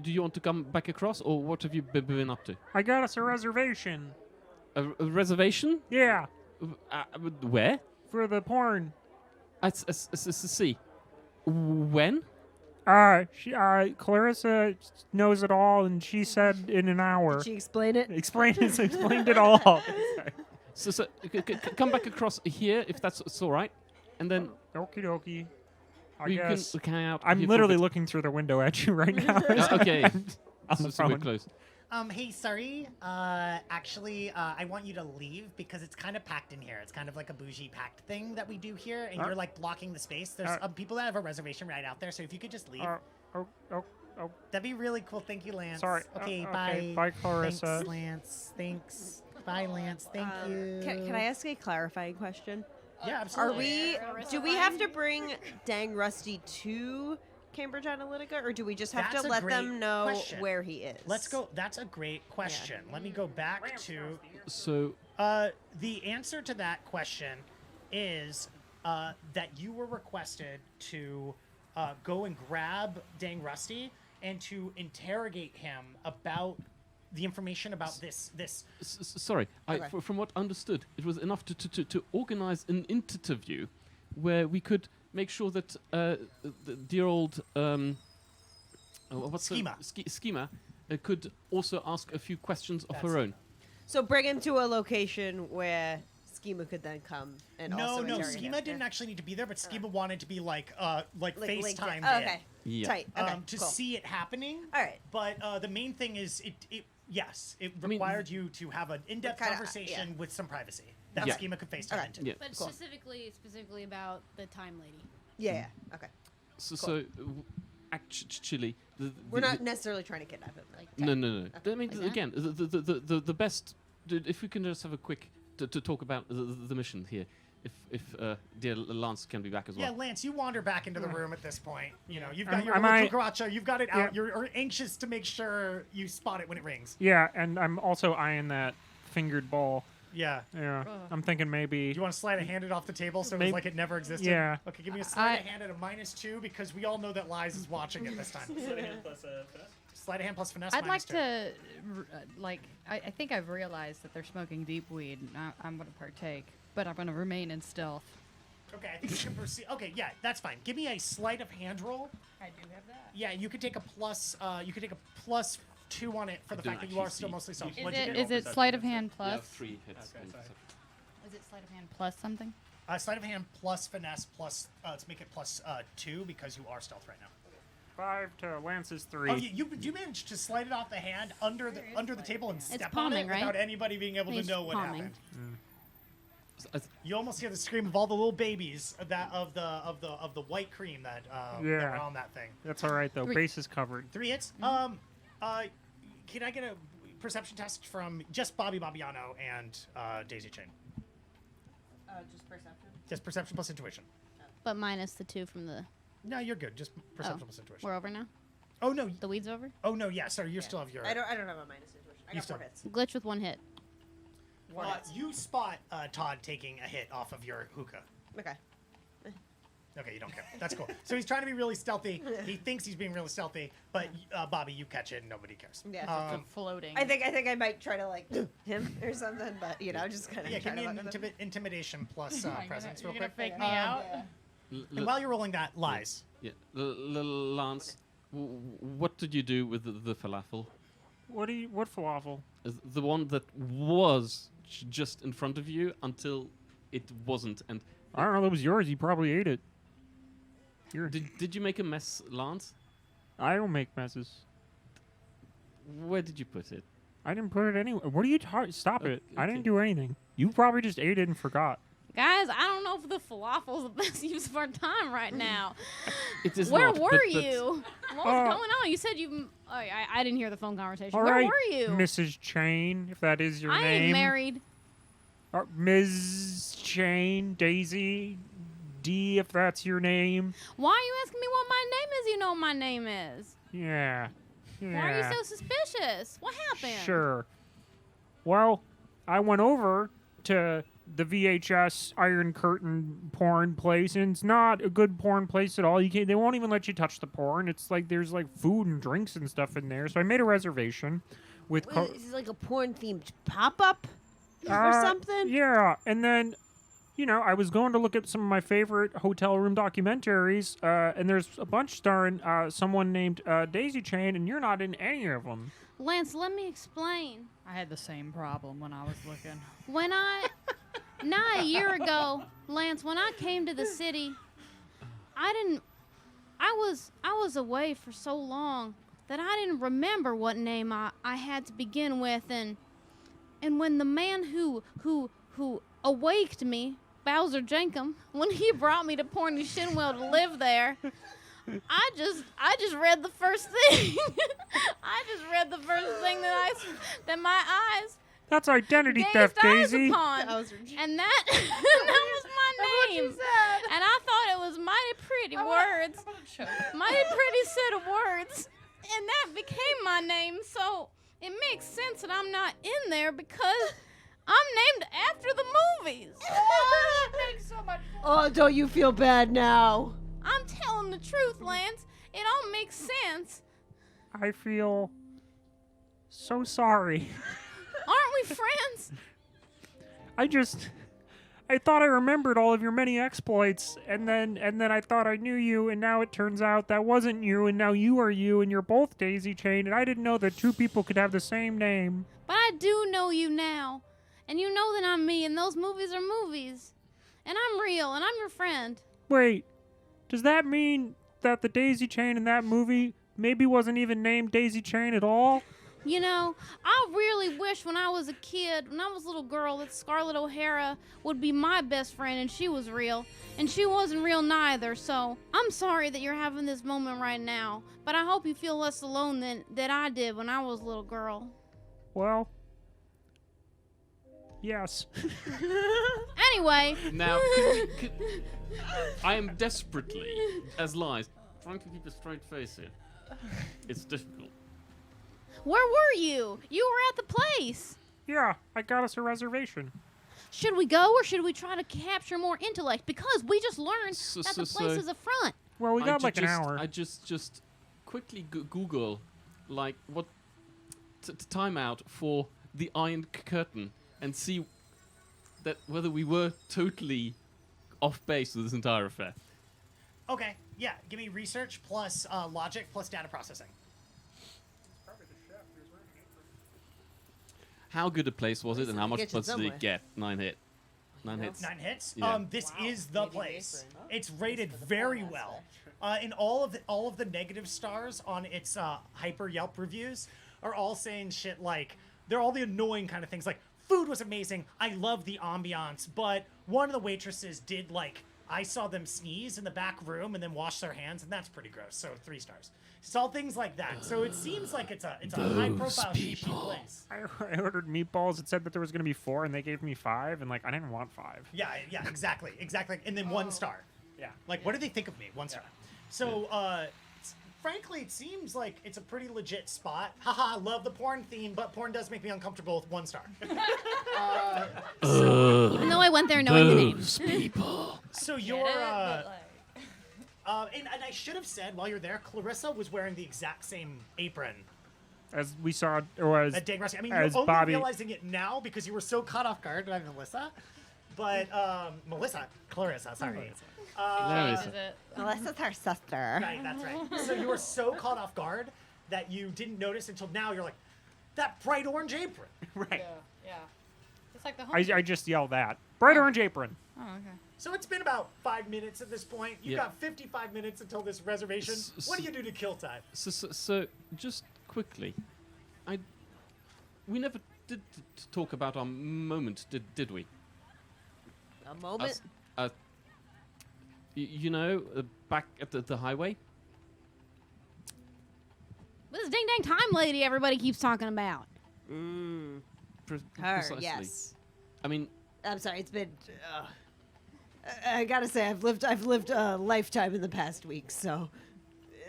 you want to come back across, or what have you been up to? I got us a reservation. A reservation? Yeah, Where? for the porn. See. When? Clarissa knows it all, and she said in an hour. Did she explain it? Explained it all. So come back across here if that's all right, and then Okie dokie. I we guess. can hang out. I'm here for a literally bit. looking through the window at you right now. Okay. On the So we're phone. close. Hey, sorry. Actually, I want you to leave because it's kind of packed in here. It's kind of like a bougie packed thing that we do here, and you're like blocking the space. There's people that have a reservation right out there, so if you could just leave, Oh, that'd be really cool. Thank you, Lance. sorry. Okay, Okay, bye. bye, Clarissa. Thanks, Lance. Thanks. Bye, Lance. Thank you. Can I ask a clarifying question? Yeah, Are absolutely. do we have to bring Dang Rusty to Cambridge Analytica, or do we just have That's to a let them great know question. where he is? Let's go. That's a great question. Let me go back to. So The answer to that question is that you were requested to go and grab Dang Rusty and to interrogate him about the information about this. sorry. Okay. From what I understood, it was enough to organize an interview where we could make sure that the dear old what's Schema. Schema could also ask a few questions of That's her it. own. So bring him to a location where Schema could then come and No, also no, interrogate Schema him. didn't actually need to be there, but Schema wanted to be like linked FaceTimed in. Oh, in, okay. Yeah. Tight. Okay. to cool. see it happening. All right. But the main thing is it I mean, required you to have an in-depth kinda, conversation yeah. with some privacy. That Yeah. Schema could FaceTime Okay. into. Yeah. But Cool. specifically about the time lady. Yeah. Okay. So actually, We're not necessarily trying to kidnap him. Like, No. I mean, Like that? again, the best. If we can just have a quick to talk about the mission here. If dear Lance can be back as Yeah, well. Lance, you wander back into the room at this point. You know, you've got your Am little I- cucaracha, you've got it Yeah. out. You're anxious to make sure you spot it when it rings. Yeah, and I'm also eyeing that fingered ball. Yeah. Yeah, I'm thinking maybe. Do you want to slide a hand it off the table so it's Maybe- like it never existed? Yeah. Okay, give me a slide of hand at a -2 because we all know that Lies is watching it this time. Sleight of hand plus finesse. I'd like -2. to, I think I've realized that they're smoking deep weed. And I'm going to partake, but I'm going to remain in stealth. Okay, I think you can proceed. Okay, yeah, that's fine. Give me a sleight of hand roll. I do have that. Yeah, you could take a plus. You could take a +2 on it for the don't fact that you are actually still see. mostly self. Is What'd you it, do? is it sleight of hand You have plus? 3 hits. Okay, on sorry. perception. Is it sleight of hand plus something? Sleight of hand plus finesse plus. Let's make it +2 because you are stealth right now. 5 to Lance's 3. Oh, you managed to slide it off the hand under the table and step on palming, it right? without anybody being able to It's know what palming. happened. I- You almost hear the scream of all the little babies of the white cream that that Yeah. are on that thing. That's all right though. Three. Base is covered. 3 hits. Can I get a perception test from just Bobby Bobbiano and Daisy Chain? Just perception. Just perception plus intuition. But minus the 2 from the. No, you're good. Just perception plus intuition. We're over now. Oh no. The weed's over. Oh no. Yeah. Sorry. You still have your. I don't have a minus intuition. I You got still- 4 hits. Glitch with 1 hit. You spot Todd taking a hit off of your hookah. Okay. Okay, you don't care. That's cool. So he's trying to be really stealthy. He thinks he's being really stealthy, but Bobby, you catch it and nobody cares. Yeah. Floating. I think I might try to like him or something, but just kind of Yeah, try give me to an fuck with him. intimidation plus presence you're real gonna quick. fake me out? And while you're rolling that, Lies. Yeah, Lance, what did you do with the falafel? What falafel? The one that was just in front of you until it wasn't. And I don't know. That was yours. You probably ate it. Here. did you make a mess, Lance? I don't make messes. Where did you put it? I didn't put it anywhere. What are you talking? Stop it. I didn't Okay. do anything. You probably just ate it and forgot. Guys, I don't know if the falafel's the best use of our time right now. It is Where not, were but- you? What was going on? You said you. Oh, I didn't hear the phone conversation. All Where right, were you? Mrs. Chain, if that is your I name. ain't married. Ms. Chain, Daisy, D, if that's your name. Why are you asking me what my name is? You know what my name is. Yeah. Why are you so suspicious? What happened? Sure. Well, I went over to the VHS Iron Curtain porn place, and it's not a good porn place at all. They won't even let you touch the porn. It's like there's like food and drinks and stuff in there. So I made a reservation with. Wait, is this like a porn themed pop up or something? Yeah, and then, I was going to look at some of my favorite hotel room documentaries, and there's a bunch starring someone named Daisy Chain, and you're not in any of them. Lance, let me explain. I had the same problem when I was looking. When not a year ago, Lance, when I came to the city, I was away for so long that I didn't remember what name I had to begin with, and when the man who awaked me, Bowser Jenkum, when he brought me to Porny Shinwell to live there, I just read the first thing. I just read the first thing that my eyes That's identity gazed theft, eyes Daisy. upon, Bowser and that was my name. And I thought it was mighty pretty words, mighty pretty set of words, and that became my name. So it makes sense that I'm not in there because I'm named after the movies. That makes so much sense. Oh, don't you feel bad now? I'm telling the truth, Lance. It all makes sense. I feel so sorry. Aren't we friends? I thought I remembered all of your many exploits, and then I thought I knew you, and now it turns out that wasn't you, and now you are you, and you're both Daisy Chain, and I didn't know that two people could have the same name. But I do know you now. And you know that I'm me, and those movies are movies. And I'm real, and I'm your friend. Wait, does that mean that the daisy chain in that movie maybe wasn't even named Daisy Chain at all? You know, I really wish when I was a kid, when I was a little girl, that Scarlett O'Hara would be my best friend and she was real. And she wasn't real neither, so I'm sorry that you're having this moment right now. But I hope you feel less alone than I did when I was a little girl. Well, yes. Anyway, Now, I am desperately, as lies, trying to keep a straight face here. It's difficult. where were you? You were at the place. Yeah, I got us a reservation. Should we go or should we try to capture more intellect? Because we just learned that the place is a front. Well, we got like an hour. I just quickly Google, like, what timeout for the Iron Curtain and see that whether we were totally off base with this entire affair. Okay, yeah. Give me research plus logic plus data processing. How good a place was it, and how much Get you plus did somewhere. it get? 9 hits. 9 hits. 9 hits. Yeah. This is the place. It's rated very well. In all of the negative stars on its hyper Yelp reviews are all saying shit like, they're all the annoying kind of things like, food was amazing, I love the ambiance, but one of the waitresses did like, I saw them sneeze in the back room and then wash their hands, and that's pretty gross. So 3 stars. It's all things like that. So it seems like it's a high profile shishi place. I ordered meatballs. It said that there was going to be 4, and they gave me 5, and like I didn't want 5. Yeah, exactly. And then 1 star. Yeah. Like, what do they think of me? 1 star. So, frankly, it seems like it's a pretty legit spot. Haha, love the porn theme, but porn does make me uncomfortable with 1 star. Even though I went there knowing the name. people. So you're, and I should have said while you're there, Clarissa was wearing the exact same apron As we saw, or as that Dang Rusty. I mean, as you're only Bobby. realizing it now because you were so caught off guard by Melissa. But Clarissa, sorry. Melissa's her sister. Right, that's right. So you were so caught off guard that you didn't notice until now. You're like, that bright orange apron. Right. Yeah. It's like the I just yelled that. Bright orange apron. Oh, okay. So it's been about 5 minutes at this point. You've Yeah. got 55 minutes until this reservation. What do you do to kill time? So just quickly, we never did talk about our moment, did we? A moment. You know, back at the highway. This ding dang time lady everybody keeps talking about. Her, Precisely. yes. I mean, I'm sorry. It's been. I gotta say, I've lived a lifetime in the past week. So,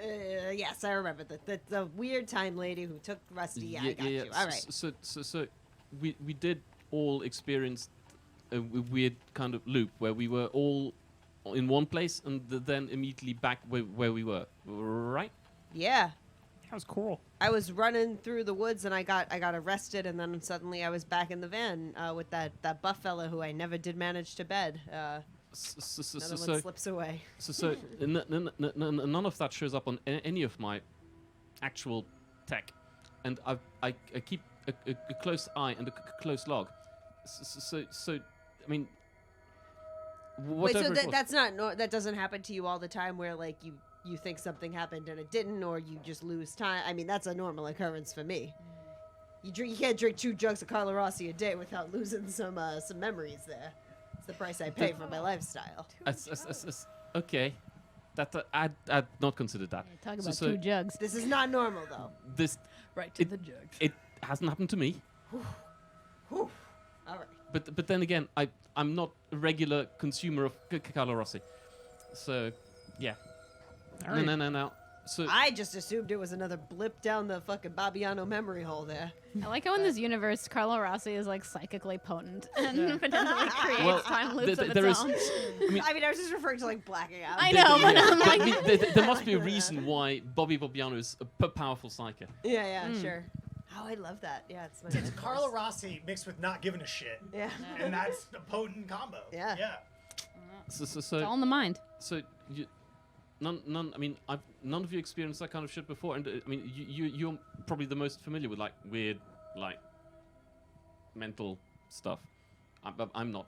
yes, I remember that the weird time lady who took Rusty. Yeah, I got you. All right. So we did all experience a weird kind of loop where we were all in one place and then immediately back where we were, right? Yeah. That was cool. I was running through the woods and I got arrested, and then suddenly I was back in the van with that buff fella who I never did manage to bed. Another one slips away. So none of that shows up on any of my actual tech, and I keep a close eye and a close log. So I mean, Wait, whatever. so that's not that doesn't happen to you all the time, where like you think something happened and it didn't, or you just lose time. I mean, that's a normal occurrence for me. You can't drink 2 jugs of Carlo Rossi a day without losing some memories there. It's the price I pay for my lifestyle. Okay, that I'd not considered that. Talk about So 2 jugs. This is not normal, though. this Right to It- the jugs. it hasn't happened to me. Whew. All right. But then again, I'm not a regular consumer of Carlo Rossi, so yeah. All right. No. So I just assumed it was another blip down the fucking Babiano memory hole there. I like how in this universe, Carlo Rossi is like psychically potent and potentially creates Well, time loops of there its is. own. I mean, I was just referring to like blacking out. I know, but I'm I like, mean, there must be a reason why Bobby Bobbiano is a powerful psyker. Yeah, sure. Oh, I love that. Yeah, it's my It's favorite. Carlo Rossi mixed with not giving a shit. Yeah. And that's a potent combo. Yeah. Yeah. it's all in the mind. So you, none. I mean, none of you experienced that kind of shit before, and I mean, you're probably the most familiar with like weird, like mental stuff. I'm not.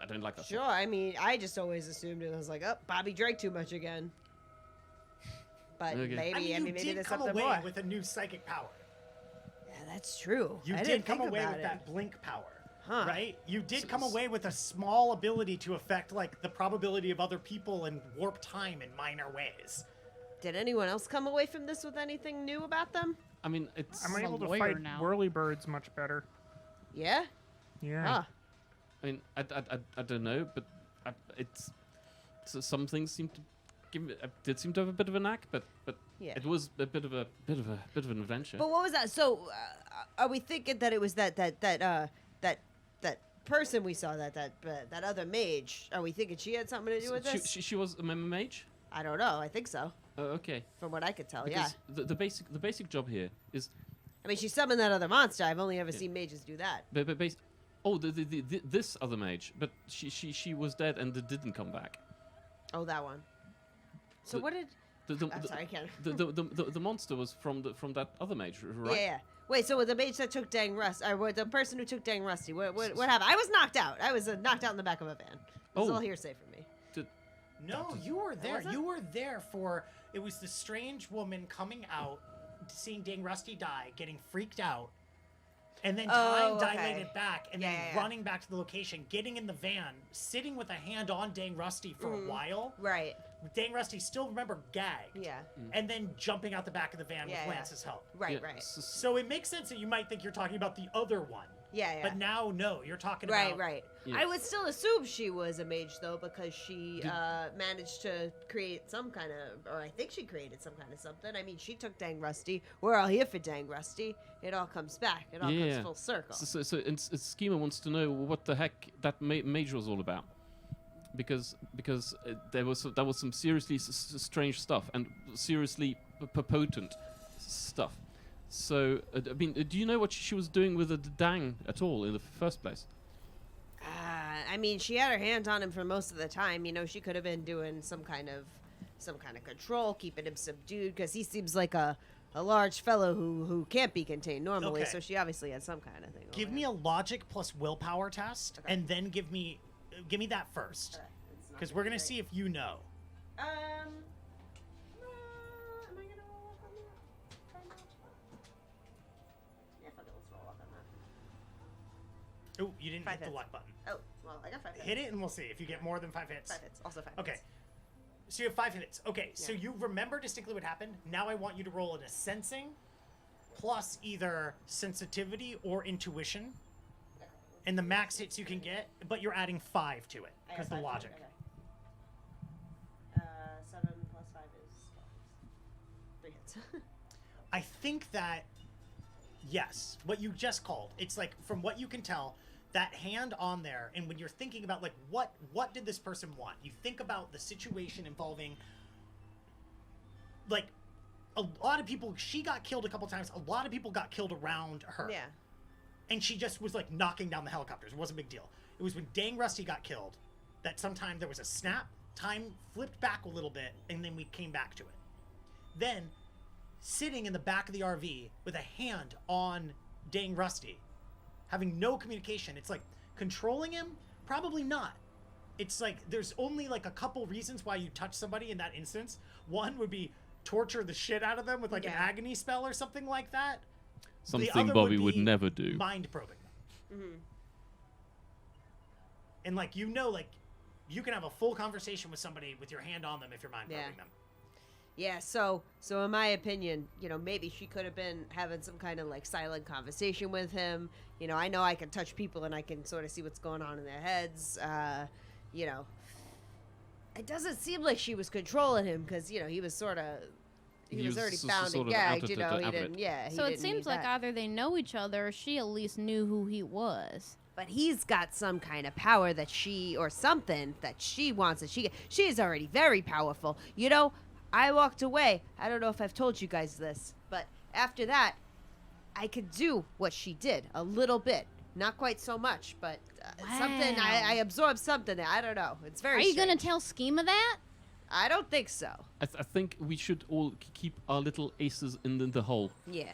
I don't like that. Sure, stuff. I mean, I just always assumed it was like, oh, Bobby drank too much again. But Okay. maybe, you maybe did there's come something away more. with a new psychic power. Yeah, that's true. You I did didn't come think away about with it. that blink power. Huh. Right? You did come away with a small ability to affect like the probability of other people and warp time in minor ways. Did anyone else come away from this with anything new about them? I mean, it's. I'm a able to lawyer fight now. whirlybirds much better. Yeah? Yeah. Huh. I mean, I don't know, but it's some things seem to give me. I did seem to have a bit of a knack, but Yeah. it was a bit of an adventure. But what was that? So, are we thinking that it was that person we saw, that other mage? Are we thinking she had something to do with this? She was a mage. I don't know. I think so. Oh, okay. From what I could tell, Because yeah. the basic job here is I mean, she summoned that other monster. I've only ever seen mages do that. this other mage, but she was dead and didn't come back. Oh, that one. So The- what did? The I'm sorry, I can't. the monster was from that other mage, right? Yeah. Wait. So the mage that took Dang Rust, or the person who took Dang Rusty, what happened? I was knocked out. I was knocked out in the back of a van. That's Oh. all hearsay for me. No, you were there. was it? You were there for it was the strange woman coming out, seeing Dang Rusty die, getting freaked out, and then time Oh, okay. dilated back, and then Yeah. running back to the location, getting in the van, sitting with a hand on Dang Rusty for a while. Right. Dang Rusty still remember gagged. Yeah. And then jumping out the back of the van Yeah, with yeah. Lance's help. Right. Yeah, Right. So it makes sense that you might think you're talking about the other one. Yeah. Yeah. But now, no, you're talking Right, about... right. Yeah. I would still assume she was a mage, though, because she managed to create some kind of, or I think she created some kind of something. I mean, she took Dang Rusty. We're all here for Dang Rusty. It all comes back. It all comes full circle. So Schema wants to know what the heck that mage was all about, because that was some seriously strange stuff and seriously potent stuff. So I mean, do you know what she was doing with the Dang at all in the first place? I mean, she had her hand on him for most of the time. You know, she could have been doing some kind of control, keeping him subdued, because he seems like a large fellow who can't be contained normally. Okay. So she obviously had some kind of thing. Give me a logic plus willpower test, and then give me that first. Because we're going to see if you know. Am I gonna roll up on that? Yeah, fuck it, let's roll up on that. Oh, you didn't 5 hit the hits. luck button. Oh, well, I got 5 hits. Hit it, and we'll see if you get more than 5 hits. 5 hits, also 5 Okay. hits. So you have 5 hits. Okay, so Yeah. you remember distinctly what happened. Now I want you to roll a sensing plus either sensitivity or intuition. And the max hits you can get, but you're adding 5 to it I because have the 5 logic. hits, okay. 7 plus 5 is 3 hits. I think that, yes, what you just called, it's like, from what you can tell, that hand on there, and when you're thinking about, like, what did this person want? You think about the situation involving, like, a lot of people, she got killed a couple times, a lot of people got killed around her. Yeah. And she just was, like, knocking down the helicopters. It wasn't a big deal. It was when Dang Rusty got killed that sometime there was a snap, time flipped back a little bit, and then we came back to it. Then, sitting in the back of the RV with a hand on Dang Rusty, having no communication. It's like, controlling him? Probably not. It's like, there's only like a couple reasons why you touch somebody in that instance. One would be torture the shit out of them with like an Yeah. agony spell or something like that. Something other Bobby would be never do. Mind probing them. And like, you know, like, you can have a full conversation with somebody with your hand on them if you're mind probing Yeah. them. Yeah, so in my opinion, you know, maybe she could have been having some kind of like silent conversation with him. You know I can touch people and I can sort of see what's going on in their heads. You know, it doesn't seem like she was controlling him because, you know, he was sort of, he was already bound sort and of out gagged, of you the- know, out he of it. didn't, yeah. he So it didn't seems need like that. either they know each other or she at least knew who he was. But he's got some kind of power that she, or something that she wants that she is already very powerful. You know, I walked away. I don't know if I've told you guys this, but after that, I could do what she did a little bit. Not quite so much, but something, Wow. I absorbed something there. I don't know. It's very Are you going to strange. tell Schema that? I don't think so. I think we should all keep our little aces in the hole. Yeah.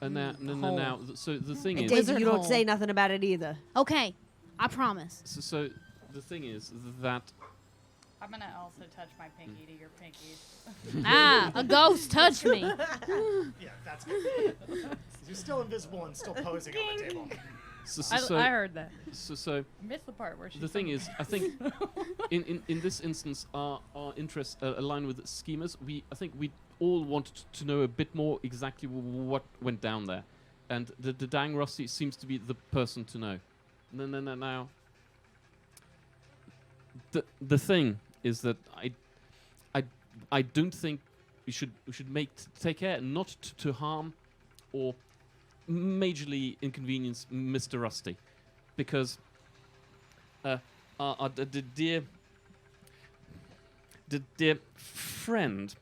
And now, hole. so the thing And is, Daisy, Wizard you don't hole. say nothing about it either. Okay. I promise. So the thing is that I'm gonna also touch my pinky to your pinky. A ghost touched me. Yeah, that's good. You're still invisible and still posing on the table. I heard that. So Missed the part where she. the thing is, I think in this instance, our interests align with Schemas. I think we all wanted to know a bit more exactly what went down there, and the dang Rusty seems to be the person to know. Now, the thing is that I don't think we should take care not to harm or majorly inconvenience Mr. Rusty, because our dear friend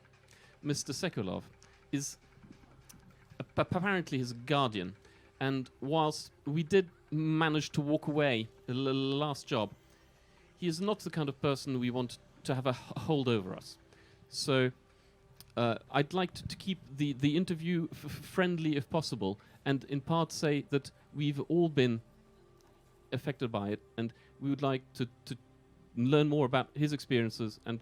Mr. Sekulov is apparently his guardian, and whilst we did manage to walk away the last job, he is not the kind of person we want to have a hold over us. So I'd like to keep the interview friendly if possible, and in part say that we've all been affected by it, and we would like to learn more about his experiences and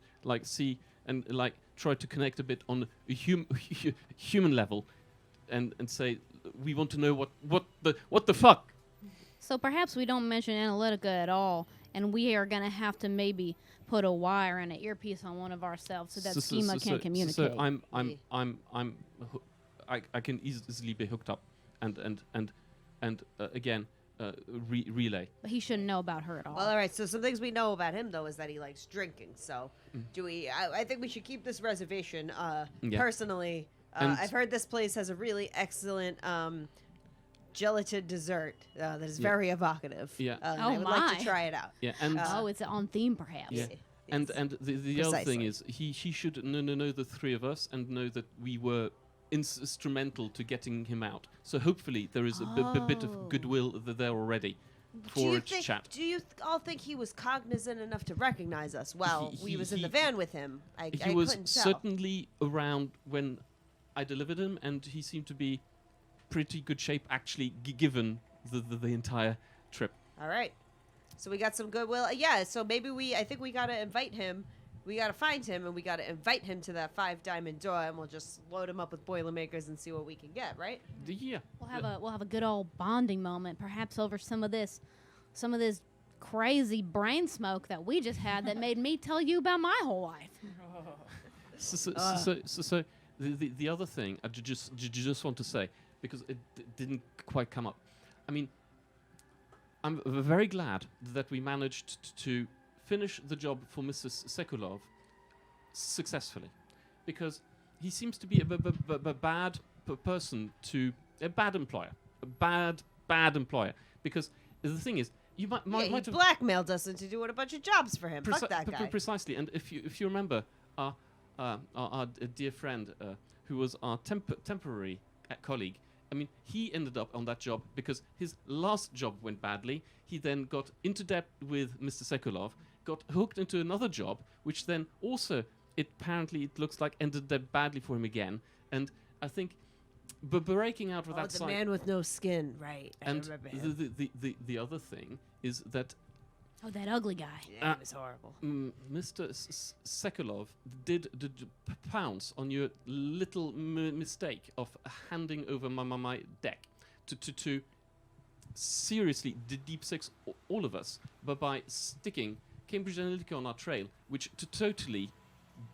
try to connect a bit on a human level, and say we want to know what the fuck. So perhaps we don't mention Analytica at all, and we are gonna have to maybe put a wire and an earpiece on one of ourselves so that Schema can't communicate. So I can easily be hooked up, and again relay. But he shouldn't know about her at all. Well, all right. So some things we know about him, though, is that he likes drinking. So do we? I think we should keep this reservation. Yeah. Personally, I've heard this place has a really excellent gelatin dessert that is very evocative. Yeah. And Oh I would like my. to try it out. Yeah, and It's on theme, perhaps. Yeah. Yes. and the other thing Precisely. is he should know the three of us and know that we were instrumental to getting him out. So hopefully there is a bit of goodwill there already for a chat. Do you all think he was cognizant enough to recognize us? Well, we was in the he- van with him. I He was couldn't tell. certainly around when I delivered him, and he seemed to be pretty good shape actually, given the entire trip. All right. So we got some goodwill. Yeah, so maybe I think we got to invite him. We got to find him, and we got to invite him to that 5-diamond door, and we'll just load him up with Boilermakers and see what we can get, right? Yeah. We'll have a good old bonding moment, perhaps over some of this crazy brain smoke that we just had that made me tell you about my whole life. So the other thing I just want to say, because it didn't quite come up. I mean, I'm very glad that we managed to finish the job for Mr. Sekulov successfully, because he seems to be a bad person, a bad employer, because the thing is, you might He have blackmailed us into doing a bunch of jobs for him. Fuck that guy. Precisely, and if you remember, our dear friend who was our temporary colleague, I mean, he ended up on that job because his last job went badly. He then got into debt with Mr. Sekulov, got hooked into another job, which then also, it looks like ended up badly for him again. And I think breaking out with that the side. man with no skin, right? I And remember him. the other thing is that Oh, that ugly guy. Yeah, it was horrible. Mr. Sekulov did pounce on your little mistake of handing over my deck to seriously deep six all of us, but by sticking Cambridge Analytica on our trail, which totally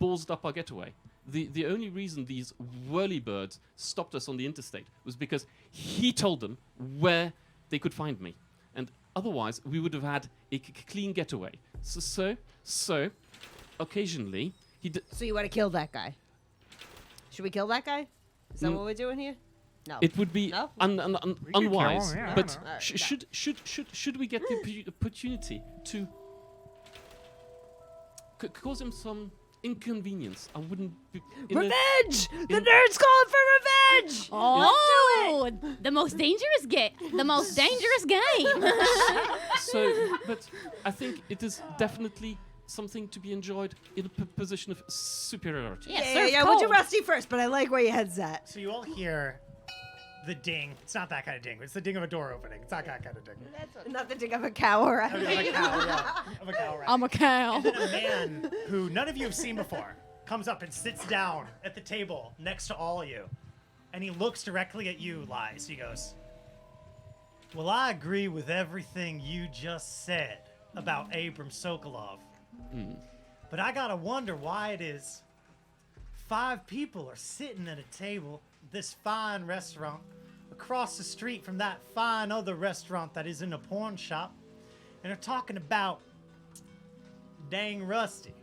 ballsed up our getaway. The only reason these whirlybirds stopped us on the interstate was because he told them where they could find me. And otherwise, we would have had a clean getaway. So, occasionally, he did. So you want to kill that guy? Should we kill that guy? Is that what we're doing here? No. It would be No? unwise. him, yeah, But Alright, should we get the opportunity to cause him some inconvenience? I wouldn't be. Revenge! The nerds calling for revenge! Oh, the most dangerous game. But I think it is definitely something to be enjoyed in a position of superiority. Yeah, serve We'll do cold. Rusty first, but I like where your head's at. So you all hear the ding. It's not that kind of ding. It's the ding of a door opening. It's not that kind of ding. Not the dig of a cow or Of a cow, yeah. Of a cow, right. I'm a cow. And then a man who none of you have seen before comes up and sits down at the table next to all of you. And he looks directly at you, Lies. He goes, well, I agree with everything you just said about Abram Sokolov. But I gotta wonder why it is 5 people are sitting at a table at this fine restaurant across the street from that fine other restaurant that is in a porn shop and are talking about dang Rusty,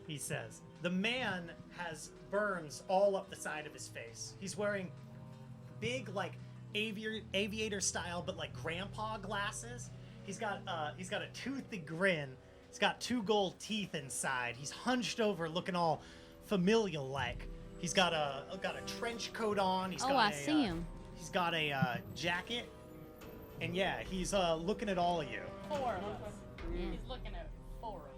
he says. The man has burns all up the side of his face. He's wearing big, like, aviator style, but like grandpa glasses. He's got a toothy grin. He's got 2 gold teeth inside. He's hunched over, looking all familial like. He's got a trench coat on. I see him. He's got a jacket, and yeah, he's looking at all of you. 4 of us. Yeah. He's looking at 4 of us.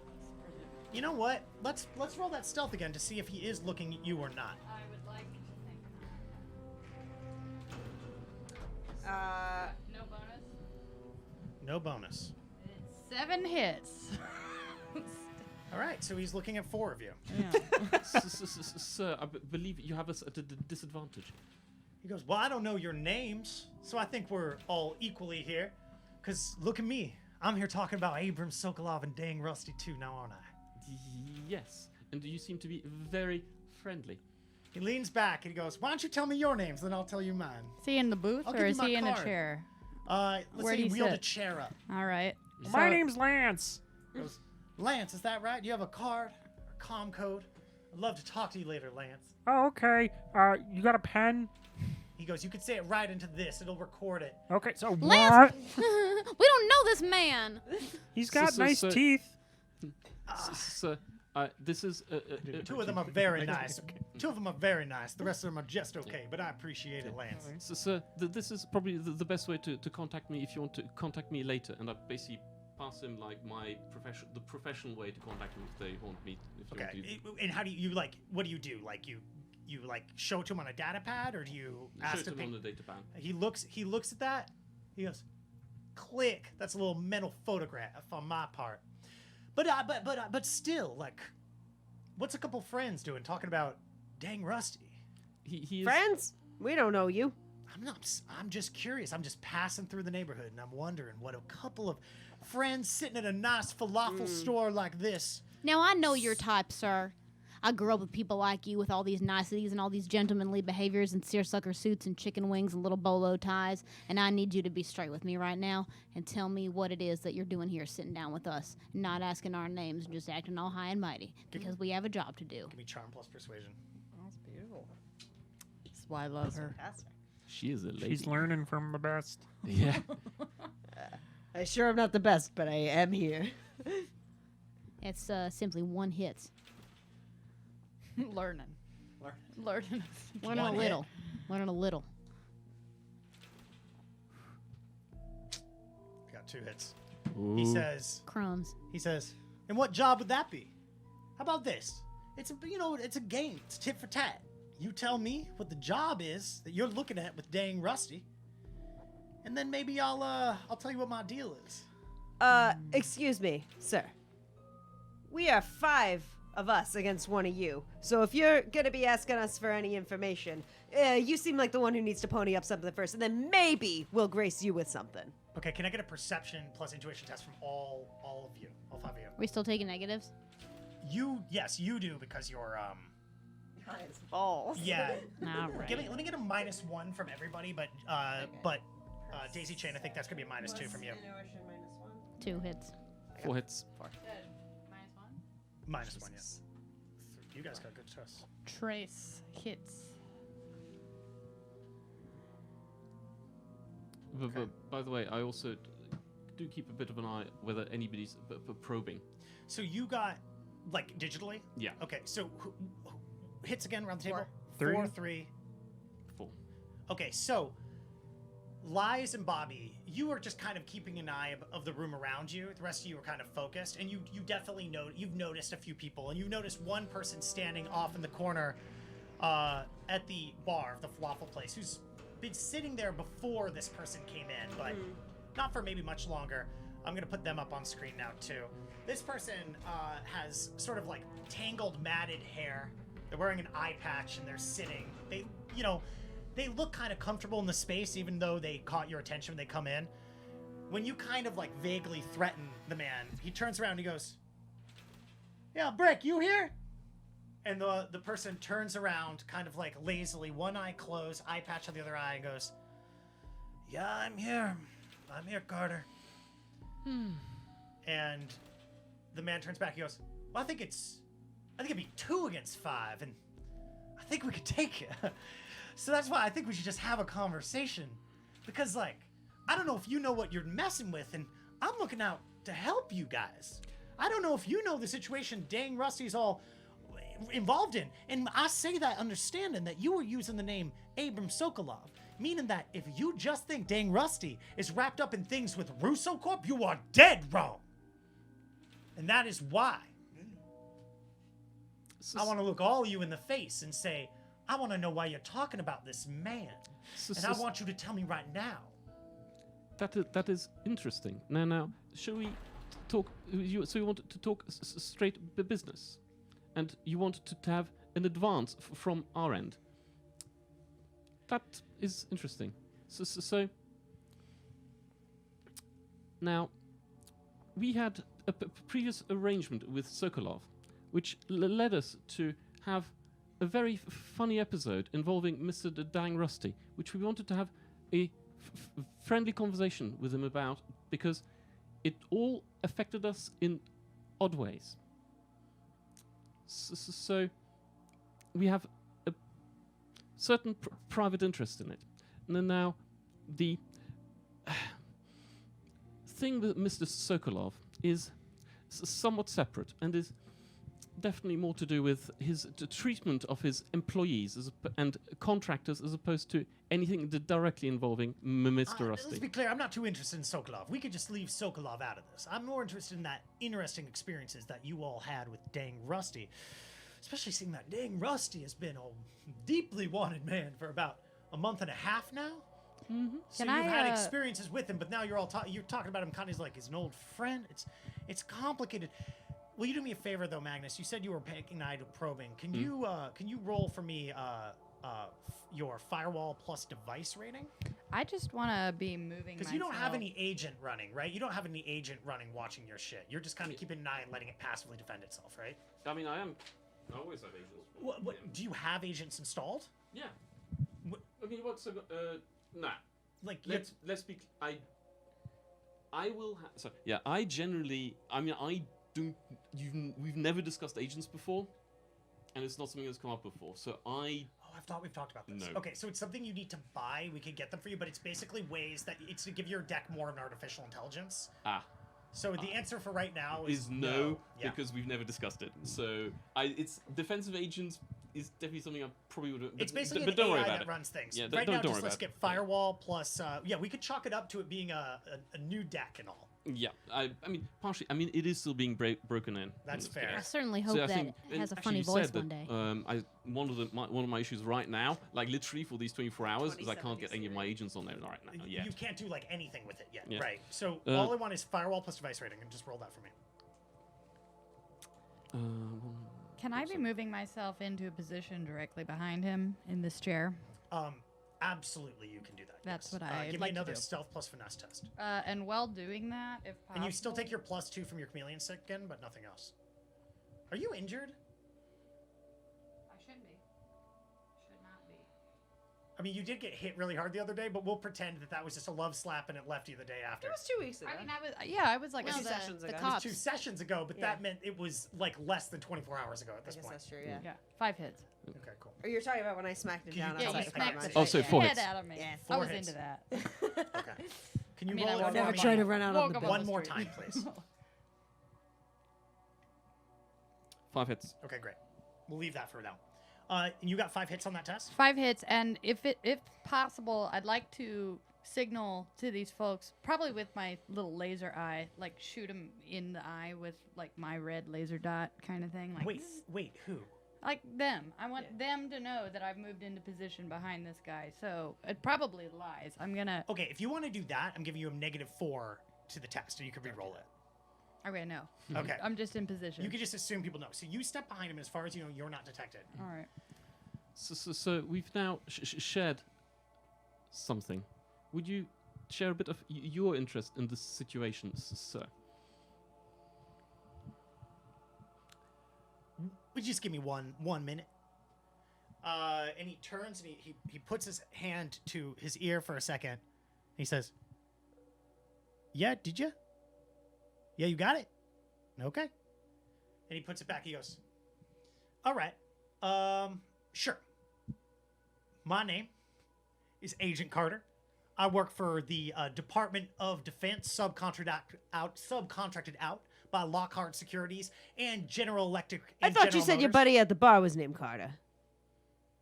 You know what? Let's roll that stealth again to see if he is looking at you or not. I would like to think. No bonus. No bonus. 7 hits. All right, so he's looking at 4 of you. Sir, I believe you have us at a disadvantage. He goes, well, I don't know your names, so I think we're all equally here. Because look at me. I'm here talking about Abram Sokolov and dang Rusty too, now aren't I? Yes, and you seem to be very friendly. He leans back and he goes, why don't you tell me your names, then I'll tell you mine. Is he in the booth I'll or give you is my he in a card. chair? Let's Where say do he you wheeled a sit? chair up. All right. My So- name's Lance. He goes, Lance, is that right? Do you have a card or comm code? I'd love to talk to you later, Lance. Oh, okay. You got a pen? He goes, you can say it right into this. It'll record it. Okay, so Lance, what? we don't know this man. He's got So- nice so- teeth. Sir, this is... 2 of them are very nice. 2 of them are very nice. The rest of them are just okay, but I appreciate it, Lance. Sir, this is probably the best way to contact me if you want to contact me later. And I basically pass him like the professional way to contact me if they want me. If you Okay, want to. and how do you like? What do you do? Like you like show it to him on a data pad, or do you ask Show to it think? on the data pan. He looks at that. He goes, click. That's a little mental photograph on my part. But still, like, what's a couple friends doing talking about dang Rusty? He is... Friends? We don't know you. I'm just curious. I'm just passing through the neighborhood, and I'm wondering what a couple of friends sitting at a nice falafel store like this. Now, I know your type, sir. I grew up with people like you with all these niceties and all these gentlemanly behaviors and seersucker suits and chicken wings and little bolo ties, and I need you to be straight with me right now and tell me what it is that you're doing here sitting down with us, not asking our names and just acting all high and mighty, because we have a job to do. Give me charm plus persuasion. That's beautiful. That's why I love her. Fantastic. She is a lady. She's learning from the best. Yeah. I sure am not the best, but I am here. It's simply 1 hit. Learning. Learning. Learning a One little. Learning a little. Got 2 hits. Ooh. He says, and what job would that be? How about this? It's a game. It's tit for tat. You tell me what the job is that you're looking at with dang Rusty, and then maybe I'll tell you what my deal is. Excuse me, sir. We are 5 of us against 1 of you. So if you're gonna be asking us for any information, you seem like the one who needs to pony up something first, and then maybe we'll grace you with something. Okay, can I get a perception plus intuition test from all of you, all 5 of you? Are we still taking negatives? Yes, you do because you're Nice balls. yeah. All right. Let me get a -1 from everybody, but Daisy Chain, I think that's gonna be a -2 from you. 2 hits. 4 hits. -1, yes. You guys got good tests. Trace hits. But by the way, I also do keep a bit of an eye whether anybody's probing. So you got like digitally? Yeah. Okay, so who hits again around the table? 3. 4, 3. 4. Okay, so Lies and Bobby, you are just kind of keeping an eye of the room around you. The rest of you are kind of focused, and you definitely you've noticed a few people, and you've noticed one person standing off in the corner at the bar of the falafel place who's been sitting there before this person came in, but not for maybe much longer. I'm gonna put them up on screen now too. This person has sort of like tangled, matted hair. They're wearing an eye patch and they're sitting. They, they look kind of comfortable in the space, even though they caught your attention when they come in. When you kind of like vaguely threaten the man, he turns around and he goes, "Yeah, Brick, you here?" And the person turns around, kind of like lazily, one eye closed, eye patch on the other eye, and goes, "Yeah, I'm here. I'm here, Carter." And the man turns back. He goes, "Well, I think it'd be 2 against 5, and I think we could take it." So that's why I think we should just have a conversation, because like, I don't know if you know what you're messing with, and I'm looking out to help you guys. I don't know if you know the situation Dang Rusty's all involved in, and I say that understanding that you were using the name Abram Sokolov, meaning that if you just think Dang Rusty is wrapped up in things with Russo Corp, you are dead wrong. And that is why I want to look all of you in the face and say, I want to know why you're talking about this man, and I want you to tell me right now. That is interesting. Now, shall we talk? So you want to talk straight business, and you want to have an advance from our end. That is interesting. So now we had a previous arrangement with Sokolov, which led us to have a very funny episode involving Mr. Dang Rusty, which we wanted to have a friendly conversation with him about, because it all affected us in odd ways. So we have a certain private interest in it. And now the thing with Mr. Sokolov is somewhat separate and is definitely more to do with his treatment of his employees and contractors, as opposed to anything directly involving Mr. Rusty. Let's be clear, I'm not too interested in Sokolov. We could just leave Sokolov out of this. I'm more interested in that interesting experiences that you all had with Dang Rusty. Especially seeing that Dang Rusty has been a deeply wanted man for about a month and a half now. Mm-hmm. So you've had experiences with him, but now you're all you're talking about him kind of like he's an old friend. It's complicated. Will you do me a favor though, Magnus? You said you were picking eye to probing. Can you roll for me your firewall plus device rating? I just want to be moving. Because you don't have any agent running, right? You don't have any agent running watching your shit. You're just kind of keeping an eye and letting it passively defend itself, right? I mean, I always have agents. What do you have agents installed? Yeah. I mean, what's nah. Like let's be. I will. So yeah, I generally. I mean, I don't. We've never discussed agents before, and it's not something that's come up before. So I. Oh, I thought we've talked about this. No. Okay, so it's something you need to buy. We could get them for you, but it's basically ways that it's to give your deck more of an artificial intelligence. So the answer for right now is no, yeah. because we've never discussed it. So it's defensive agents is definitely something I probably would. It's basically but an don't worry AI about that it. runs things. Yeah, right don't now, worry just let's about get it. firewall plus. Yeah, we could chalk it up to it being a new deck and all. Yeah, I mean, partially. I mean, it is still being broken in. That's this fair. I case. certainly hope So I that think- it has and a funny actually you voice said one that, day. one of my issues right now, like literally for these 24 hours, is I can't get any of my agents on there right now yet. You can't do like anything with it yet, Yeah. right? So Uh, all I want is firewall plus device rating, and just roll that for me. Can I be moving myself into a position directly behind him in this chair? Absolutely, you can do that. That's yes. what I'd give like me to another do. stealth plus finesse test, And while doing that, if possible, and you still take your +2 from your chameleon second, but nothing else. Are you injured? I should be. Should not be. I mean, you did get hit really hard the other day, but we'll pretend that was just a love slap and it left you the day after. It was 2 weeks ago. I mean, I was like, No, two the, sessions the ago. It was cops. 2 sessions ago, but Yeah. that meant it was like less than 24 hours ago at I this guess point. that's true, yeah. yeah, 5 hits. Okay, cool. Or you're talking about when I smacked him Can you- down yeah, outside you the smacked farmhouse. the- Oh, so Yeah. 4 Head hits. out of me. Yeah. I 4 was hits. into that. Okay. Can you I mean, roll I it would for Never me try to run out on Walk the up bed. one the more street. time, please? 5 hits. Okay, great. We'll leave that for now. And you got 5 hits on that test? 5 hits, and if possible, I'd like to signal to these folks, probably with my little laser eye, like shoot them in the eye with like my red laser dot kind of thing. Like Wait, who? Like them. I want them to know that I've moved into position behind this guy. So it probably lies. I'm gonna. Okay, if you want to do that, I'm giving you a -4 to the test, or you could re-roll it. Okay, no. Okay. I'm just in position. You could just assume people know. So you step behind him. As far as you know, you're not detected. All right. So we've now shared something. Would you share a bit of your interest in this situation, sir? Would you just give me one minute? And he turns and he puts his hand to his ear for a second. He says, "Yeah, did you? Yeah, you got it? Okay." And he puts it back. He goes, "All right. Sure. My name is Agent Carter. I work for the Department of Defense, subcontracted out by Lockhart Securities and General Electric. I And thought you General said your Motors." buddy at the bar was named Carter.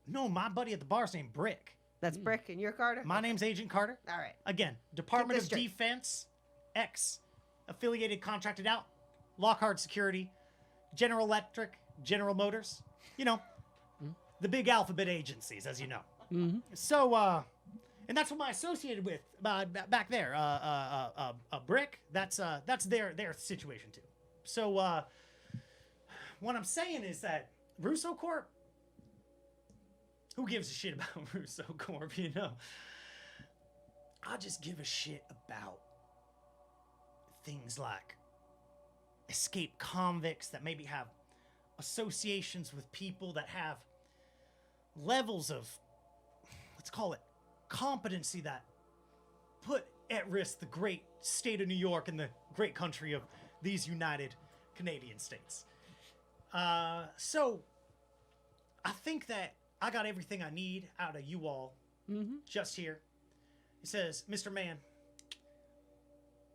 No, my buddy at the bar is named Brick. That's Brick and you're Carter? My name's Agent Carter. All right. Again, Department this of straight. Defense, X, affiliated, contracted out, Lockhart Security, General Electric, General Motors. You know, the big alphabet agencies, as you know. So, and that's what I associated with back there. Brick. That's their situation too. So, what I'm saying is that Russo Corp. Who gives a shit about Russo Corp? You know, I just give a shit about things like escaped convicts that maybe have associations with people that have levels of, let's call it, competency that put at risk the great state of New York and the great country of these United Canadian States. So I think that I got everything I need out of you all just here. He says, "Mr. Man,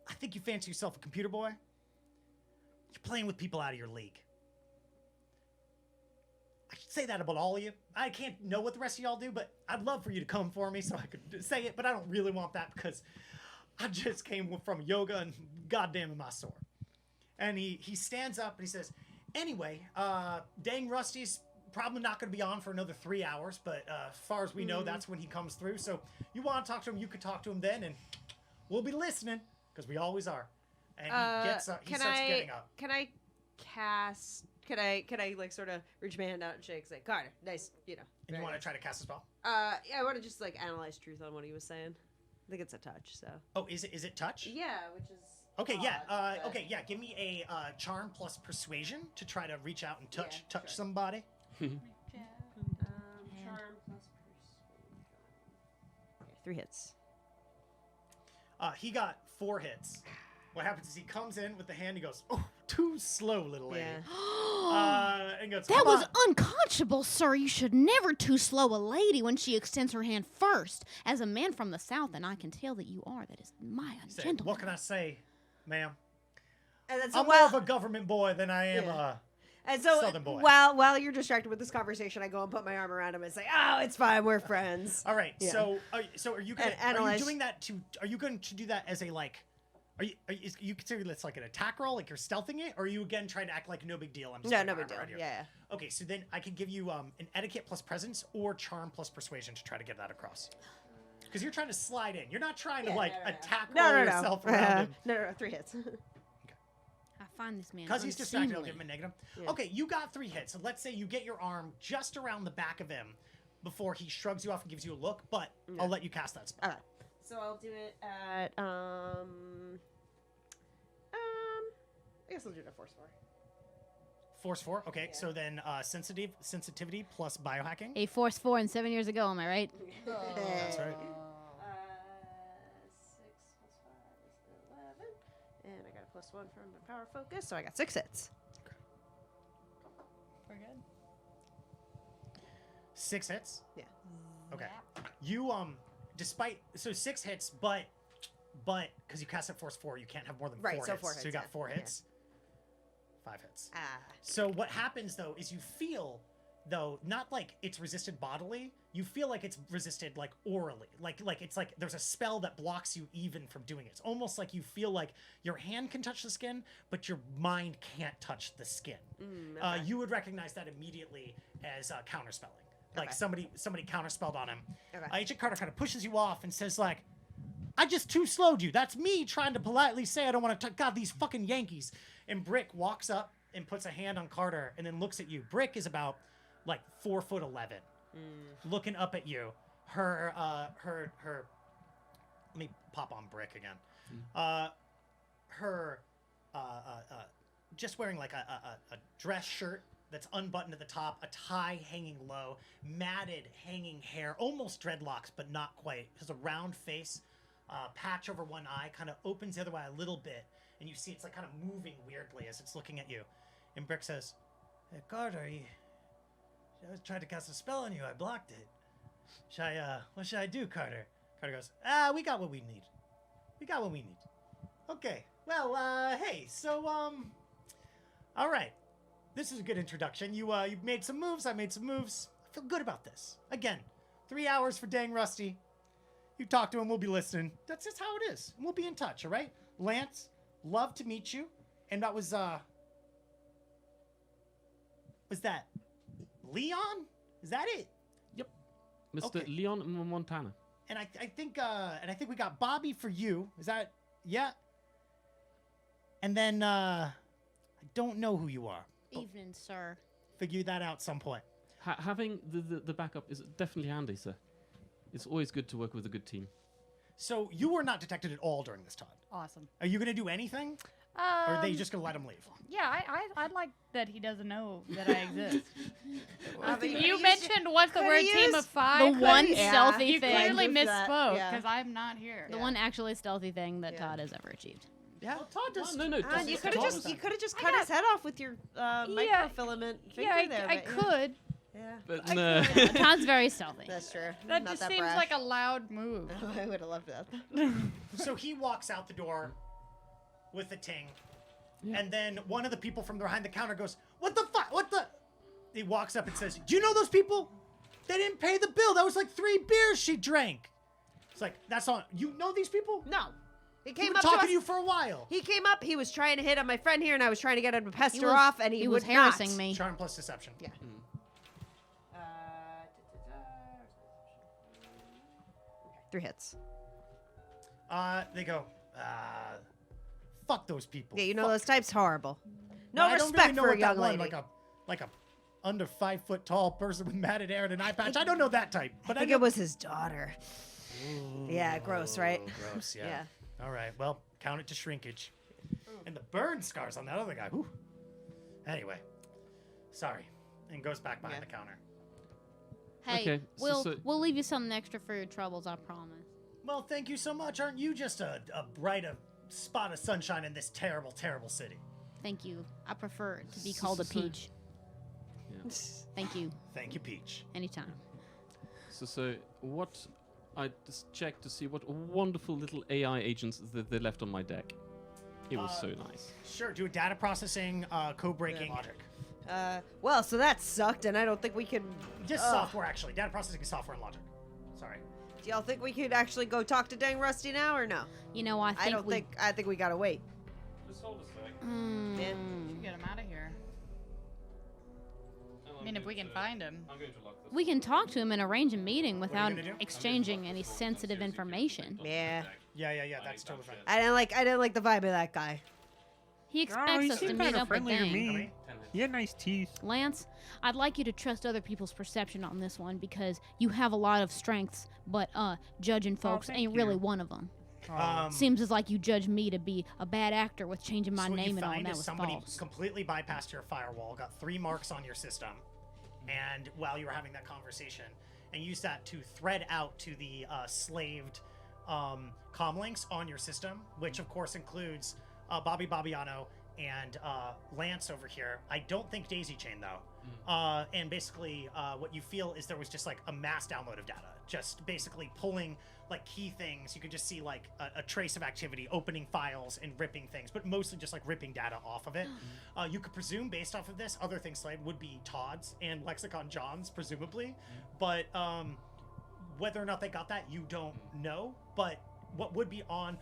I think you fancy yourself a computer boy. You're playing with people out of your league. I should say that about all of you. I can't know what the rest of y'all do, but I'd love for you to come for me so I could say it, but I don't really want that because I just came from yoga and goddamn am I sore." And he stands up and he says, "Anyway, dang Rusty's probably not going to be on for another 3 hours, but as far as we know, that's when he comes through. So you want to talk to him, you could talk to him then, and we'll be listening because we always are." And he gets up. He starts getting up. Can I cast? Can I like sort of reach my hand out and shake? Say, Carter, nice, you know. And you want to try to cast a spell? Yeah, I want to just like analyze truth on what he was saying. I think it's a touch. So. Oh, is it touch? Yeah, which is. Okay, yeah. odd, but- Okay, yeah. Give me a charm plus persuasion to try to reach out and touch sure. somebody. Charm plus persuasion. Okay, 3 hits. He got 4 hits. What happens is he comes in with the hand. He goes, "Oh, too slow, little lady." Yeah. And goes, That "Come was on." unconscionable, sir. You should never too slow a lady when she extends her hand first. As a man from the South, and I can tell that you are, that is my He said, ungentleman. "What can I say, ma'am? And then I'm more of a government boy than I am Yeah. a And so Southern boy." while you're distracted with this conversation, I go and put my arm around him and say, "Oh, it's fine, we're friends." All right. Yeah. So are you going And to are you analyze- doing that to? Are you going to do that as a like? You consider this like an attack roll, like you're stealthing it, or are you again trying to act like no big deal? I'm just No, putting no my big arm deal. around you. Yeah. Okay, so then I can give you an etiquette plus presence or charm plus persuasion to try to get that across. Because you're trying to slide in. You're not trying to like attack roll yourself around him. No, 3 hits. I find this man Because he's distracted, I'll unseemly. give him a negative. Yeah. Okay, you got 3 hits. So let's say you get your arm just around the back of him before he shrugs you off and gives you a look, but Yeah. I'll let you cast that spell. Okay. So I'll do it at I guess I'll do it at force 4. Force 4. Okay, Yeah. so then sensitivity plus biohacking. A Force 4 and 7 years ago, am I right? That's right. 6 plus 5 is 11. And I got a +1 from my power focus, so I got 6 hits. We're good. 6 hits. Yeah. Okay. You despite 6 hits, but because you cast at force 4, you can't have more than 4 Right, hits. so 4 So you hits, got yeah. 4 hits. 5 hits. Ah. So what happens though is you feel though, not like it's resisted bodily. You feel like it's resisted like orally. Like it's like there's a spell that blocks you even from doing it. It's almost like you feel like your hand can touch the skin, but your mind can't touch the skin. Okay. You would recognize that immediately as counterspelling. Like Okay. somebody counterspelled on him. Okay. Agent Carter kind of pushes you off and says like, I just too slowed you. That's me trying to politely say I don't want to God, these fucking Yankees. And Brick walks up and puts a hand on Carter and then looks at you. Brick is about like 4'11", looking up at you. Her let me pop on Brick again. Her just wearing like a dress shirt that's unbuttoned at the top, a tie hanging low, matted hanging hair, almost dreadlocks, but not quite. Has a round face, patch over one eye, kind of opens the other eye a little bit, and you see it's like kind of moving weirdly as it's looking at you. And Brick says, "Hey, Carter, I was trying to cast a spell on you. I blocked it. What should I do, Carter?" Carter goes, we got what we need. We got what we need. Okay. Well, hey, so, all right. This is a good introduction. You made some moves. I made some moves. I feel good about this. Again, 3 hours for dang Rusty. You talk to him. We'll be listening. That's just how it is. And we'll be in touch, all right? Lance, love to meet you. And that was that Leon? Is that it? Yep. Mr. Okay. Leon Montana. And I think we got Bobby for you. Is that yeah? And then I don't know who you are. Evening, sir. Figure that out some point. Having the backup is definitely handy, sir. It's always good to work with a good team. So you were not detected at all during this time. Awesome. Are you gonna do anything, or are they just gonna let him leave? Yeah, I'd like that he doesn't know that I exist. mean, You mentioned what's the coulda word team used of five. the one yeah. stealthy You thing. clearly Use that, misspoke yeah. because I'm not here. The one actually stealthy thing that Yeah. Todd has ever achieved. Yeah. Well, Todd does. No, You could have just cut his head off with your microfilament finger Yeah, there. I but could. Yeah. But I no. could. Todd's very stealthy. That's true. That Not just that seems brash. like a loud move. I would have loved that. So he walks out the door with the ting, and then one of the people from behind the counter goes, "What the fuck? What the?" He walks up and says, "Do you know those people? They didn't pay the bill. That was like 3 beers she drank." It's like, that's all. You know these people? No. He He came been up talking to us. to you for a while. He came up. He was trying to hit on my friend here, and I was trying to get him to pester was- off, and he was would harassing not. me. Charm plus deception. Yeah. 3 hits. They go, fuck those people. Yeah, you know Fuck. those types horrible. No I don't respect really know for what a that young one, lady. like a under 5 foot tall person with matted hair and an eye patch. I don't know that type, but I think know- it was his daughter. Yeah, gross, right? Gross, yeah. Yeah. All right, well, count it to shrinkage. And the burn scars on that other guy. Whew. Anyway, sorry. And goes back behind Yeah. the counter. Hey, Okay, so- we'll leave you something extra for your troubles, I promise. Well, thank you so much. Aren't you just a bright spot of sunshine in this terrible, terrible city? Thank you. I prefer to be called a peach. Yeah. Thank you. Thank you, Peach. Anytime. So what I just checked to see what wonderful little AI agents that they left on my deck. It was so nice. Sure, do a data processing, code breaking logic. Well, so that sucked, and I don't think we can. Just software, actually. Data processing is software and logic. Sorry. Do y'all think we could actually go talk to Dang Rusty now, or no? You know, I think we gotta wait. Just hold a sec. Yeah. Get him out of here. I mean, if we can find him. I'm going to lock this. we can talk to him and arrange a meeting without gonna do? exchanging any sensitive information. Yeah. Yeah, that's totally fine. I didn't like the vibe of that guy. He expects he us to seemed meet kinda up with friendly to Dang. me. He had nice teeth. Lance, I'd like you to trust other people's perception on this one because you have a lot of strengths, but judging folks thank ain't really you. one of them. Um, Seems as like you judge me to be a bad actor with changing my so what name you and all, find and that is was somebody false. completely bypassed your firewall, got 3 marks on your system, and while you were having that conversation, and used that to thread out to the slaved comm links on your system, which of course includes Bobby Bobbiano and Lance over here. I don't think daisy chain though. And basically, what you feel is there was just like a mass download of data, just basically pulling like key things. You could just see like a trace of activity, opening files and ripping things, but mostly just like ripping data off of it. You could presume based off of this, other things Slade would be Todd's and Lexicon John's, presumably. But whether or not they got that, you don't know. But what would be on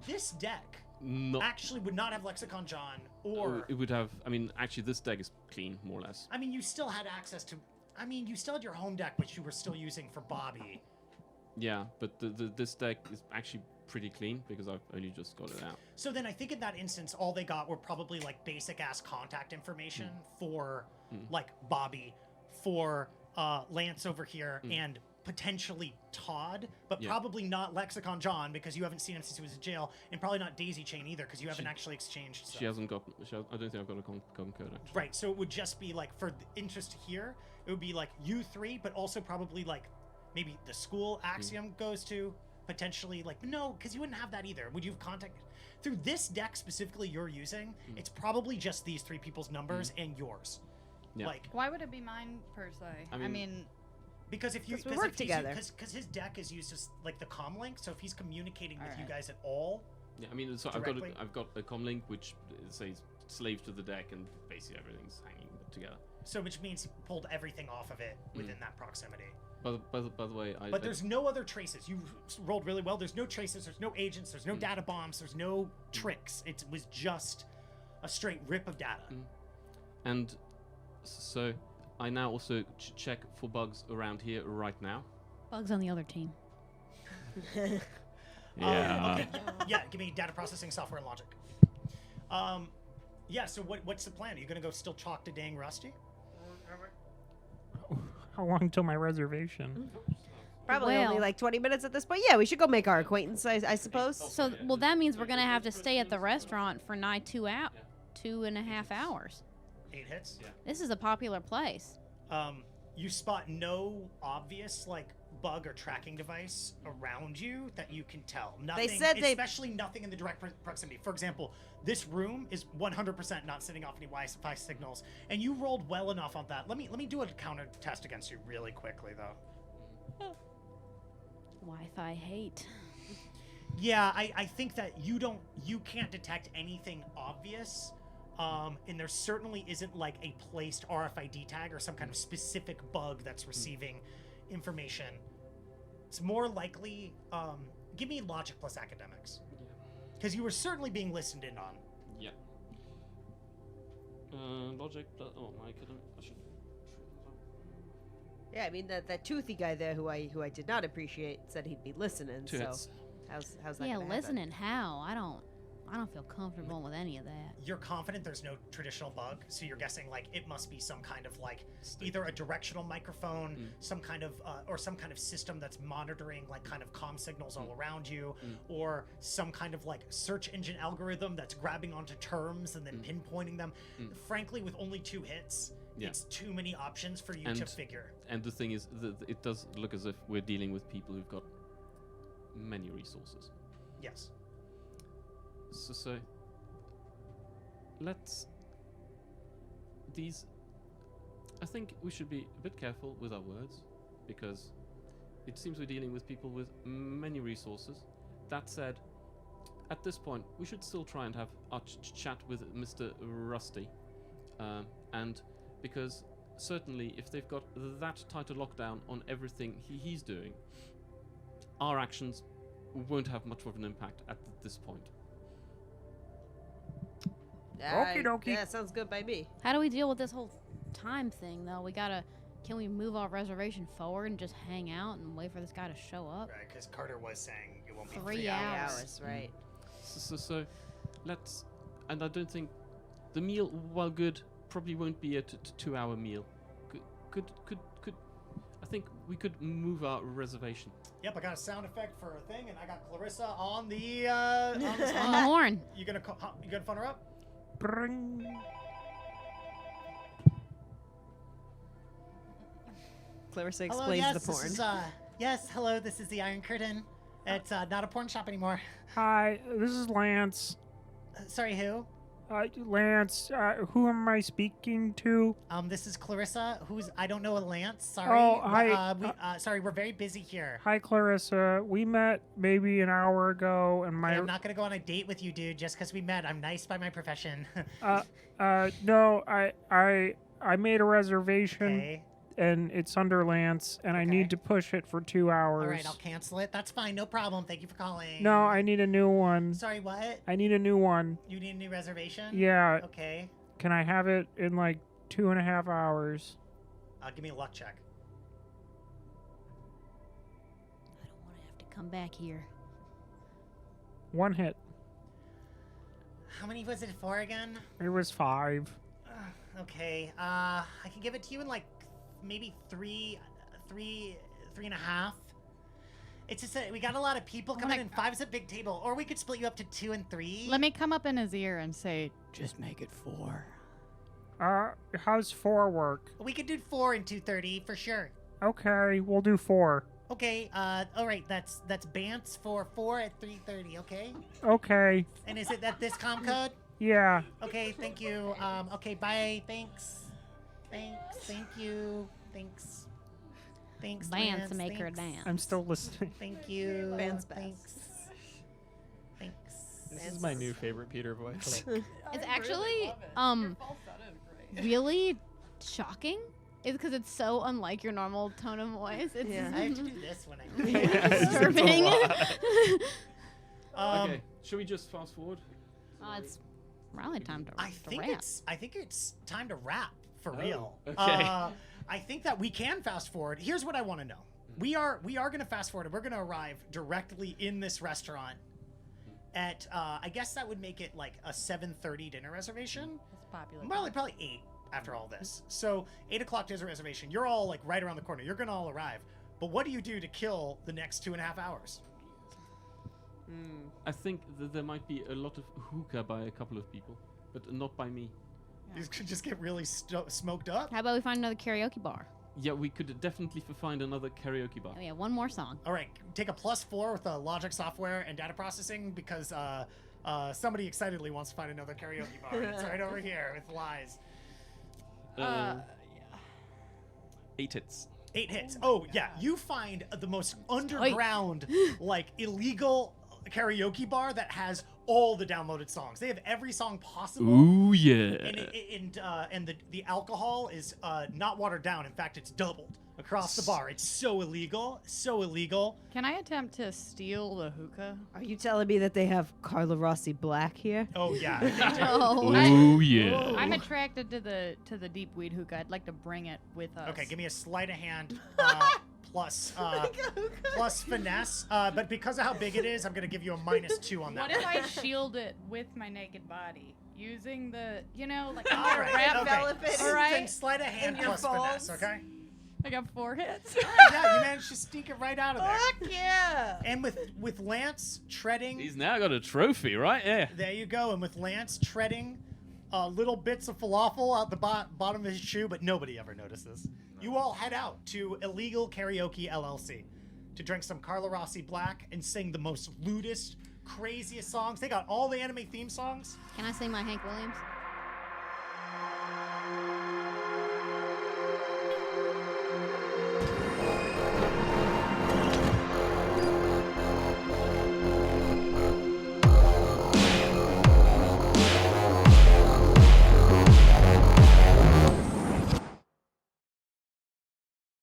this deck Not. actually would not have Lexicon John or... It would have. I mean, actually, this deck is clean, more or less. I mean, you still had access to... I mean, you still had your home deck, which you were still using for Bobby. Yeah, but this deck is actually pretty clean because I've only just got it out. So then I think in that instance, all they got were probably like basic ass contact information for like Bobby, for Lance over here, and potentially Todd, but probably not Lexicon John because you haven't seen him since he was in jail, and probably not Daisy Chain either because you haven't actually exchanged stuff. She hasn't got. I don't think I've got a com code actually. Right, so it would just be like, for the interest here, it would be like you three, but also probably like maybe the school Axiom goes to, potentially like, no, because you wouldn't have that either. Would you have contacted through this deck specifically you're using? It's probably just these three people's numbers and yours. Yeah. Like, Why would it be mine per se? I mean because if you 'Cause we work together. because his deck is used as like the comm link, so if he's communicating with you Alright. guys at all, Yeah, I mean, so Directly? I've got a com link which says slave to the deck, and basically everything's hanging together. so which means he pulled everything off of it within that proximity. By the way, But there's no other traces. You rolled really well. There's no traces. There's no agents. There's no data bombs. There's no tricks. It was just a straight rip of data. and so I now also check for bugs around here right now. Bugs on the other team. Okay. Yeah, give me data processing software and logic. Yeah, so what's the plan? Are you going to go still chalk to dang Rusty? How long till my reservation? Probably only Well- like 20 minutes at this point. Yeah, we should go make our acquaintance, I suppose. So, well, that means we're gonna have to stay at the restaurant for nigh 2.5 hours. 8 hits? This is a popular place. You spot no obvious like bug or tracking device around you that you can tell. Nothing, said they- especially nothing in the direct proximity. For example, this room is 100% not sending off any Wi-Fi signals, and you rolled well enough on that. Let me do a counter test against you really quickly though. Wi-Fi hate. Yeah, I think that you can't detect anything obvious. And there certainly isn't like a placed RFID tag or some kind of specific bug that's receiving information. It's more likely, give me logic plus academics. Because you were certainly being listened in on. Yeah. Logic. My academic. I should. Yeah, I mean that toothy guy there who I did not appreciate said he'd be listening. Two so hits. how's that? Yeah, gonna happen? listening how? I don't feel comfortable with any of that. You're confident there's no traditional bug, so you're guessing like it must be some kind of like either a directional microphone, some kind of or some kind of system that's monitoring like kind of comm signals all around you, or some kind of like search engine algorithm that's grabbing onto terms and then pinpointing them. Frankly, with only 2 hits, it's too many options for you to figure. And the thing is, it does look as if we're dealing with people who've got many resources. Yes. So let's I think we should be a bit careful with our words, because it seems we're dealing with people with many resources. That said, at this point we should still try and have our chat with Mr. Rusty, and because certainly if they've got that tight a lockdown on everything he's doing, our actions won't have much of an impact at this point. Okie dokie. Yeah, sounds good by me. How do we deal with this whole time thing, though? Can we move our reservation forward and just hang out and wait for this guy to show up? Right, because Carter was saying it won't be 3 3 hours. Hours, right? So let's, and I don't think the meal, while good, probably won't be a 2-hour meal. Could I think we could move our reservation. Yep, I got a sound effect for a thing, and I got Clarissa on the on the On the spot. horn. You gonna phone her up? Bring. Clarissa Hello, explains yes, the porn. This is, yes, hello, this is the Iron Curtain. It's not a porn shop anymore. Hi, this is Lance. Sorry, who? Lance, who am I speaking to? This is Clarissa. I don't know a Lance. Sorry. Oh, hi. Sorry, we're very busy here. Hi, Clarissa. We met maybe an hour ago, and I'm not gonna go on a date with you, dude, just because we met. I'm nice by my profession. No, I made a reservation. Okay. And it's under Lance, and I need to push it for 2 hours. All right, I'll cancel it. That's fine. No problem. Thank you for calling. No, I need a new one. Sorry, what? I need a new one. You need a new reservation? Yeah. Okay. Can I have it in like 2.5 hours? Give me a luck check. I don't want to have to come back here. 1 hit. How many was it for again? It was 5. Okay. I can give it to you in like maybe three and a half. It's just we got a lot of people coming in. 5's a big table, or we could split you up to 2 and 3. Let me come up in his ear and say, just make it 4. How's 4 work? We could do 4 and 2:30 for sure. Okay, we'll do 4. Okay. All right. That's Bance for 4 at 3:30. Okay. Okay. And is it that this comm code? Yeah. Okay. Thank you. Okay. Bye. Thanks. Thank you. Thanks. Dance, Lance. make her Thanks. dance. I'm still listening. Thank you. Band's best. Thanks. This is my new favorite Peter voice. It's actually really shocking. It's because it's so unlike your normal tone of voice. It's Yeah. I have to do this when I disturbing. Okay, should we just fast forward? It's probably time to I think wrap. it's time to wrap for real. okay. I think that we can fast forward. Here's what I want to know. We are going to fast forward. We're going to arrive directly in this restaurant at I guess that would make it like a 7:30 dinner reservation. It's popular. Probably 8 after all this. So 8 o'clock dinner reservation. You're all like right around the corner. You're going to all arrive. But what do you do to kill the next 2.5 hours? I think that there might be a lot of hookah by a couple of people, but not by me. You could just get really smoked up. How about we find another karaoke bar? Yeah, we could definitely find another karaoke bar. Oh, yeah, one more song. All right, take a +4 with logic software and data processing because somebody excitedly wants to find another karaoke bar. It's right over here with lies. 8 hits. 8 hits. Oh yeah, you find the most underground, like illegal karaoke bar that has all the downloaded songs. They have every song possible. Ooh yeah. And the alcohol is not watered down. In fact, it's doubled across the bar. It's so illegal. So illegal. Can I attempt to steal the hookah? Are you telling me that they have Carla Rossi Black here? Oh yeah. Oh, Ooh yeah. I'm attracted to the deep weed hookah. I'd like to bring it with us. Okay, give me a sleight of hand plus finesse. But because of how big it is, I'm gonna give you a -2 on that. What if I shield it with my naked body? Using the, like All under right, wrap okay. velvet. All Then right. sleight of hand In your plus finesse, folds. okay? I got 4 hits. Yeah, you managed to sneak it right out of there. Fuck yeah! And with Lance treading, He's now got a trophy, right? Yeah. there you go. And with Lance treading little bits of falafel out the bottom of his shoe, but nobody ever notices. You all head out to Illegal Karaoke LLC to drink some Carla Rossi Black and sing the most lewdest, craziest songs. They got all the anime theme songs. can I sing my Hank Williams?